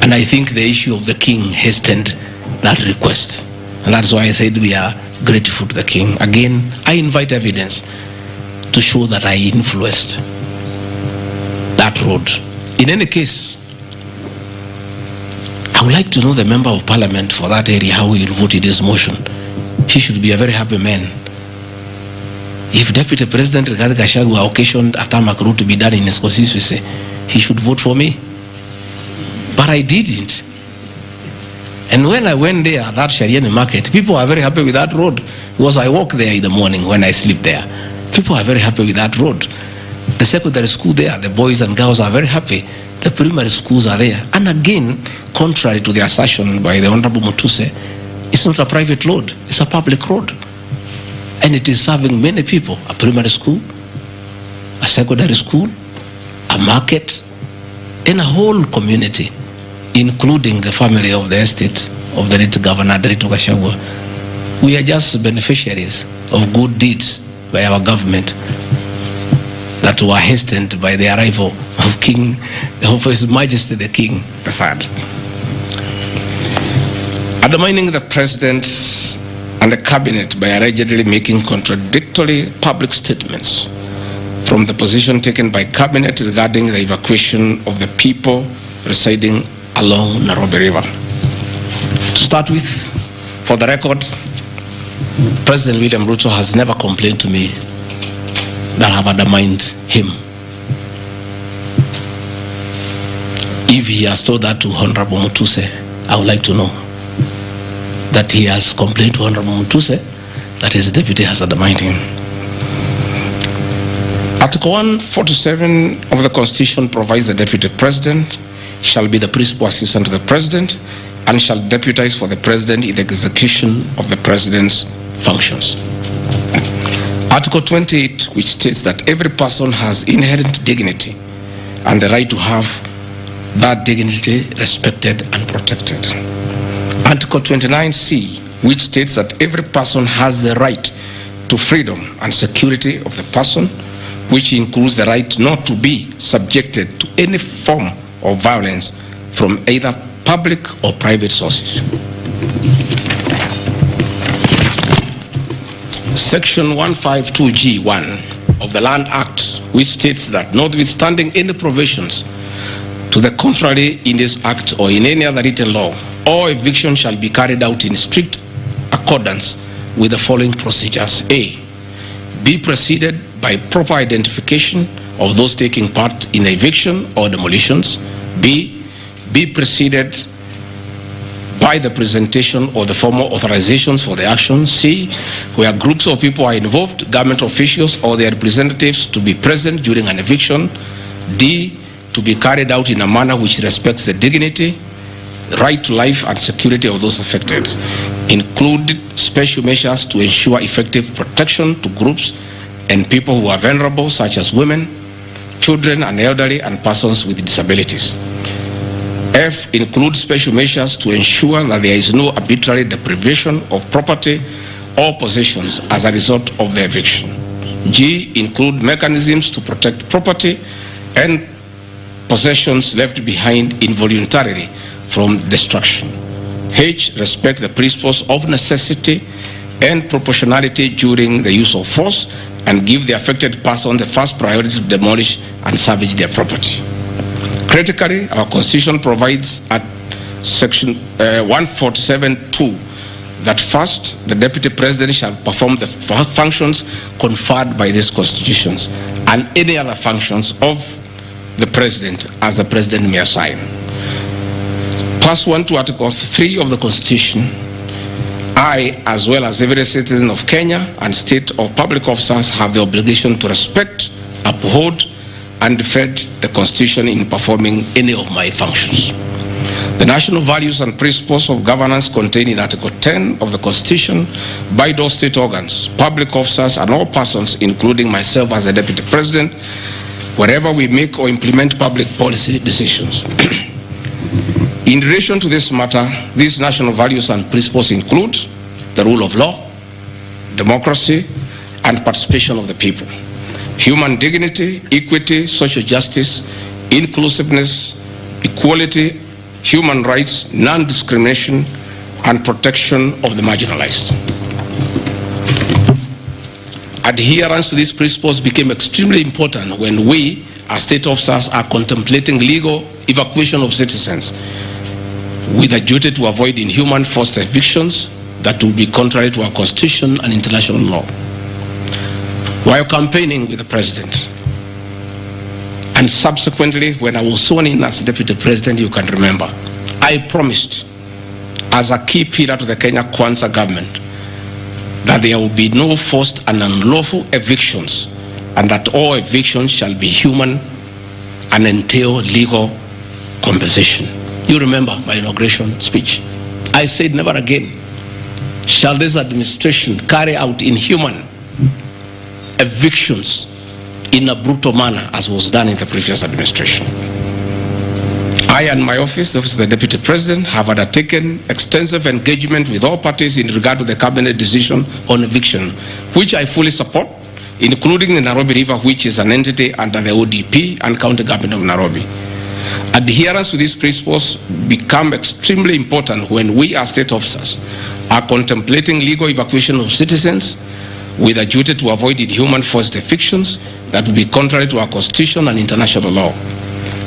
And I think the issue of the king hastened that request. And that's why I said we are grateful to the king. Again, I invite evidence to show that I influenced that road. In any case, I would like to know the member of parliament for that area, how he will vote in this motion. He should be a very happy man. If Deputy President Rigathi Gachagua occasioned a tarmac road to be done in his constituency, he should vote for me. But I didn't. And when I went there, that Shariani market, people are very happy with that road, because I walk there in the morning when I sleep there. People are very happy with that road. The secondary school there, the boys and girls are very happy. The primary schools are there. And again, contrary to the assertion by the Honorable Mutuse, it's not a private road, it's a public road. And it is serving many people, a primary school, a secondary school, a market, in a whole community, including the family of the estate of the late Governor Rigathi Gachagua. We are just beneficiaries of good deeds by our government that were hastened by the arrival of His Majesty the King III. Undermining the President and the Cabinet by allegedly making contradictory public statements from the position taken by Cabinet regarding the evacuation of the people residing along Nairobi River. To start with, for the record, President William Ruto has never complained to me that I have undermined him. If he has told that to Honorable Mutuse, I would like to know that he has complained to Honorable Mutuse that his deputy has undermined him. Article 147 of the Constitution provides the Deputy President shall be the principal assistant to the President and shall deputize for the President in the execution of the President's functions. Article 28, which states that every person has inherent dignity and the right to have that dignity respected and protected. Article 29C, which states that every person has the right to freedom and security of the person, which includes the right not to be subjected to any form of violence from either public or private sources. Section 152G1 of the Land Act, which states that notwithstanding any provisions to the contrary in this act or in any other written law, all eviction shall be carried out in strict accordance with the following procedures. A, be preceded by proper identification of those taking part in the eviction or demolitions. B, be preceded by the presentation of the formal authorizations for the action. C, where groups of people are involved, government officials or their representatives to be present during an eviction. D, to be carried out in a manner which respects the dignity, right to life and security of those affected. Include special measures to ensure effective protection to groups and people who are vulnerable, such as women, children and elderly and persons with disabilities. F, include special measures to ensure that there is no arbitrary deprivation of property or possessions as a result of the eviction. G, include mechanisms to protect property and possessions left behind involuntarily from destruction. H, respect the principles of necessity and proportionality during the use of force and give the affected person the first priority to demolish and salvage their property. Critically, our Constitution provides at Section 147(2) that first, the Deputy President shall perform the functions conferred by these constitutions and any other functions of the President as the President may assign. Pursuant to Article 3 of the Constitution, I, as well as every citizen of Kenya and state of public officers, have the obligation to respect, uphold, and defend the Constitution in performing any of my functions. The national values and principles of governance contained in Article 10 of the Constitution by those state organs, public officers, and all persons, including myself as the Deputy President, wherever we make or implement public policy decisions. In relation to this matter, these national values and principles include the rule of law, democracy, and participation of the people, human dignity, equity, social justice, inclusiveness, equality, human rights, non-discrimination, and protection of the marginalized. Adherence to these principles became extremely important when we, as state officers, are contemplating legal evacuation of citizens with a duty to avoid inhuman forced evictions that will be contrary to our Constitution and international law. While campaigning with the President, and subsequently when I was sworn in as Deputy President, you can remember, I promised as a key pillar to the Kenya Kwanza government that there will be no forced and unlawful evictions and that all evictions shall be human and entail legal compensation. You remember my inauguration speech. I said never again shall this administration carry out inhuman evictions in a brutal manner as was done in the previous administration. I and my office, the Office of the Deputy President, have undertaken extensive engagement with all parties in regard to the cabinet decision on eviction, which I fully support, including the Nairobi River, which is an entity under the ODP and County Government of Nairobi. Adherence to these principles become extremely important when we as state officers are contemplating legal evacuation of citizens with a duty to avoid inhuman forced evictions that would be contrary to our Constitution and international law.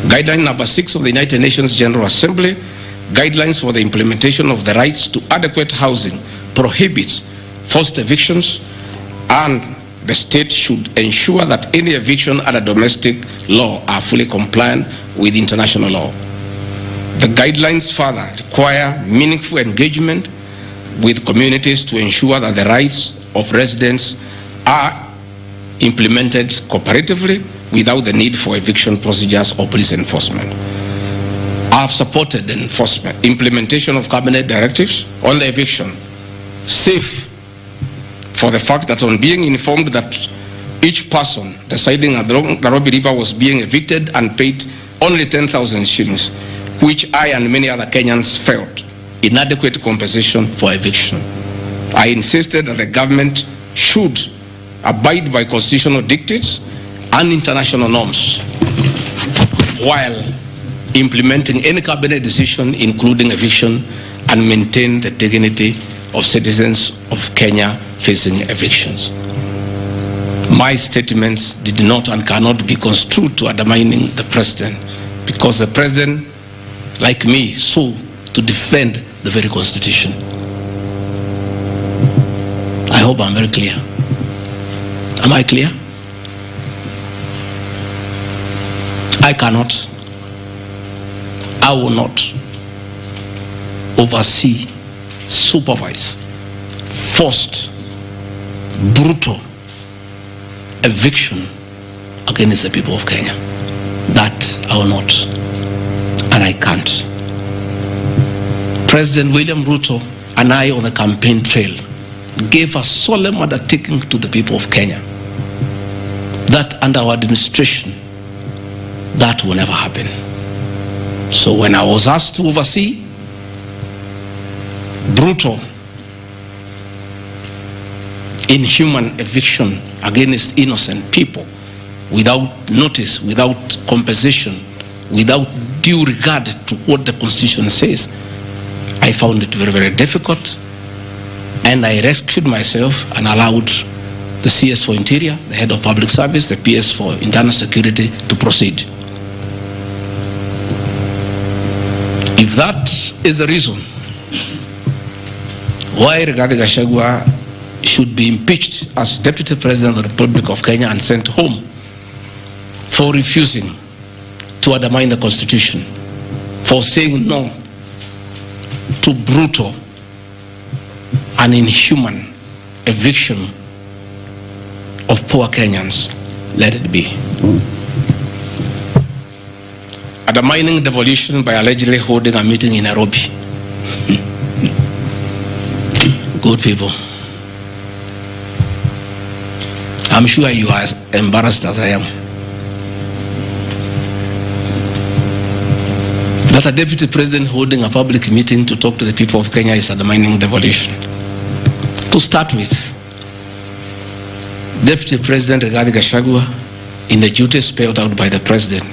Guideline number 6 of the United Nations General Assembly, guidelines for the implementation of the rights to adequate housing, prohibits forced evictions, and the state should ensure that any eviction under domestic law are fully compliant with international law. The guidelines further require meaningful engagement with communities to ensure that the rights of residents are implemented cooperatively without the need for eviction procedures or police enforcement. I have supported the implementation of cabinet directives on the eviction, safe for the fact that on being informed that each person residing at the Nairobi River was being evicted and paid only 10,000 shillings, which I and many other Kenyans felt inadequate compensation for eviction. I insisted that the government should abide by constitutional dictates and international norms while implementing any cabinet decision, including eviction, and maintain the dignity of citizens of Kenya facing evictions. My statements did not and cannot be construed to undermining the president, because the president, like me, sought to defend the very Constitution. I hope I'm very clear. Am I clear? I cannot, I will not oversee, supervise, forced, brutal eviction against the people of Kenya. That I will not, and I can't. President William Ruto and I on the campaign trail gave a solemn undertaking to the people of Kenya that under our administration, that will never happen. So when I was asked to oversee brutal, inhuman eviction against innocent people without notice, without compensation, without due regard to what the Constitution says, I found it very, very difficult, and I rescued myself and allowed the CS for Interior, the Head of Public Service, the PS for Internal Security to proceed. If that is the reason why Rigathi Gachagua should be impeached as Deputy President of the Republic of Kenya and sent home for refusing to undermine the Constitution, for saying no to brutal and inhuman eviction of poor Kenyans, let it be. Undermining devolution by allegedly holding a meeting in Nairobi. Good people. I'm sure you are as embarrassed as I am. That a deputy president holding a public meeting to talk to the people of Kenya is undermining devolution. To start with, Deputy President Rigathi Gachagua, in the duties spelled out by the President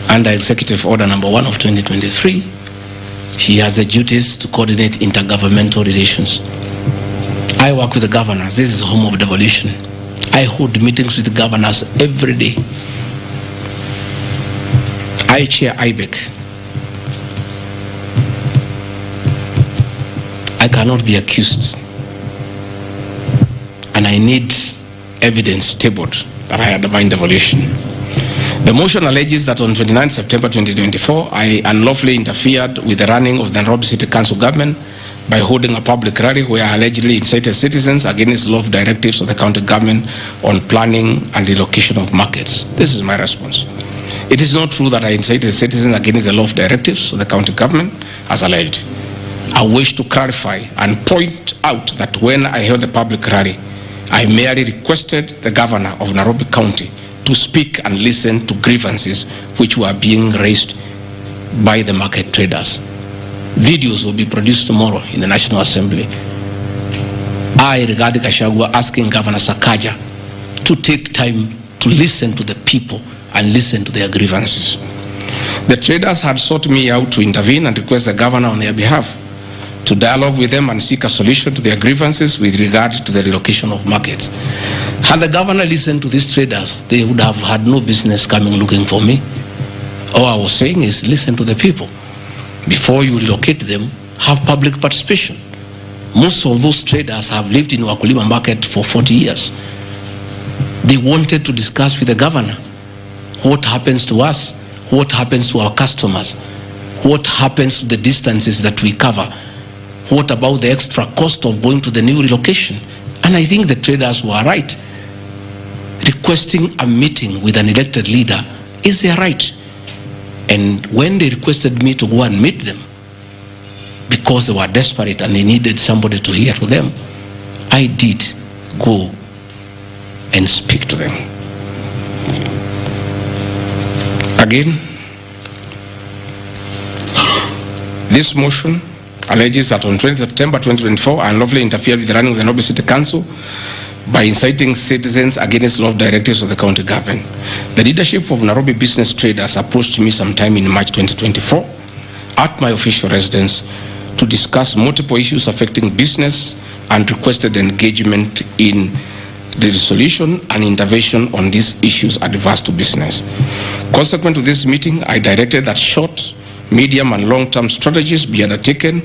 under Executive Order number 1 of 2023, he has the duties to coordinate intergovernmental relations. I work with the governors. This is home of devolution. I hold meetings with the governors every day. I chair IBEC. I cannot be accused, and I need evidence tabled that I undermined devolution. The motion alleges that on 29 September 2024, I unlawfully interfered with the running of the Nairobi City Council government by holding a public rally where I allegedly incited citizens against lawful directives of the county government on planning and relocation of markets. This is my response. It is not true that I incited citizens against the lawful directives of the county government, as alleged. I wish to clarify and point out that when I held the public rally, I merely requested the governor of Nairobi County to speak and listen to grievances which were being raised by the market traders. Videos will be produced tomorrow in the National Assembly. I, Rigathi Gachagua, asking Governor Sakaja to take time to listen to the people and listen to their grievances. The traders had sought me out to intervene and request the governor on their behalf to dialogue with them and seek a solution to their grievances with regard to the relocation of markets. Had the governor listened to these traders, they would have had no business coming looking for me. All I was saying is listen to the people. Before you relocate them, have public participation. Most of those traders have lived in Wakulima market for 40 years. They wanted to discuss with the governor what happens to us, what happens to our customers, what happens to the distances that we cover, what about the extra cost of going to the new relocation. And I think the traders were right. Requesting a meeting with an elected leader is their right. And when they requested me to go and meet them, because they were desperate and they needed somebody to hear to them, I did go and speak to them. Again, this motion alleges that on 20 September 2024, I unlawfully interfered with the running of the Nairobi City Council by inciting citizens against law directives of the county government. The leadership of Nairobi business traders approached me sometime in March 2024 at my official residence to discuss multiple issues affecting business and requested engagement in the resolution and intervention on these issues adverse to business. Consequent to this meeting, I directed that short, medium and long-term strategies be undertaken,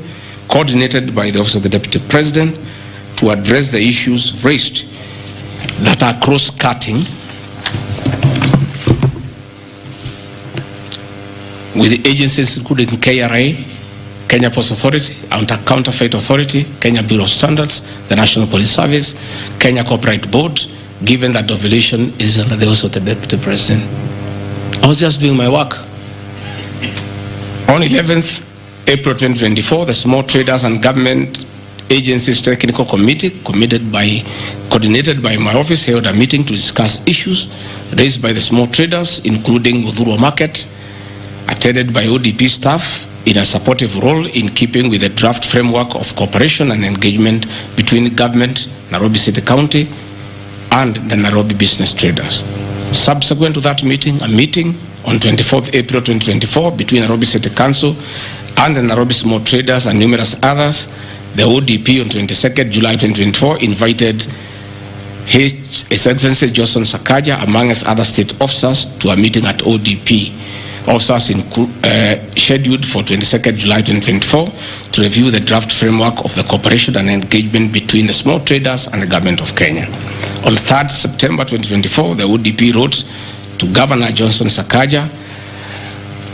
coordinated by the Office of the Deputy President, to address the issues raised that are cross-cutting with the agencies including KRA, Kenya Post Authority, Counterfeit Authority, Kenya Bureau of Standards, the National Police Service, Kenya Copyright Board, given that the violation is under the Office of the Deputy President. I was just doing my work. On 11th April 2024, the Small Traders and Government Agencies Technical Committee, coordinated by my office, held a meeting to discuss issues raised by the small traders, including Udhuru Market, attended by ODP staff in a supportive role in keeping with the draft framework of cooperation and engagement between government, Nairobi City County, and the Nairobi business traders. Subsequent to that meeting, a meeting on 24th April 2024 between Nairobi City Council and the Nairobi small traders and numerous others, the ODP on 22nd July 2024 invited His Excellency Johnson Sakaja, amongst other state officers, to a meeting at ODP. Officers scheduled for 22nd July 2024 to review the draft framework of the cooperation and engagement between the small traders and the government of Kenya. On 3rd September 2024, the ODP wrote to Governor Johnson Sakaja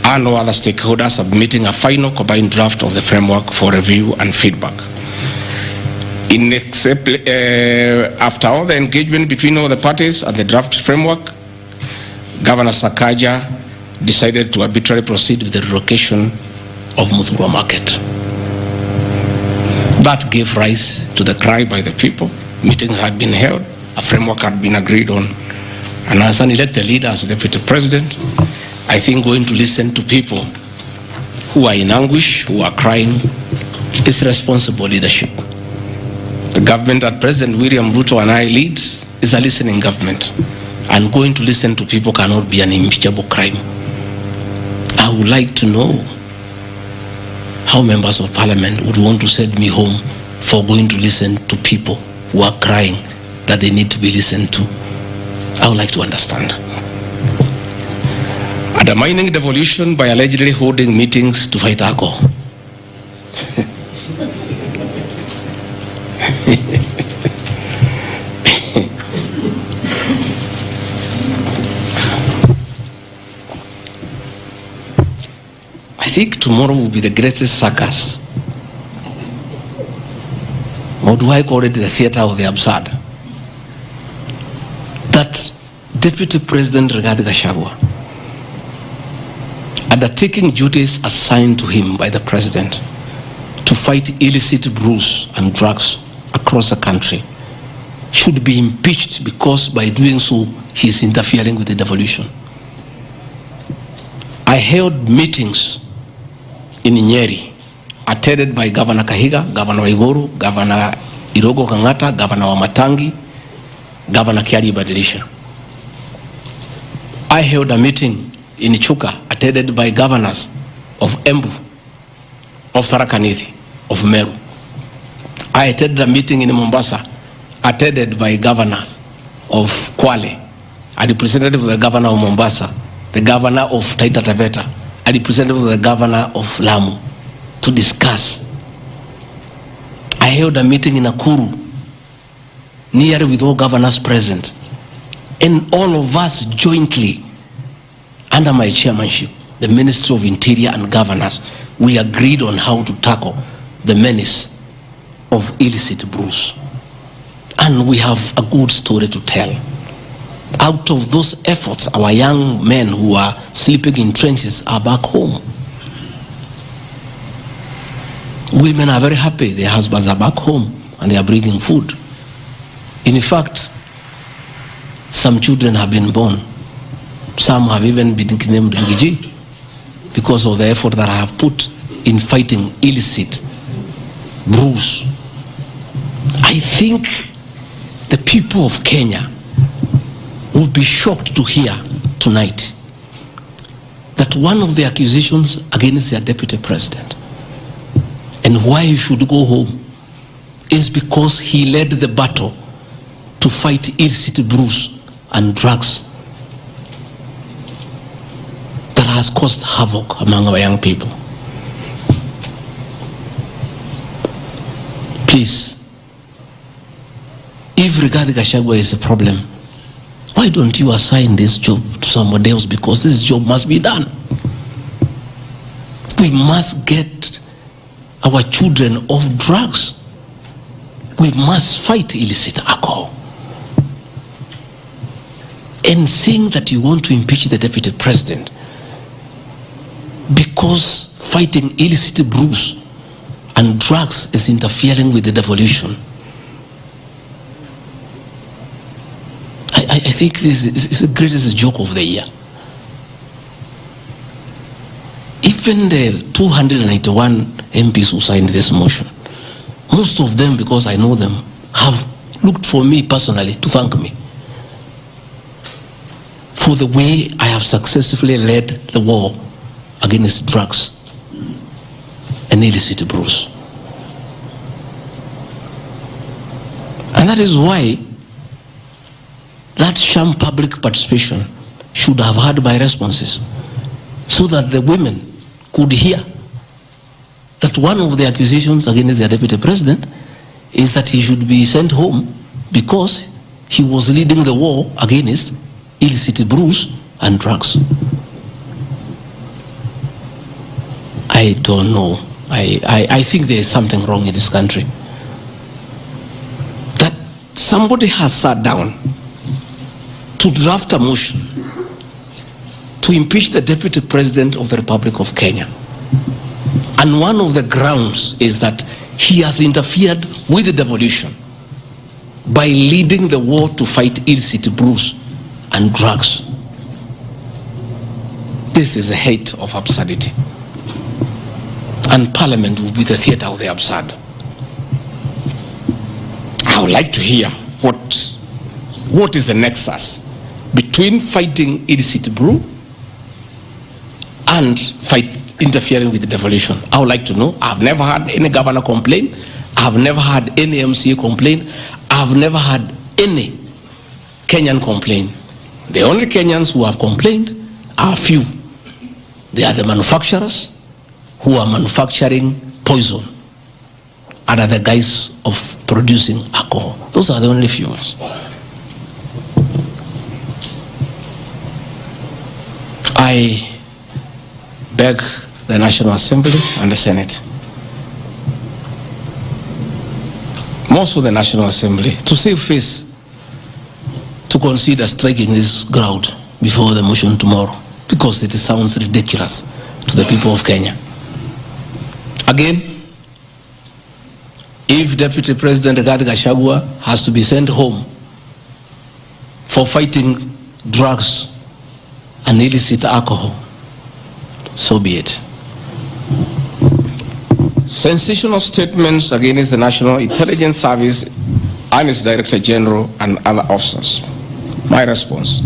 and all other stakeholders, submitting a final combined draft of the framework for review and feedback. After all the engagement between all the parties and the draft framework, Governor Sakaja decided to arbitrarily proceed with the relocation of Muthurwa Market. That gave rise to the cry by the people. Meetings had been held, a framework had been agreed on, and as an elected leader, as Deputy President, I think going to listen to people who are in anguish, who are crying, is responsible leadership. The government that President William Ruto and I lead is a listening government, and going to listen to people cannot be an impeachable crime. I would like to know how members of parliament would want to send me home for going to listen to people who are crying that they need to be listened to. I would like to understand. Undermining devolution by allegedly holding meetings to fight alcohol. I think tomorrow will be the greatest circus. Or do I call it the theater of the absurd? That Deputy President Rigathi Gachagua, undertaking duties assigned to him by the President to fight illicit brews and drugs across the country, should be impeached because by doing so he is interfering with the devolution. I held meetings in Nyeri, attended by Governor Kahiga, Governor Waiguru, Governor Irogo Kangata, Governor Wamatangi, Governor Kiari Badilisha. I held a meeting in Chuka, attended by governors of Embu, of Tharaka Nithi, of Meru. I attended a meeting in Mombasa, attended by governors of Kwale, a representative of the governor of Mombasa, the governor of Taita Taveta, a representative of the governor of Lamu, to discuss. I held a meeting in Nakuru, nearly with all governors present, and all of us jointly, under my chairmanship, the Ministry of Interior and Governors, we agreed on how to tackle the menace of illicit brews. And we have a good story to tell. Out of those efforts, our young men who are sleeping in trenches are back home. Women are very happy, their husbands are back home and they are bringing food. In fact, some children have been born. Some have even been named Ngiji because of the effort that I have put in fighting illicit brews. I think the people of Kenya would be shocked to hear tonight that one of the accusations against their deputy president and why he should go home is because he led the battle to fight illicit brews and drugs that has caused havoc among our young people. Please, if Rigathi Gachagua is a problem, why don't you assign this job to somebody else? Because this job must be done. We must get our children off drugs. We must fight illicit alcohol. And saying that you want to impeach the deputy president because fighting illicit brews and drugs is interfering with the devolution. I think this is the greatest joke of the year. Even the 291 MPs who signed this motion, most of them, because I know them, have looked for me personally to thank me for the way I have successfully led the war against drugs and illicit brews. And that is why that sham public participation should have had my responses, so that the women could hear that one of the accusations against their deputy president is that he should be sent home because he was leading the war against illicit brews and drugs. I don't know. I think there is something wrong in this country. That somebody has sat down to draft a motion to impeach the deputy president of the Republic of Kenya. And one of the grounds is that he has interfered with the devolution by leading the war to fight illicit brews and drugs. This is a height of absurdity. And Parliament will be the theater of the absurd. I would like to hear what is the nexus between fighting illicit brew and interfering with the devolution. I would like to know. I've never had any governor complain. I've never had any MCA complain. I've never had any Kenyan complain. The only Kenyans who have complained are few. They are the manufacturers who are manufacturing poison under the guise of producing alcohol. Those are the only few ones. I beg the National Assembly and the Senate, most of the National Assembly, to save face, to consider striking this ground before the motion tomorrow, because it sounds ridiculous to the people of Kenya. Again, if Deputy President Rigathi Gachagua has to be sent home for fighting drugs and illicit alcohol, so be it. sensational statements against the National Intelligence Service and its Director General and other officers. My response.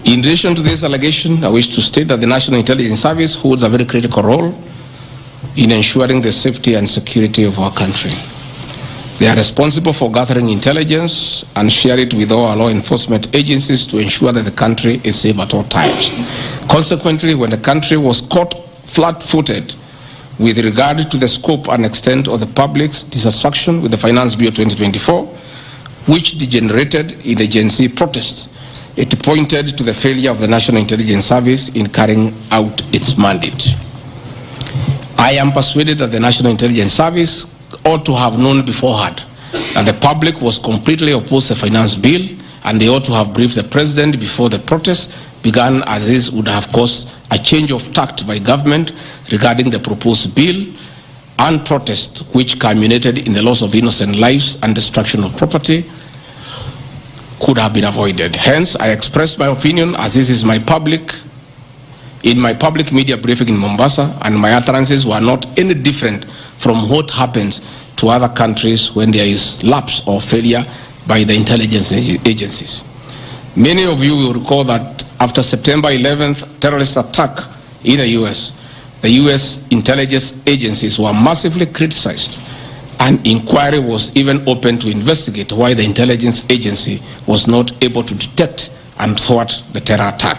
In relation to this allegation, I wish to state that the National Intelligence Service holds a very critical role in ensuring the safety and security of our country. They are responsible for gathering intelligence and share it with all our law enforcement agencies to ensure that the country is safe at all times. Consequently, when the country was caught flat-footed with regard to the scope and extent of the public's dissatisfaction with the Finance Bill 2024, which degenerated in the Gen Z protests, it pointed to the failure of the National Intelligence Service in carrying out its mandate. I am persuaded that the National Intelligence Service ought to have known beforehand that the public was completely opposed to the Finance Bill, and they ought to have briefed the President before the protests began, as this would have caused a change of tact by government regarding the proposed bill, and protests which culminated in the loss of innocent lives and destruction of property could have been avoided. Hence, I expressed my opinion, as this is in my public media briefing in Mombasa, and my utterances were not any different from what happens to other countries when there is lapse or failure by the intelligence agencies. Many of you will recall that after September 11th terrorist attack in the US intelligence agencies were massively criticized, and inquiry was even opened to investigate why the intelligence agency was not able to detect and thwart the terror attack.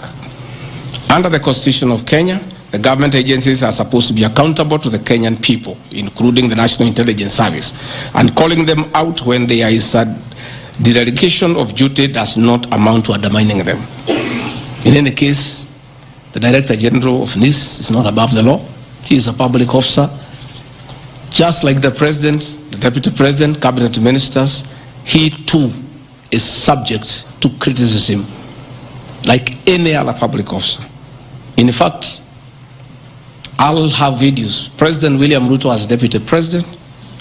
Under the Constitution of Kenya, the government agencies are supposed to be accountable to the Kenyan people, including the National Intelligence Service, and calling them out when there is a dereliction of duty does not amount to undermining them. In any case, the Director General of NIS is not above the law. He is a public officer. Just like the President, the Deputy President, Cabinet Ministers, he too is subject to criticism like any other public officer. In fact, I'll have videos. President William Ruto, as Deputy President,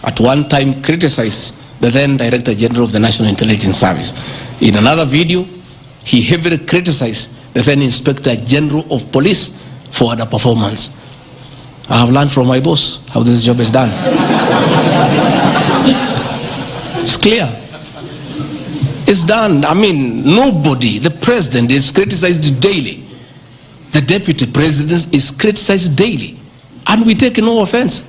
at one time criticized the then Director General of the National Intelligence Service. In another video, he heavily criticized the then Inspector General of Police for underperformance. I have learned from my boss how this job is done. It's clear. It's done. I mean, nobody, the President is criticized daily. The Deputy President is criticized daily. And we take no offense.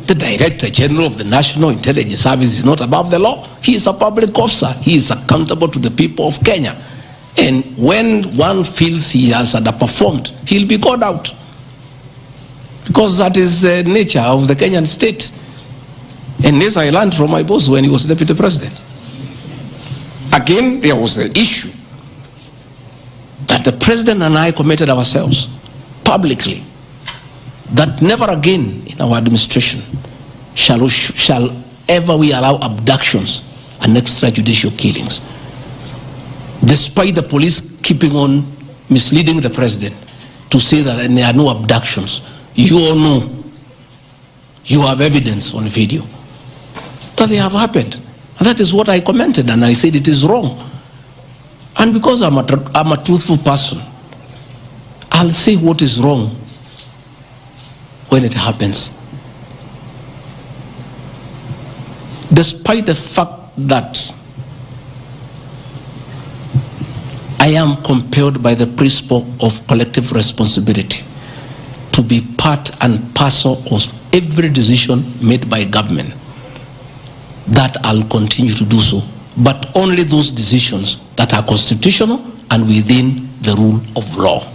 The Director General of the National Intelligence Service is not above the law. He is a public officer. He is accountable to the people of Kenya. And when one feels he has underperformed, he'll be called out. Because that is the nature of the Kenyan state. And this I learned from my boss when he was Deputy President. Again, there was the issue that the President and I committed ourselves publicly that never again in our administration shall ever we allow abductions and extrajudicial killings. Despite the police keeping on misleading the President to say that there are no abductions, you all know, you have evidence on video that they have happened. And that is what I commented, and I said it is wrong. And because I'm a truthful person, I'll say what is wrong when it happens. Despite the fact that I am compelled by the principle of collective responsibility to be part and parcel of every decision made by government, that I'll continue to do so, but only those decisions that are constitutional and within the rule of law.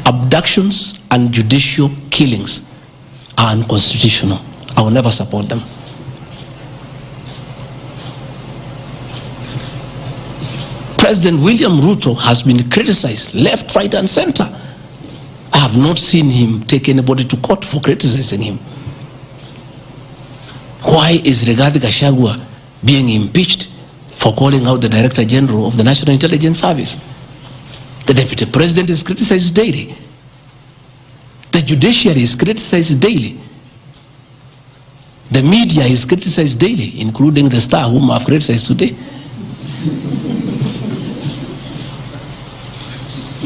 Abductions and judicial killings are unconstitutional. I will never support them. President William Ruto has been criticized left, right, and center. I have not seen him take anybody to court for criticizing him. Why is Rigathi Gachagua being impeached for calling out the Director General of the National Intelligence Service? The Deputy President is criticized daily. The judiciary is criticized daily. The media is criticized daily, including the Star, whom I have criticized today.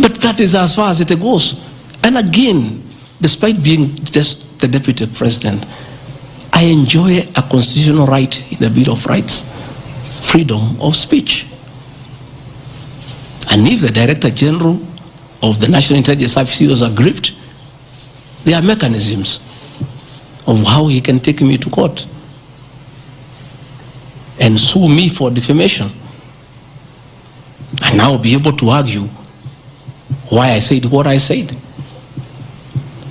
But that is as far as it goes. And again, despite being just the deputy president, I enjoy a constitutional right in the Bill of Rights, freedom of speech. And if the Director General of the National Intelligence Service was aggrieved, there are mechanisms of how he can take me to court and sue me for defamation. And I'll be able to argue why I said what I said.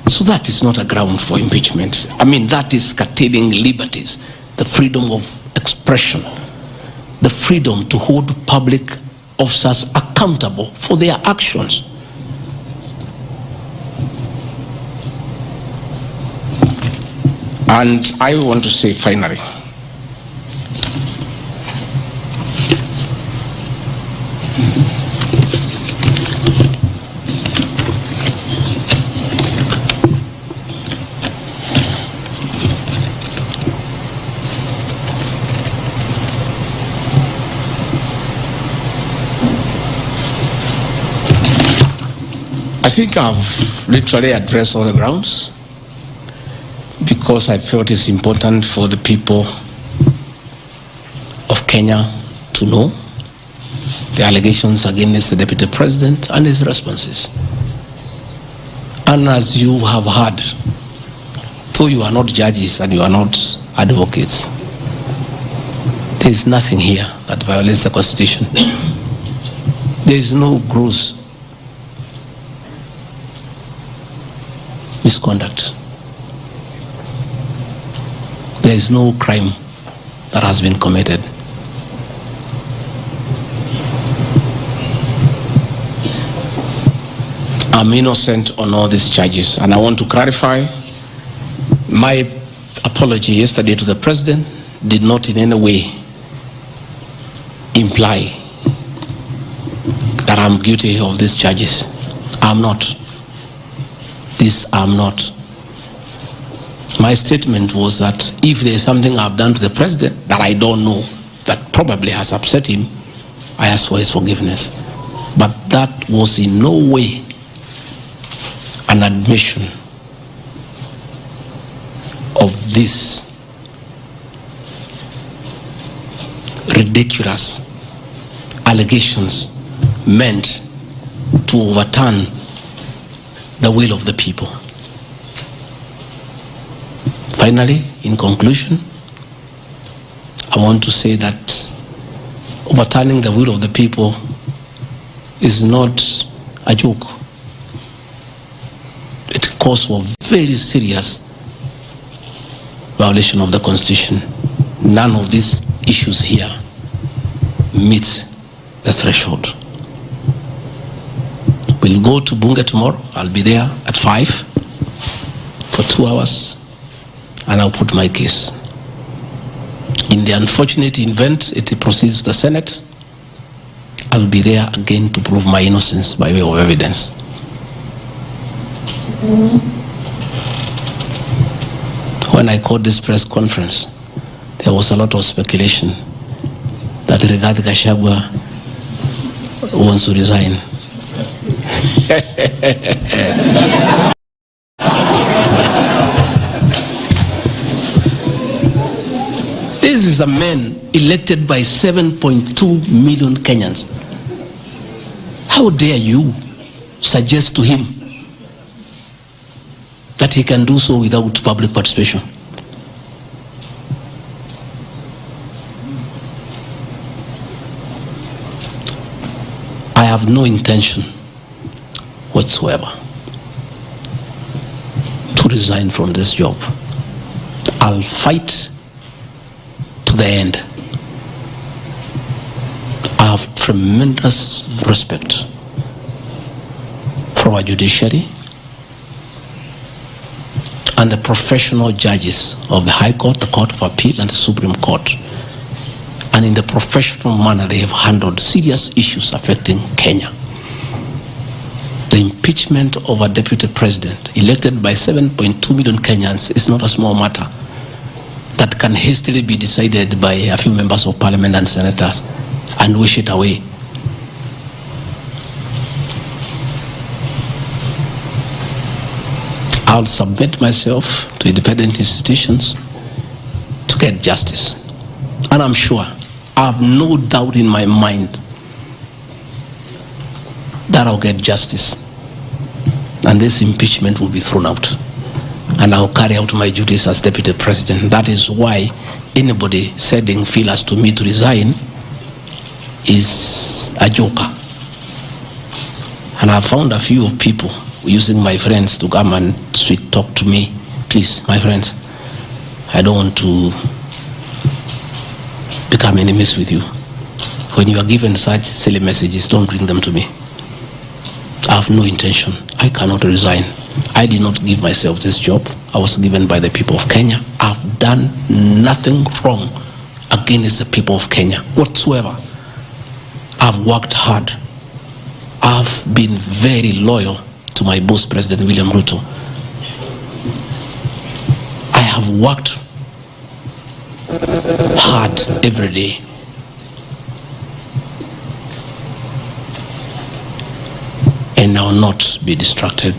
So that is not a ground for impeachment. I mean, that is curtailing liberties, the freedom of expression, the freedom to hold public officers accountable for their actions. And I want to say finally, I think I've literally addressed all the grounds because I felt it's important for the people of Kenya to know the allegations against the Deputy President and his responses. And as you have heard, though you are not judges and you are not advocates, there is nothing here that violates the Constitution. There is no gross misconduct. There is no crime that has been committed. I'm innocent on all these charges, and I want to clarify my apology yesterday to the President did not in any way imply that I'm guilty of these charges. I'm not. This I'm not. My statement was that if there is something I've done to the President that I don't know, that probably has upset him, I ask for his forgiveness. But that was in no way an admission of this ridiculous allegations meant to overturn the will of the people. Finally, in conclusion, I want to say that overturning the will of the people is not a joke. It calls for very serious violation of the Constitution. None of these issues here meet the threshold. We'll go to Bunge tomorrow. I'll be there at 5 for 2 hours, and I'll put my case. In the unfortunate event it proceeds to the Senate, I'll be there again to prove my innocence by way of evidence. When I called this press conference, there was a lot of speculation that Rigathi Gachagua wants to resign. This is a man elected by 7.2 million Kenyans. How dare you suggest to him that he can do so without public participation? I have no intention whatsoever to resign from this job. I'll fight to the end. I have tremendous respect for our judiciary and the professional judges of the High Court, the Court of Appeal, and the Supreme Court. And in the professional manner they have handled serious issues affecting Kenya. The impeachment of a deputy president elected by 7.2 million Kenyans is not a small matter that can hastily be decided by a few members of parliament and senators and wish it away. I'll submit myself to independent institutions to get justice. And I'm sure, I have no doubt in my mind that I'll get justice. And this impeachment will be thrown out. And I'll carry out my duties as Deputy President. That is why anybody sending feelers to me to resign is a joker. And I found a few of people using my friends to come and sweet talk to me. Please, my friends, I don't want to become enemies with you. When you are given such silly messages, don't bring them to me. I have no intention. I cannot resign. I did not give myself this job. I was given by the people of Kenya. I've done nothing wrong against the people of Kenya whatsoever. I've worked hard. I've been very loyal to my boss, President William Ruto. I have worked hard every day. And I will not be distracted.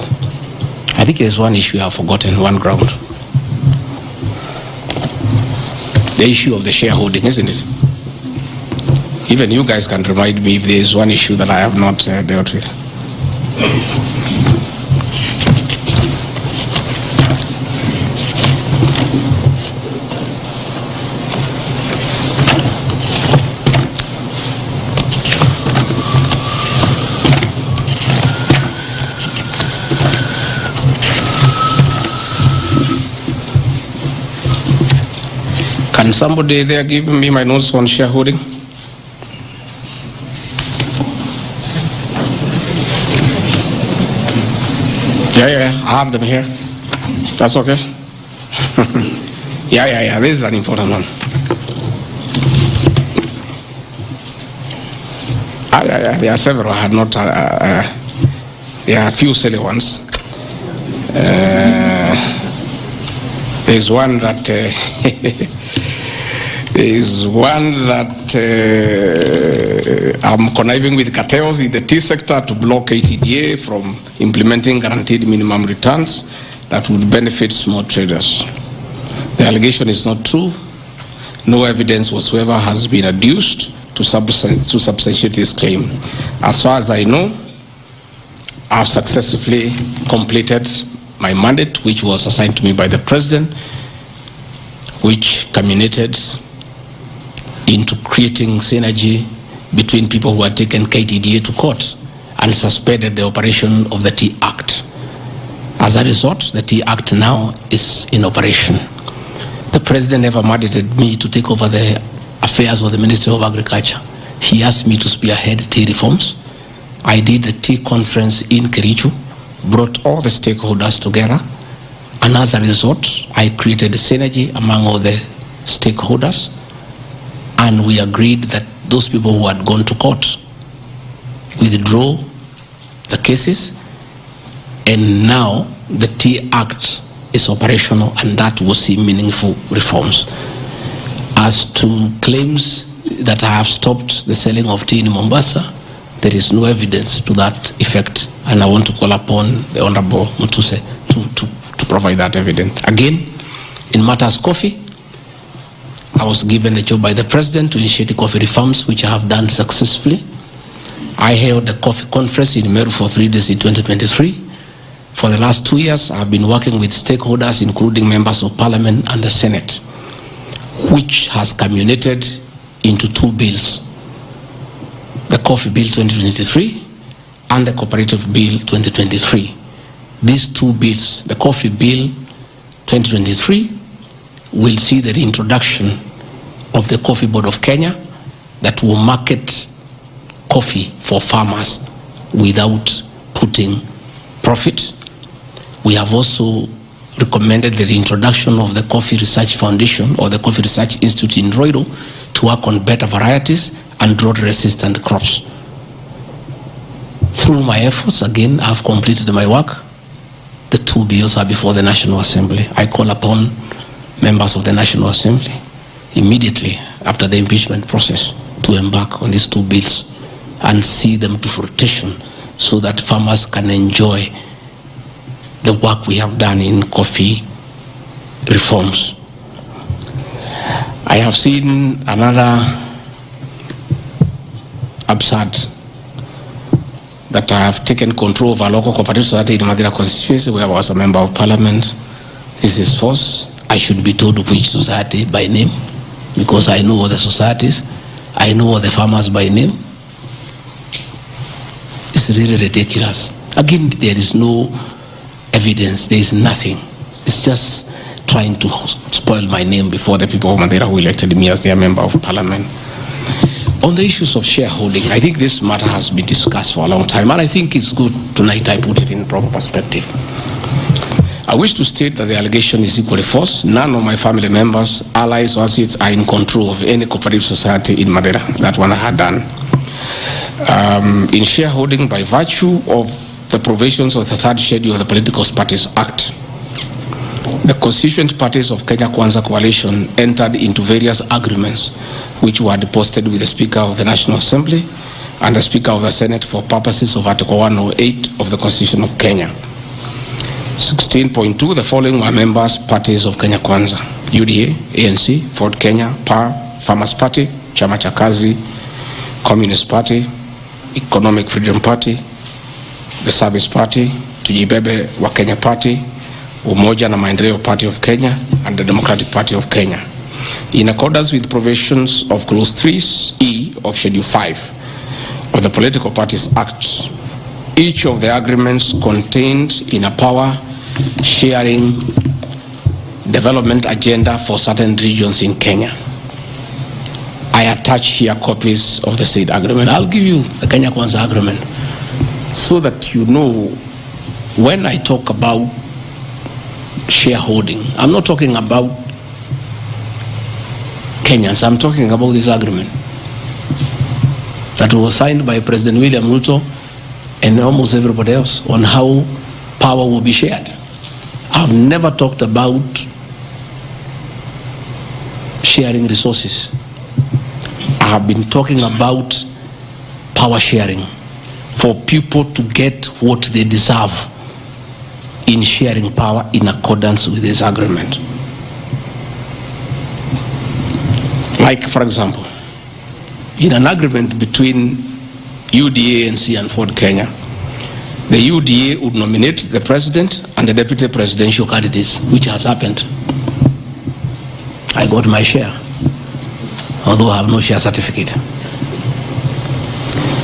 I think there's one issue I've forgotten, one ground. The issue of the shareholding, isn't it? Even you guys can remind me if there's one issue that I have not dealt with. Can somebody there give me my notes on shareholding? Yeah, I have them here. That's okay. Yeah, this is an important one. Yeah, there are several. I had not, there are a few silly ones. There's one that I'm conniving with cartels in the tea sector to block KTDA from implementing guaranteed minimum returns that would benefit small traders. The allegation is not true. No evidence whatsoever has been adduced to substantiate this claim. As far as I know, I've successfully completed my mandate, which was assigned to me by the President, which culminated into creating synergy between people who had taken KTDA to court and suspended the operation of the Tea Act. As a result, the Tea Act now is in operation. The President never mandated me to take over the affairs of the Ministry of Agriculture. He asked me to spearhead tea reforms. I did the tea conference in Kericho, brought all the stakeholders together, and as a result, I created a synergy among all the stakeholders, and we agreed that those people who had gone to court withdraw the cases, and now the Tea Act is operational, and that will see meaningful reforms. As to claims that I have stopped the selling of tea in Mombasa, there is no evidence to that effect, and I want to call upon the Honorable Mutuse to provide that evidence. Again, in matters coffee, I was given a job by the President to initiate the coffee reforms, which I have done successfully. I held the coffee conference in Meru for 3 days in 2023. For the last 2 years, I have been working with stakeholders, including members of Parliament and the Senate, which has culminated into 2 bills. The Coffee Bill 2023 and the Cooperative Bill 2023. These 2 bills, the Coffee Bill 2023 will see the reintroduction of the Coffee Board of Kenya that will market coffee for farmers without putting profit. We have also recommended the reintroduction of the Coffee Research Foundation or the Coffee Research Institute in Roiro to work on better varieties and drought-resistant crops. Through my efforts, again, I have completed my work. The 2 bills are before the National Assembly. I call upon members of the National Assembly immediately after the impeachment process to embark on these 2 bills and see them to fruition so that farmers can enjoy the work we have done in coffee reforms. I have seen another absurd, that I have taken control of a local cooperative society in Madera constituency where I was a member of parliament. This is false. I should be told which society by name, because I know all the societies. I know all the farmers by name. It's really ridiculous. Again, there is no evidence. There is nothing. It's just trying to spoil my name before the people of Madeira who elected me as their member of parliament. On the issues of shareholding, I think this matter has been discussed for a long time, and I think it's good tonight I put it in proper perspective. I wish to state that the allegation is equally false. None of my family members, allies, or associates are in control of any cooperative society in Madeira. That one I had done. In shareholding by virtue of the provisions of the third schedule of the Political Parties Act, the constituent parties of Kenya Kwanza Coalition entered into various agreements which were deposited with the Speaker of the National Assembly and the Speaker of the Senate for purposes of Article 108 of the Constitution of Kenya. 16.2, the following were members parties of Kenya Kwanza: UDA, ANC, Ford Kenya, PAR, Farmers Party, Chama cha Kazi, Communist Party, Economic Freedom Party, the Service Party, Tujibebe wa Kenya Party, Umoja na Maendeleo Party of Kenya, and the Democratic Party of Kenya. In accordance with provisions of Clause 3E of Schedule 5 of the Political Parties Act, each of the agreements contained in a power-sharing development agenda for certain regions in Kenya. I attach here copies of the said agreement. I'll give you the Kenya Kwanza agreement so that you know when I talk about shareholding, I'm not talking about Kenyans, I'm talking about this agreement that was signed by President William Ruto and almost everybody else on how power will be shared. I've never talked about sharing resources. I have been talking about power sharing for people to get what they deserve in sharing power in accordance with this agreement. Like, for example, in an agreement between UDA, ANC, and Ford Kenya, the UDA would nominate the president and the deputy presidential candidates, which has happened. I got my share, although I have no share certificate.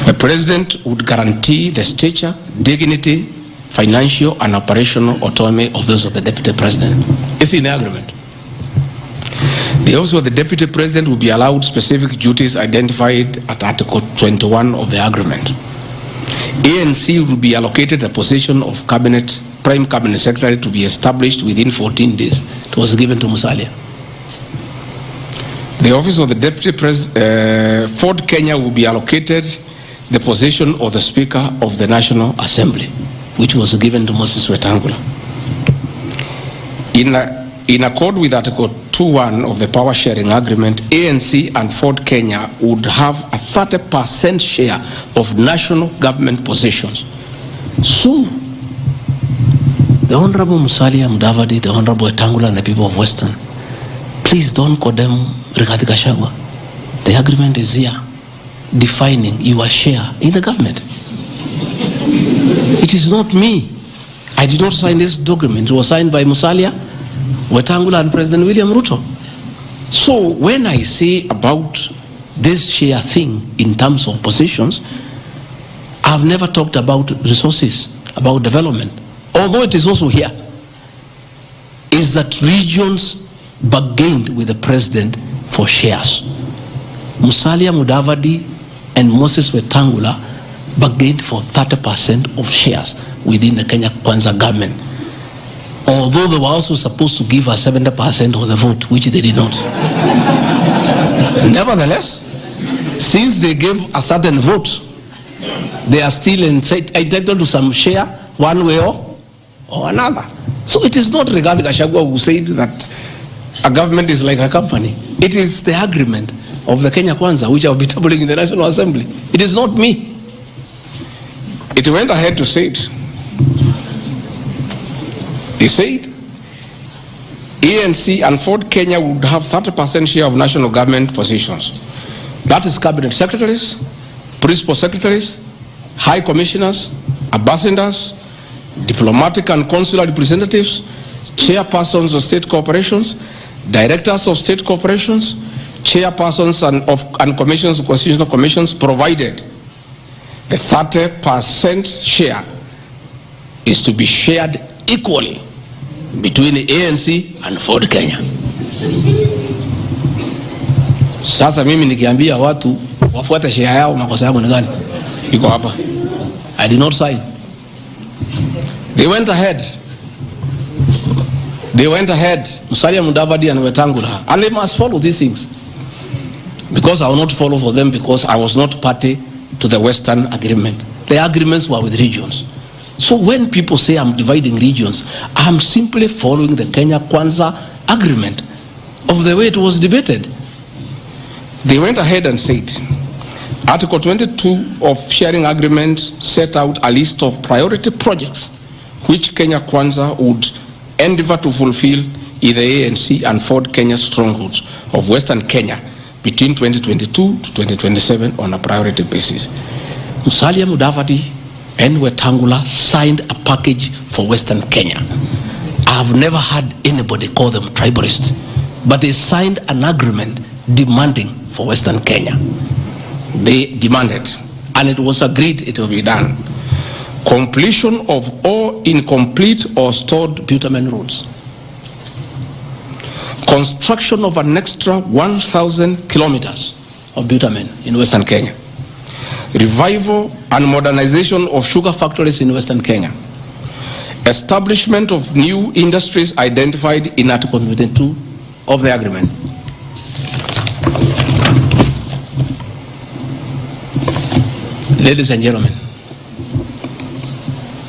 The president would guarantee the stature, dignity, financial and operational autonomy of those of the deputy president. It's in the agreement. The office of the deputy president will be allowed specific duties identified at Article 21 of the agreement. ANC will be allocated the position of prime cabinet secretary to be established within 14 days. It was given to Musalia. The office of the deputy president, Ford Kenya will be allocated the position of the Speaker of the National Assembly, which was given to Moses Wetangula. In accord with Article 2.1 of the Power Sharing Agreement, ANC and Ford Kenya would have a 30% share of national government positions. So, the Honorable Musalia Mudavadi, the Honorable Wetangula, and the people of Western, please don't condemn Rigathi Gachagua. The agreement is here, defining your share in the government. It is not me. I did not sign this document. It was signed by Musalia, Wetangula, and President William Ruto. So when I say about this share thing in terms of positions, I've never talked about resources, about development. Although it is also here, is that regions bargained with the president for shares. Musalia Mudavadi and Moses Wetangula bargained for 30% of shares within the Kenya Kwanza government. Although they were also supposed to give us 70% of the vote, which they did not. Nevertheless, since they gave a certain vote, they are still entitled to some share one way or another. So it is not Rigathi Gachagua who said that a government is like a company. It is the agreement of the Kenya Kwanza, which I will be tabling in the National Assembly. It is not me. It went ahead to say it. He said ANC and Ford Kenya would have 30% share of national government positions. That is cabinet secretaries, principal secretaries, high commissioners, ambassadors, diplomatic and consular representatives, chairpersons of state corporations, directors of state corporations, chairpersons and commissions of constitutional commissions, provided the 30% share is to be shared equally between the ANC and Ford Kenya. Sasa mimi nikiambia watu wafuate share yao, makosa yangu ni gani? Iko hapa. I did not sign. They went ahead. Musalia Mudavadi and Wetangula, and they must follow these things. Because I will not follow for them, because I was not party to the Western agreement. The agreements were with regions. So when people say I'm dividing regions, I'm simply following the Kenya Kwanza agreement of the way it was debated. They went ahead and said, Article 22 of sharing agreement set out a list of priority projects which Kenya Kwanza would endeavor to fulfill in the ANC and Ford Kenya strongholds of Western Kenya between 2022 to 2027 on a priority basis. Musalia Mudavadi and Wetangula signed a package for Western Kenya. I have never had anybody call them tribalists, but they signed an agreement demanding for Western Kenya. They demanded, and it was agreed it will be done. Completion of all incomplete or stored bitumen roads. Construction of an extra 1,000 kilometers of bitumen in Western Kenya. Revival and modernization of sugar factories in Western Kenya. Establishment of new industries identified in Article 22 of the agreement. Ladies and gentlemen,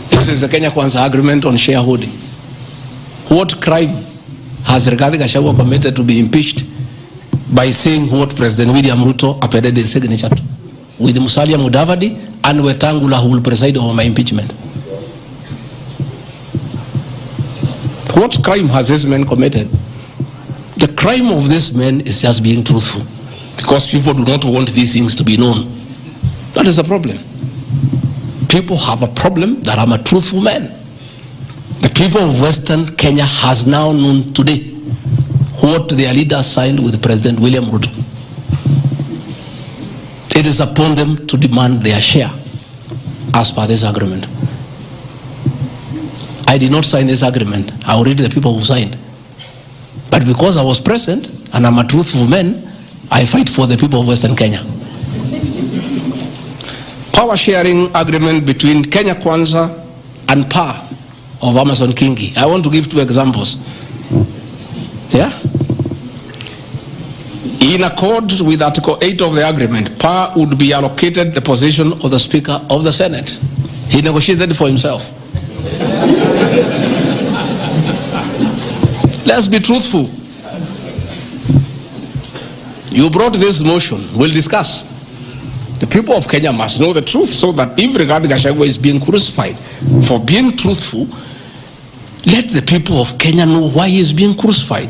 this is the Kenya Kwanza agreement on shareholding. What crime has Rigathi Gachagua committed to be impeached by saying what President William Ruto appended his signature to, with Musalia Mudavadi and Wetangula, who will preside over my impeachment? What crime has this man committed? The crime of this man is just being truthful, because people do not want these things to be known. That is the problem. People have a problem that I'm a truthful man. The people of Western Kenya has now known today what their leaders signed with President William Ruto. It is upon them to demand their share as per this agreement. I did not sign this agreement. I will read the people who signed. But because I was present and I'm a truthful man, I fight for the people of Western Kenya. Power sharing agreement between Kenya Kwanza and PAR of Amason Kingi. I want to give two examples. Yeah? In accord with Article 8 of the agreement, PAR would be allocated the position of the Speaker of the Senate. He negotiated for himself. Let's be truthful. You brought this motion. We'll discuss. The people of Kenya must know the truth, so that if Rigathi Gachagua is being crucified for being truthful, let the people of Kenya know why he is being crucified.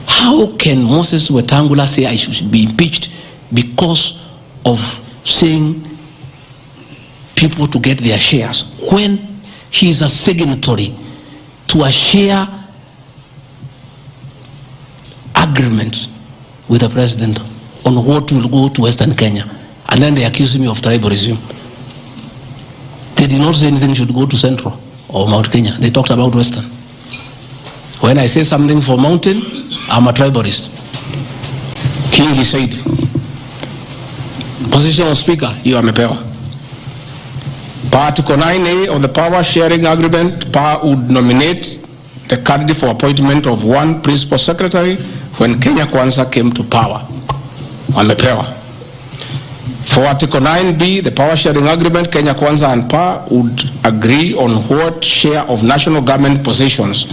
How can Moses Wetangula say I should be impeached because of saying people to get their shares, when he is a signatory to a share agreement with the president on what will go to Western Kenya? And then they accuse me of tribalism. They did not say anything should go to Central or Mount Kenya. They talked about Western. When I say something for Mountain, I'm a tribalist. King, he said, position of Speaker, you are mepewa. Article 9A of the Power Sharing Agreement, PAR would nominate the candidate for appointment of one principal secretary when Kenya Kwanza came to power. Amepewa. For Article 9B, the Power Sharing Agreement, Kenya Kwanza and PAR would agree on what share of national government positions,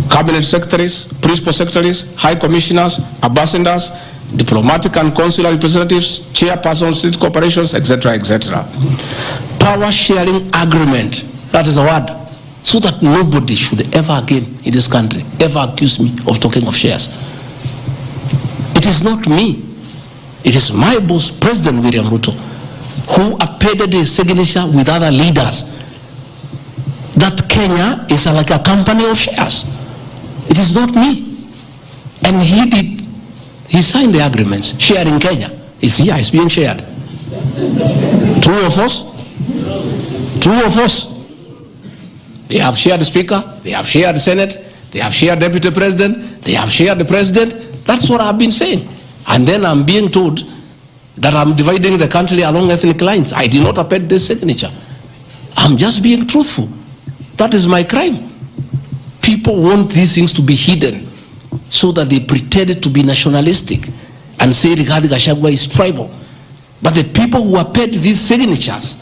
cabinet secretaries, principal secretaries, high commissioners, ambassadors, diplomatic and consular representatives, chairpersons, state corporations, etc., etc. Power sharing agreement, that is a word. so that nobody should ever again in this country ever accuse me of talking of shares. It is not me. It is my boss, President William Ruto, who appended his signature with other leaders that Kenya is like a company of shares. It is not me. And he signed the agreements, sharing Kenya. It's here, it's being shared. True of us? True of us. They have shared the Speaker, they have shared the Senate, they have shared Deputy President, they have shared the President. That's what I've been saying. And then I'm being told that I'm dividing the country along ethnic lines. I did not append this signature. I'm just being truthful. That is my crime. People want these things to be hidden so that they pretend to be nationalistic and say Rigathi Gachagua is tribal. But the people who append these signatures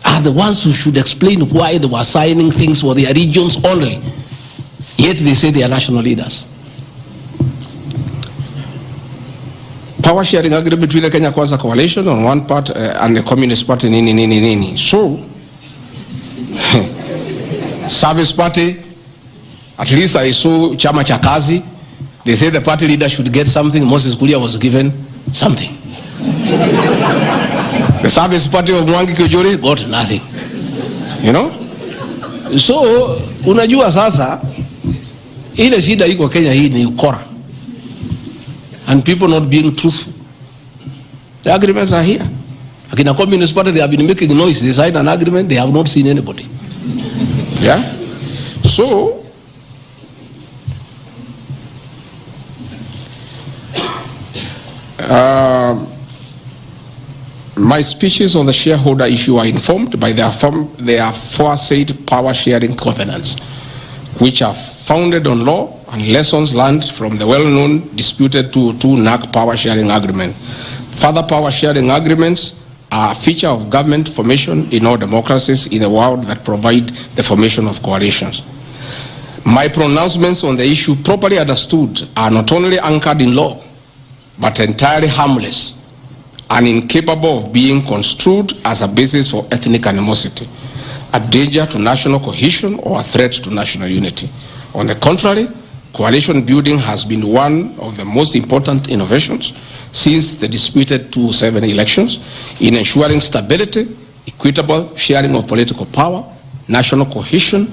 are the ones who should explain why they were signing things for their regions only. Yet they say they are national leaders. Power sharing agreement between the Kenya Kwanza coalition on one part and the Communist Party nini. So, Service Party, at least I saw Chama cha Kazi. They say the party leader should get something. Moses Kuria was given something. The Service Party of Mwangi Kiujuri got nothing. You know? So, unajua sasa, ile shida iko Kenya hii ni ukora. And people not being truthful. The agreements are here. Like in a Communist Party, they have been making noise. They signed an agreement, they have not seen anybody. Yeah? So, my speeches on the shareholder issue are informed by their aforesaid power sharing covenants, which are founded on law and lessons learned from the well-known disputed 202 NAC power sharing agreement. Further power sharing agreements are a feature of government formation in all democracies in the world that provide the formation of coalitions. My pronouncements on the issue, properly understood, are not only anchored in law, but entirely harmless and incapable of being construed as a basis for ethnic animosity, a danger to national cohesion, or a threat to national unity. On the contrary, coalition building has been one of the most important innovations since the disputed 2007 elections in ensuring stability, equitable sharing of political power, national cohesion,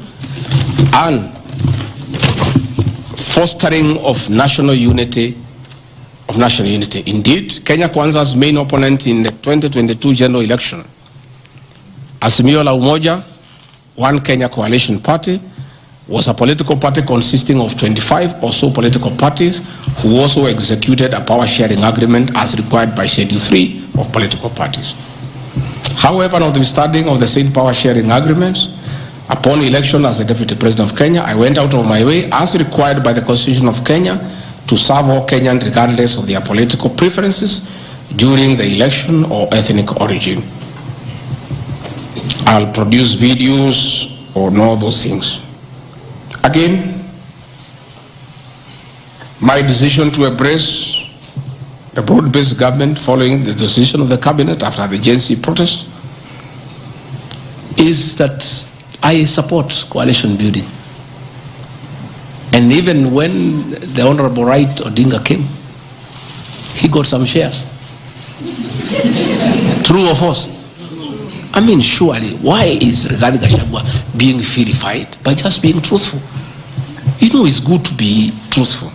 and fostering of national unity. Indeed, Kenya Kwanza's main opponent in the 2022 general election, Azimio la Umoja, One Kenya Coalition Party, was a political party consisting of 25 or so political parties who also executed a power sharing agreement as required by Schedule 3 of political parties. However, notwithstanding of the said power sharing agreements, upon election as the Deputy President of Kenya, I went out of my way, as required by the Constitution of Kenya, to serve all Kenyans regardless of their political preferences during the election or ethnic origin. I'll produce videos on all those things. Again, my decision to embrace the broad-based government following the decision of the cabinet after the Gen Z protest is that I support coalition building. And even when the Honorable Right Odinga came, he got some shares. True or false? I mean, surely, why is Rigathi Gachagua being vilified by just being truthful? You know, it's good to be truthful.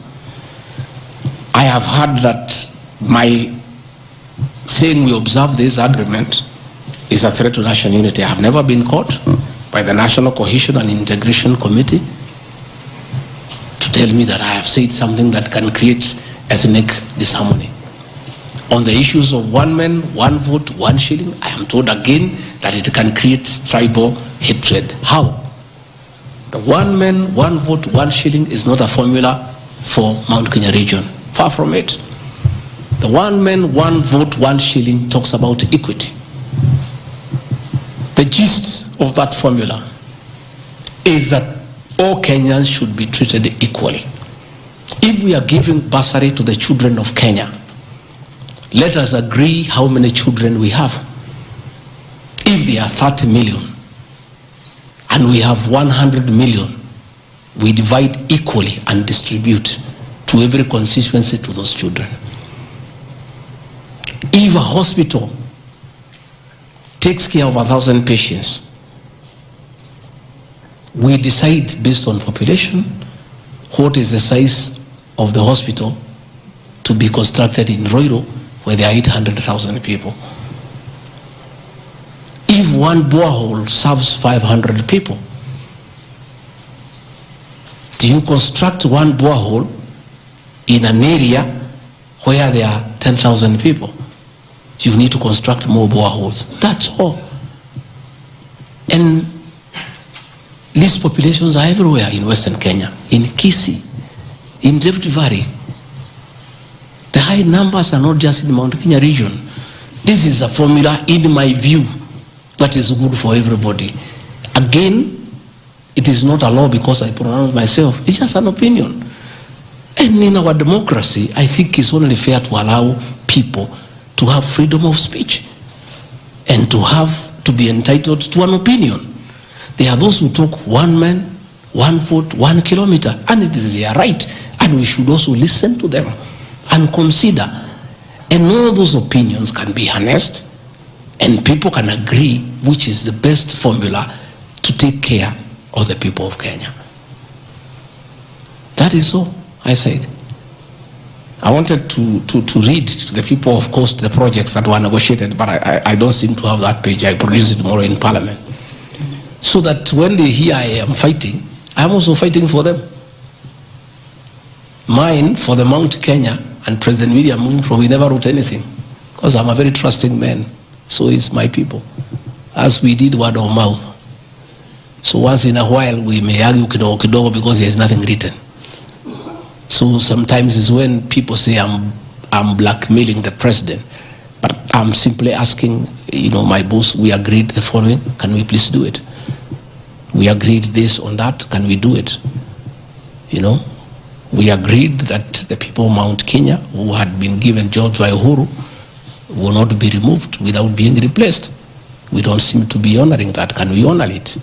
I have heard that my saying we observe this agreement is a threat to national unity. I have never been caught by the National Cohesion and Integration Committee to tell me that I have said something that can create ethnic disharmony. On the issues of one man, one vote, one shilling, I am told again that it can create tribal hatred. How? The one man, one vote, one shilling is not a formula for Mount Kenya region. Far from it. The one man, one vote, one shilling talks about equity. The gist of that formula is that all Kenyans should be treated equally. If we are giving bursary to the children of Kenya, let us agree how many children we have. If there are 30 million, and we have 100 million, we divide equally and distribute to every constituency to those children. If a hospital takes care of 1,000 patients, we decide based on population what is the size of the hospital to be constructed in Roiro, where there are 800,000 people. If one borehole serves 500 people, do you construct one borehole in an area where there are 10,000 people? You need to construct more boreholes. That's all. And these populations are everywhere in Western Kenya, in Kisii, in Rift Valley. The high numbers are not just in the Mount Kenya region. This is a formula, in my view, that is good for everybody. Again, it is not a law because I pronounce myself. It's just an opinion. And in our democracy, I think it's only fair to allow people to have freedom of speech and to be entitled to an opinion. There are those who talk one man, 1 vote, 1 kilometer, and it is their right, and we should also listen to them and consider. And all those opinions can be harnessed, and people can agree which is the best formula to take care of the people of Kenya. That is all I said. I wanted to read to the people, of course, the projects that were negotiated, but I don't seem to have that page. I produce it tomorrow in Parliament. So that when they hear I am fighting, I am also fighting for them. Mine, for the Mount Kenya and President William Ruto, we never wrote anything, because I'm a very trusting man. So is my people, as we did word of mouth. So once in a while we may argue kidogo kidogo because there is nothing written. So sometimes it's when people say I'm blackmailing the president, but I'm simply asking, my boss, we agreed the following, can we please do it? We agreed this on that, can we do it? We agreed that the people of Mount Kenya who had been given jobs by Uhuru will not be removed without being replaced. We don't seem to be honoring that. Can we honor it?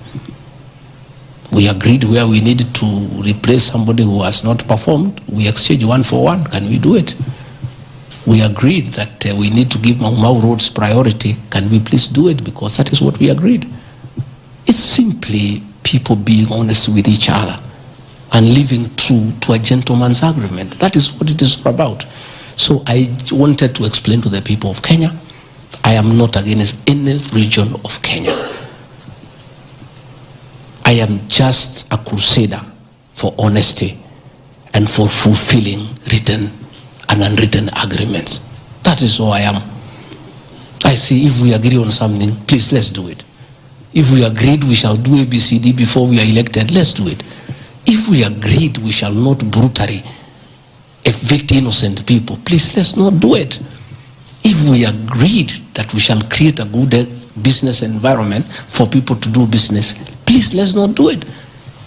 We agreed where we needed to replace somebody who has not performed, we exchange 1 for 1. Can we do it? We agreed that we need to give Mau Mau roads priority. Can we please do it? Because that is what we agreed. It's simply people being honest with each other and living true to a gentleman's agreement. That is what it is about. So I wanted to explain to the people of Kenya, I am not against any region of Kenya. I am just a crusader for honesty and for fulfilling written and unwritten agreements. That is all I am. I say, if we agree on something, please, let's do it. If we agreed we shall do ABCD before we are elected, let's do it. If we agreed we shall not brutally evict innocent people, please, let's not do it. If we agreed that we shall create a good business environment for people to do business, please, let's not do it.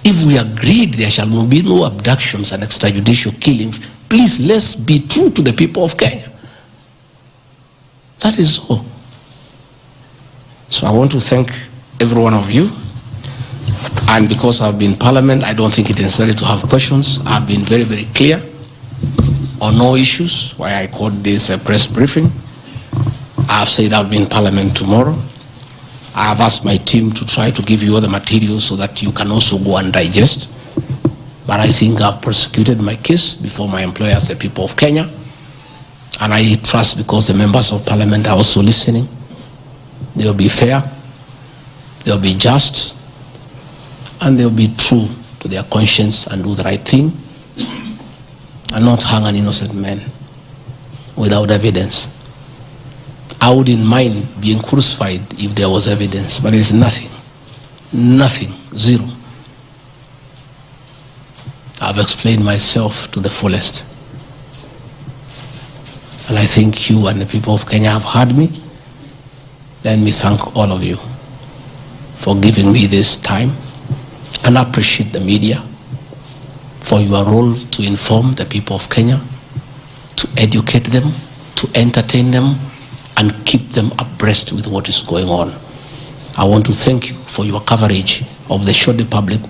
If we agreed there shall be no abductions and extrajudicial killings, please, let's be true to the people of Kenya. That is all. So I want to thank every one of you. And because I've been in Parliament, I don't think it is necessary to have questions. I've been very, very clear on no issues, why I called this a press briefing. I've said I'll be in Parliament tomorrow. I've asked my team to try to give you all the materials so that you can also go and digest. But I think I've prosecuted my case before my employers, the people of Kenya. And I trust, because the members of Parliament are also listening, they'll be fair, they'll be just, and they'll be true to their conscience and do the right thing, and not hang an innocent man without evidence. I wouldn't mind being crucified if there was evidence, but there's nothing, zero. I've explained myself to the fullest. And I think you and the people of Kenya have heard me. Let me thank all of you for giving me this time, and appreciate the media for your role to inform the people of Kenya, to educate them, to entertain them, and keep them abreast with what is going on. I want to thank you for your coverage of the short public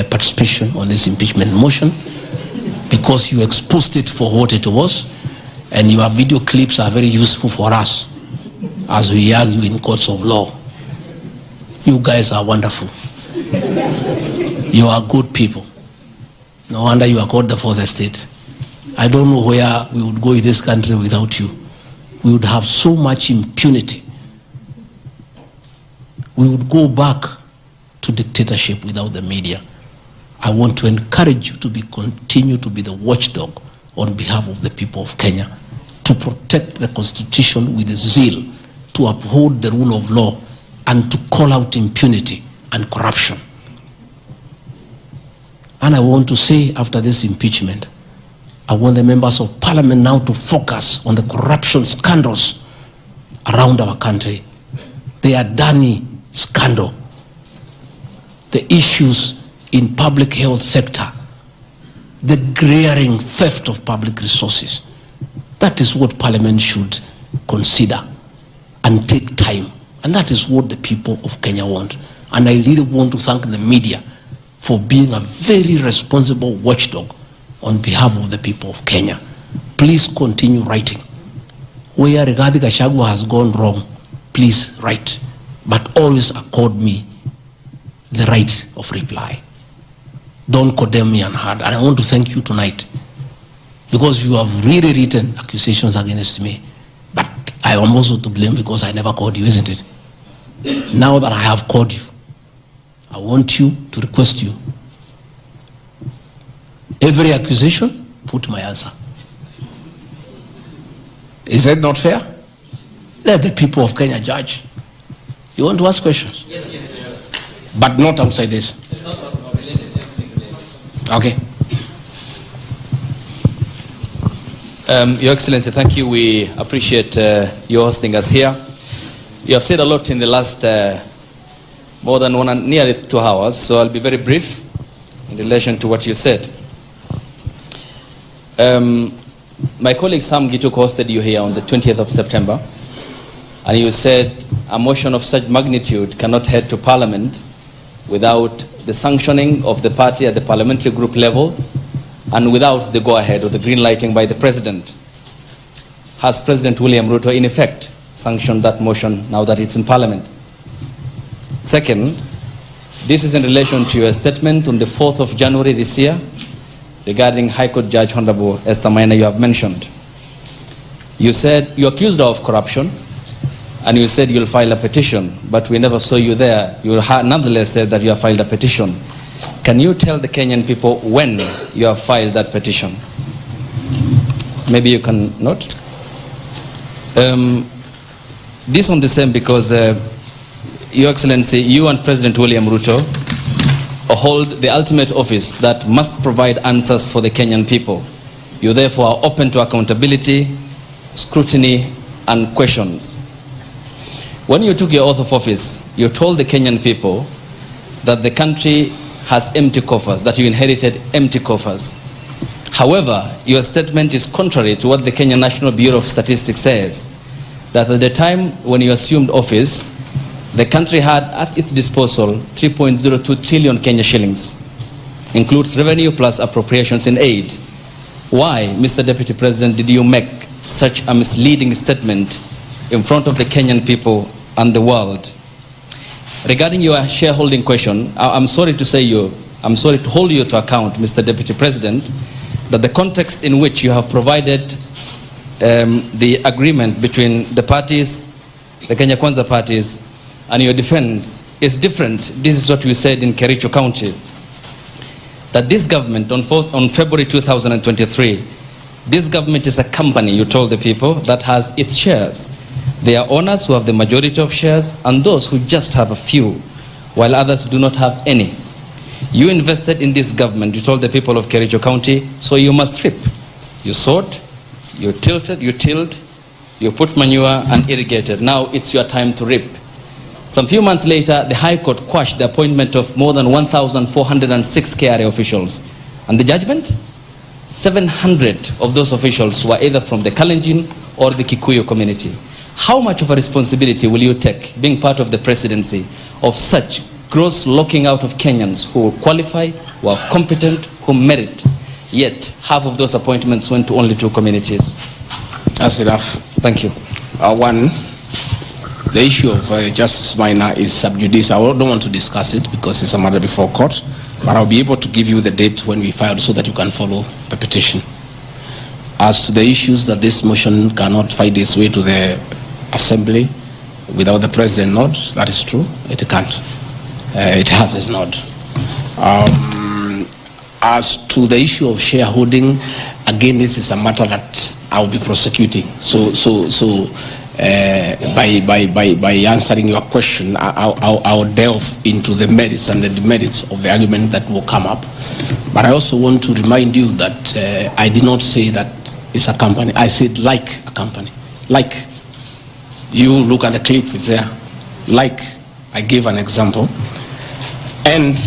participation on this impeachment motion, because you exposed it for what it was, and your video clips are very useful for us as we argue in courts of law. You guys are wonderful. You are good people. No wonder you are called the fourth estate. I don't know where we would go in this country without you. We would have so much impunity. We would go back to dictatorship without the media. I want to encourage you to continue to be the watchdog on behalf of the people of Kenya, to protect the Constitution with zeal, to uphold the rule of law, and to call out impunity and corruption. And I want to say, after this impeachment, I want the members of parliament now to focus on the corruption scandals around our country. The Adani scandal, the issues in public health sector, the glaring theft of public resources. That is what parliament should consider and take time. And that is what the people of Kenya want. And I really want to thank the media for being a very responsible watchdog on behalf of the people of Kenya. Please continue writing. Where Rigathi Gachagua has gone wrong, please write. But always accord me the right of reply. Don't condemn me unheard. And I want to thank you tonight, because you have really written accusations against me. But I am also to blame because I never called you, isn't it? Now that I have called you, I want you to request you. Every accusation, put my answer. Is that not fair? Let the people of Kenya judge. You want to ask questions? Yes. But not outside this. Okay.
Your Excellency, thank you. We appreciate your hosting us here. You have said a lot in the last more than nearly 2 hours, so I'll be very brief in relation to what you said. My colleague Sam Gituk hosted you here on the 20th of September, and you said a motion of such magnitude cannot head to Parliament without the sanctioning of the party at the parliamentary group level and without the go-ahead or the green lighting by the President. Has President William Ruto in effect sanctioned that motion now that it's in Parliament? Second, this is in relation to your statement on the 4th of January this year regarding High Court Judge Honorable Esther Maina you have mentioned. You said you accused her of corruption, and you said you'll file a petition, but we never saw you there. You nonetheless said that you have filed a petition. Can you tell the Kenyan people when you have filed that petition? Maybe you can note. This on the same because, Your Excellency, you and President William Ruto hold the ultimate office that must provide answers for the Kenyan people. You therefore are open to accountability, scrutiny, and questions. When you took your oath of office, you told the Kenyan people that the country has empty coffers, that you inherited empty coffers. However, your statement is contrary to what the Kenya National Bureau of Statistics says, that at the time when you assumed office, the country had at its disposal 3.02 trillion Kenya shillings, includes revenue plus appropriations in aid. Why, Mr. Deputy President, did you make such a misleading statement in front of the Kenyan people and the world? Regarding your shareholding question, I'm sorry to hold you to account, Mr. Deputy President, that the context in which you have provided the agreement between the parties, the Kenya Kwanza parties, and your defense is different. This is what we said in Kericho County, that this government on February 2023, this government is a company, you told the people, that has its shares. There are owners who have the majority of shares and those who just have a few, while others do not have any. You invested in this government, you told the people of Kericho County, so you must reap. You sowed, you tilted, you tilled, you put manure and irrigated. Now it's your time to reap. Some few months later, the High Court quashed the appointment of more than 1,406 KRA officials. And the judgment? 700 of those officials were either from the Kalenjin or the Kikuyu community. How much of a responsibility will you take, being part of the presidency, of such gross locking out of Kenyans who qualify, who are competent, who merit, yet half of those appointments went to only 2 communities?
That's enough.
Thank you.
One, the issue of Justice Minor is sub judice. I don't want to discuss it because it's a matter before court, but I'll be able to give you the date when we filed so that you can follow the petition. As to the issues that this motion cannot find its way to the Assembly without the President nod, that is true. It can't. It has its nod. As to the issue of shareholding, again, this is a matter that I will be prosecuting. By answering your question, I'll delve into the merits and the demerits of the argument that will come up. But I also want to remind you that I did not say that it's a company. I said like a company. Like. You look at the clip, it's there. Like, I gave an example. And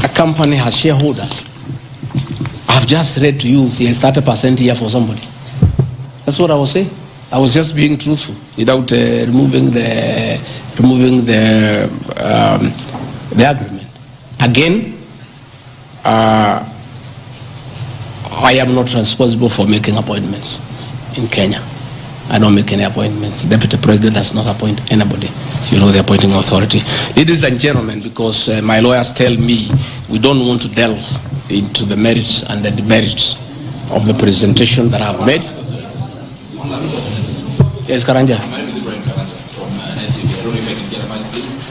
a company has shareholders. I've just read to you there's 30% here for somebody. That's what I was saying. I was just being truthful without removing the agreement. Again, I am not responsible for making appointments in Kenya. I don't make any appointments. The Deputy President does not appoint anybody. You know, the appointing authority. Ladies and gentlemen, because my lawyers tell me we don't want to delve into the merits and the demerits of the presentation that I've made. Yes, Karanja.
My name is Ibrahim Karanja from NTV. I don't know if I can get a mic, please.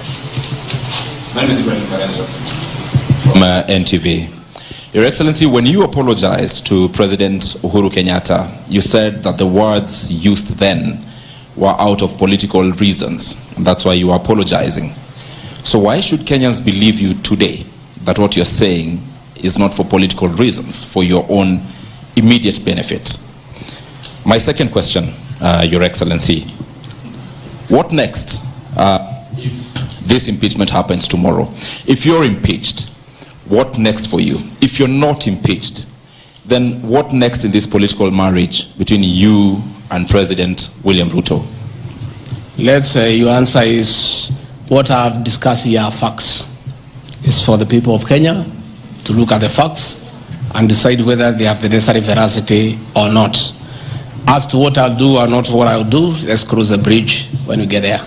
My name is Ibrahim Karanja from NTV. Your Excellency, when you apologized to President Uhuru Kenyatta, you said that the words used then were out of political reasons. And that's why you are apologizing. So why should Kenyans believe you today that what you're saying is not for political reasons, for your own immediate benefit? My second question, Your Excellency, what next if this impeachment happens tomorrow? If you're impeached, what next for you? If you're not impeached, then what next in this political marriage between you and President William Ruto?
Let's say your answer is what I've discussed here are facts. It's for the people of Kenya to look at the facts and decide whether they have the necessary veracity or not. As to what I'll do or not what I'll do, let's cross the bridge when we get there.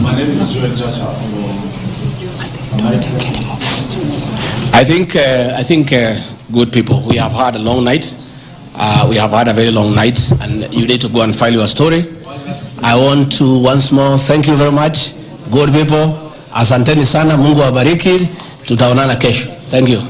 My name is Joel Chacha from
I think good people, we have had a long night. We have had a very long night and you need to go and file your story. I want to once more thank you very much. Good people, asanteni sana, Mungu awabariki, tutaonana kesho. Thank you.